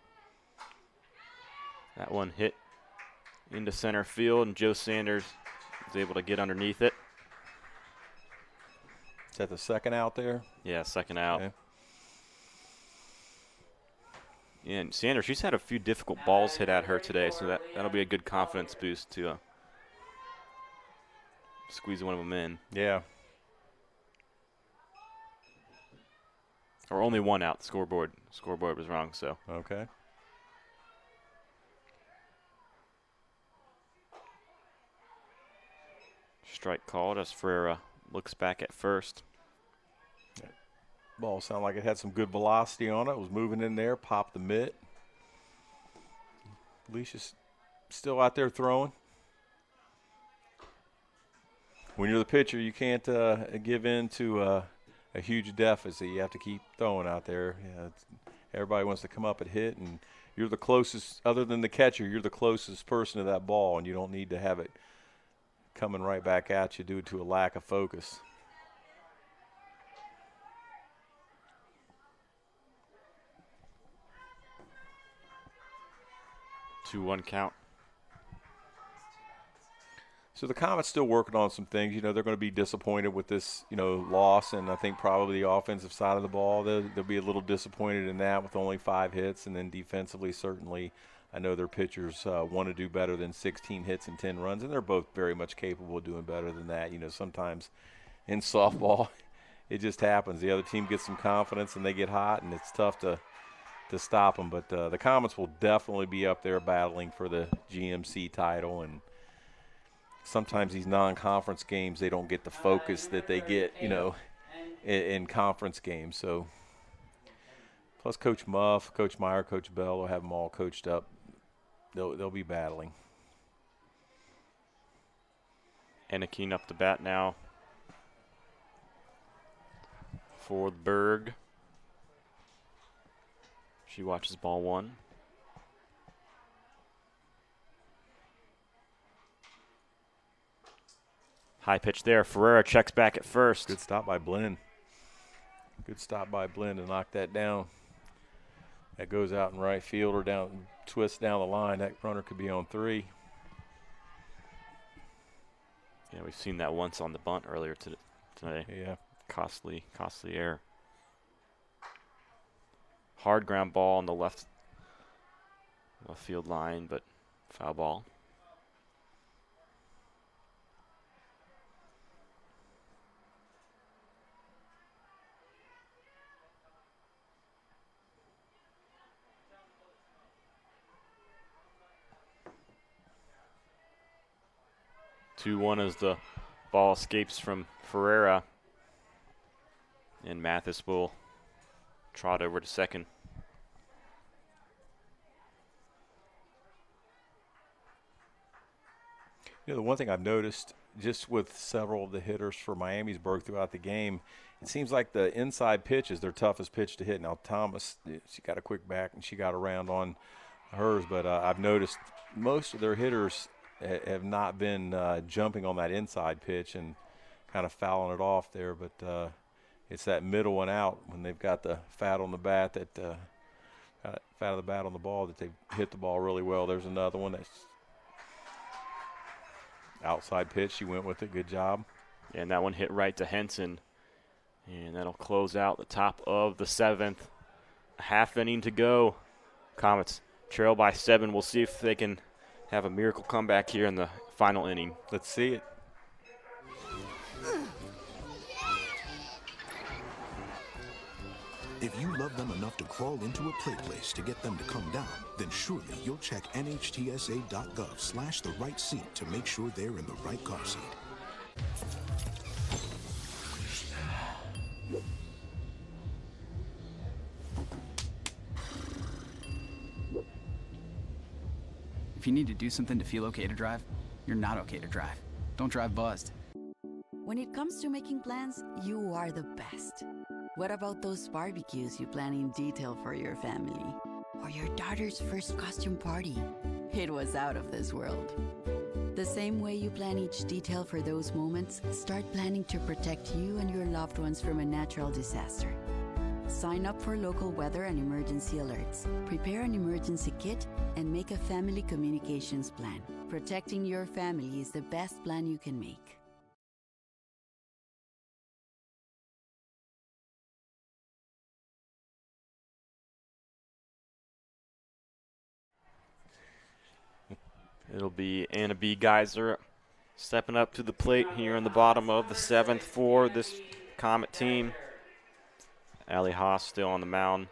That one hit into center field, and Joe Sanders was able to get underneath it. Is that the second out there? Yeah, second out. Okay. Yeah, and Sanders, she's had a few difficult balls hit at her today, so that'll be a good confidence boost to squeeze one of them in. Yeah. Or only 1 out. Scoreboard was wrong, so. Okay. Strike called as Ferreira looks back at first. Ball sounded like it had some good velocity on it. It was moving in there, popped the mitt. Alicia's still out there throwing. When you're the pitcher, you can't give in to a huge deficit. You have to keep throwing out there. Everybody wants to come up and hit, and you're the closest, other than the catcher, you're the closest person to that ball, and you don't need to have it coming right back at you due to a lack of focus. 2-1 count. So the Comets still working on some things. You know, they're going to be disappointed with this, loss, and I think probably the offensive side of the ball, they'll be a little disappointed in that with only 5 hits. And then defensively, certainly, I know their pitchers want to do better than 16 hits and 10 runs, and they're both very much capable of doing better than that. You know, sometimes in softball, it just happens. The other team gets some confidence, and they get hot, and it's tough to stop them. But the Comets will definitely be up there battling for the GMC title, and sometimes these non-conference games, they don't get the focus that they get, in conference games. So, plus Coach Muff, Coach Meyer, Coach Bell will have them all coached up. They'll be battling. Anakin up to bat now for the Berg. She watches ball 1. High pitch there. Ferreira checks back at first. Good stop by Blinn. Good stop by Blinn to knock that down. That goes out in right field or down, twists down the line. That runner could be on 3. Yeah, we've seen that once on the bunt earlier today. Yeah. Costly error. Hard ground ball on the left field line, but foul ball. Two-one as the ball escapes from Ferreira, and Mathis will trot over to second. The one thing I've noticed just with several of the hitters for Miamisburg throughout the game, it seems like the inside pitch is their toughest pitch to hit. Now, Thomas, she got a quick back and she got around on hers, but I've noticed most of their hitters have not been jumping on that inside pitch and kind of fouling it off there, but it's that middle one out when they've got the fat on the bat that fat of the bat on the ball that they hit the ball really well. There's another one that's outside pitch. She went with it. Good job. And that one hit right to Henson, and that'll close out the top of the 7th. A half inning to go. Comets trail by 7. We'll see if they can have a miracle comeback here in the final inning. Let's see it. If you love them enough to crawl into a play place to get them to come down, then surely you'll check NHTSA.gov/the right seat to make sure they're in the right car seat. If you need to do something to feel okay to drive, you're not okay to drive. Don't drive buzzed. When it comes to making plans, you are the best. What about those barbecues you plan in detail for your family? Or your daughter's first costume party? It was out of this world. The same way you plan each detail for those moments, start planning to protect you and your loved ones from a natural disaster. Sign up for local weather and emergency alerts. Prepare an emergency kit and make a family communications plan. Protecting your family is the best plan you can make. It'll be Anna B. Geyser stepping up to the plate here in the bottom of the 7th for this Comet team. Allie Haas still on the mound.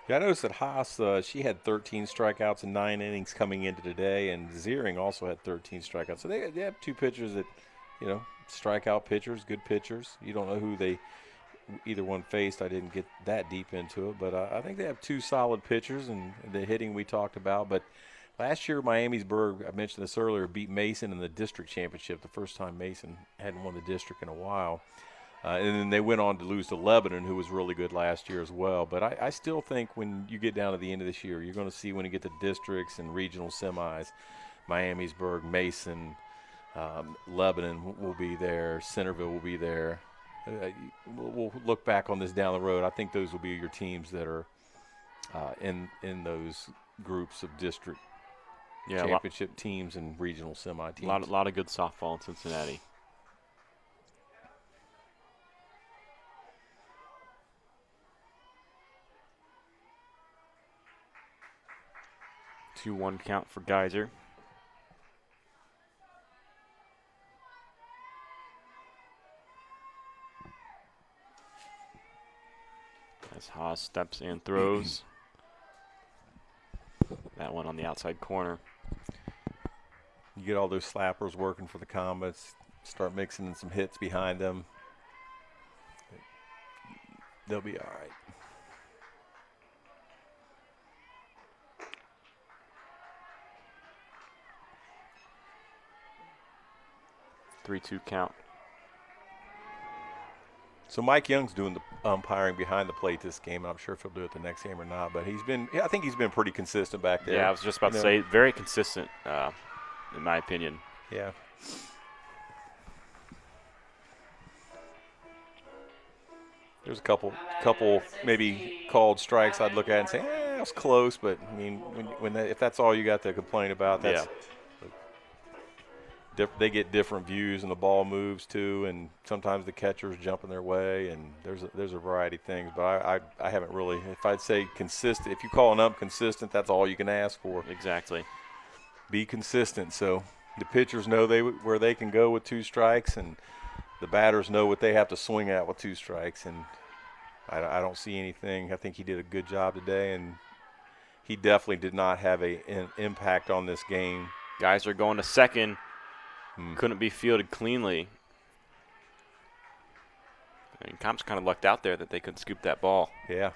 Yeah, I noticed that Haas, she had 13 strikeouts in 9 innings coming into today, and Ziering also had 13 strikeouts. So they have 2 pitchers that, strikeout pitchers, good pitchers. You don't know who they either one faced. I didn't get that deep into it, but I think they have two solid pitchers, and the hitting we talked about. But last year, Miamisburg, I mentioned this earlier, beat Mason in the district championship, the first time Mason hadn't won the district in a while. And then they went on to lose to Lebanon, who was really good last year as well. But I still think when you get down to the end of this year, you're going to see when you get to districts and regional semis, Miamisburg, Mason, Lebanon will be there, Centerville will be there. We'll look back on this down the road. I think those will be your teams that are in those groups of district championship teams and regional semi teams. A lot of good softball in Cincinnati. 2-1 count for Geyser. As Haas steps and throws. That one on the outside corner. You get all those slappers working for the Comets, start mixing in some hits behind them. They'll be all right. 3-2 count. So Mike Young's doing the umpiring behind the plate this game. I'm sure if he'll do it the next game or not, but I think he's been pretty consistent back there. Yeah, I was just about to say, very consistent, in my opinion. Yeah. There's a couple maybe called strikes I'd look at and say, that was close, but I mean, if that's all you got to complain about, that's they get different views and the ball moves too, and sometimes the catcher's jumping their way, and there's a variety of things. But I haven't really, if I'd say consistent, if you call an ump consistent, that's all you can ask for. Exactly. Be consistent. So the pitchers know where they can go with 2 strikes, and the batters know what they have to swing at with 2 strikes. And I don't see anything. I think he did a good job today, and he definitely did not have an impact on this game. Guys are going to second. Couldn't be fielded cleanly. I mean, Comps kind of lucked out there that they couldn't scoop that ball. Yeah.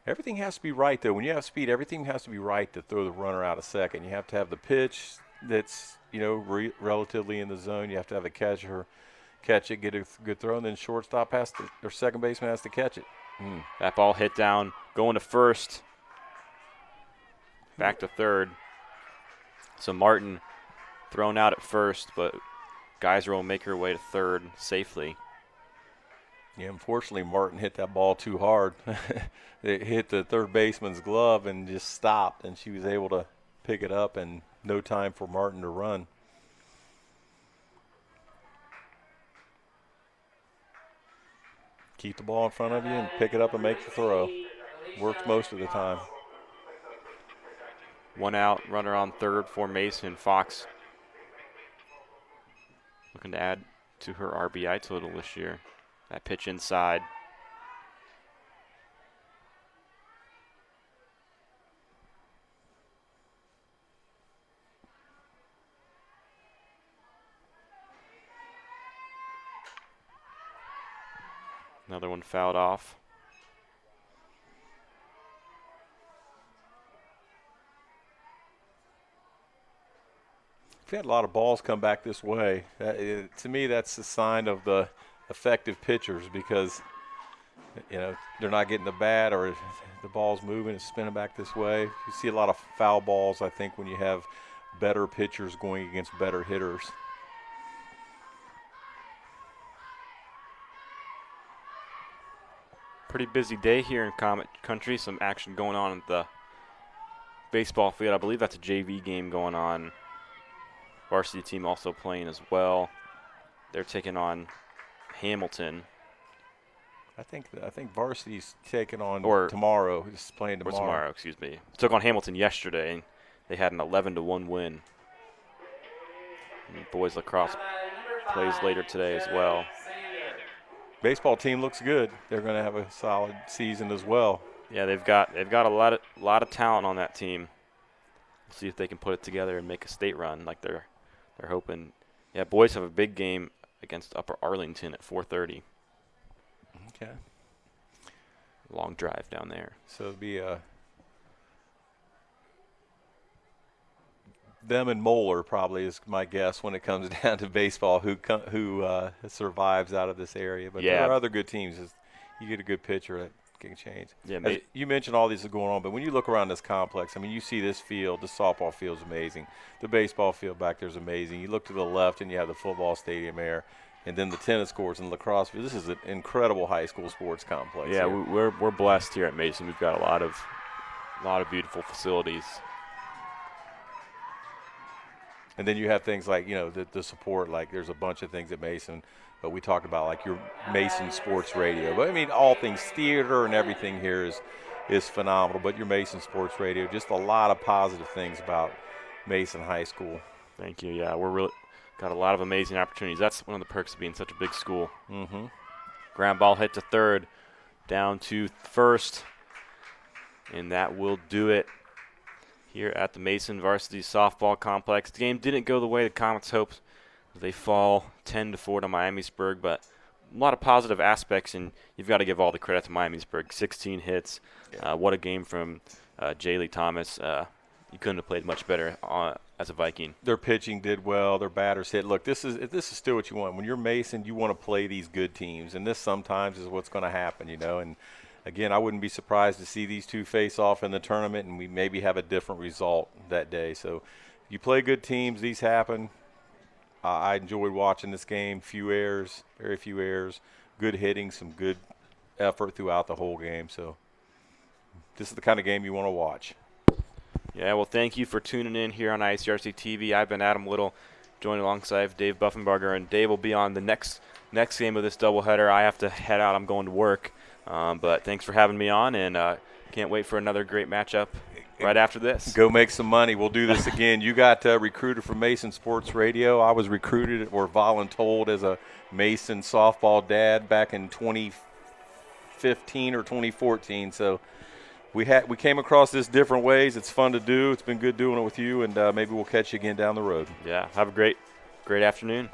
Everything has to be right, though. When you have speed, everything has to be right to throw the runner out of second. You have to have the pitch that's, relatively in the zone. You have to have the catcher catch it, get a good throw, and then shortstop or second baseman has to catch it. That ball hit down, going to first. Back to third. So Martin thrown out at first, but Geyser will make her way to third safely. Yeah, unfortunately, Martin hit that ball too hard. It hit the third baseman's glove and just stopped, and she was able to pick it up, and no time for Martin to run. Keep the ball in front of you and pick it up and make the throw. Works most of the time. 1 out, runner on third for Mason. Fox looking to add to her RBI total this year. That pitch inside. Another one fouled off. We've had a lot of balls come back this way. To me, that's a sign of the effective pitchers, because they're not getting the bat, or the ball's moving, it's spinning back this way. You see a lot of foul balls, I think, when you have better pitchers going against better hitters. Pretty busy day here in Comet Country. Some action going on at the baseball field. I believe that's a JV game going on. Varsity team also playing as well. They're taking on Hamilton. I think varsity's taking on tomorrow. He's playing tomorrow. Or tomorrow, excuse me. Took on Hamilton yesterday, and they had an 11-1 win. And boys lacrosse plays later today as well. Baseball team looks good. They're going to have a solid season as well. Yeah, they've got a lot of talent on that team. We'll see if they can put it together and make a state run like they're they're hoping. Yeah, boys have a big game against Upper Arlington at 4:30. Okay. Long drive down there. So it'll be them and Moeller probably is my guess when it comes down to baseball. Who survives out of this area? But there are other good teams. You get a good pitcher that can change. Yeah, you mentioned all these are going on, but when you look around this complex, I mean, you see this field. The softball field is amazing. The baseball field back there is amazing. You look to the left, and you have the football stadium there, and then the tennis courts and lacrosse field. This is an incredible high school sports complex. Yeah, here. we're blessed here at Mason. We've got a lot of beautiful facilities. And then you have things like, the support, like there's a bunch of things at Mason, but we talked about like your Mason Sports Radio. But I mean, all things theater and everything here is phenomenal. But your Mason Sports Radio, just a lot of positive things about Mason High School. Thank you. Yeah, we're really got a lot of amazing opportunities. That's one of the perks of being such a big school. Mm-hmm. Ground ball hit to third, down to first, and that will do it here at the Mason Varsity Softball Complex. The game didn't go the way the Comets hoped. They fall 10-4 to Miamisburg, but a lot of positive aspects, and you've got to give all the credit to Miamisburg. 16 hits. What a game from Jaylee Thomas. You couldn't have played much better as a Viking. Their pitching did well. Their batters hit. Look, this is still what you want. When you're Mason, you want to play these good teams, and this sometimes is what's going to happen, And again, I wouldn't be surprised to see these two face off in the tournament, and we maybe have a different result that day. So you play good teams, these happen. I enjoyed watching this game. Few errors, very few errors, good hitting, some good effort throughout the whole game. So this is the kind of game you want to watch. Yeah, well, thank you for tuning in here on ICRC TV. I've been Adam Little, joined alongside Dave Buffenbarger, and Dave will be on the next game of this doubleheader. I have to head out. I'm going to work. But thanks for having me on, and can't wait for another great matchup right after this. Go make some money. We'll do this again. You got recruited from Mason Sports Radio. I was recruited or voluntold as a Mason softball dad back in 2015 or 2014. So we came across this different ways. It's fun to do. It's been good doing it with you, and maybe we'll catch you again down the road. Yeah, have a great afternoon.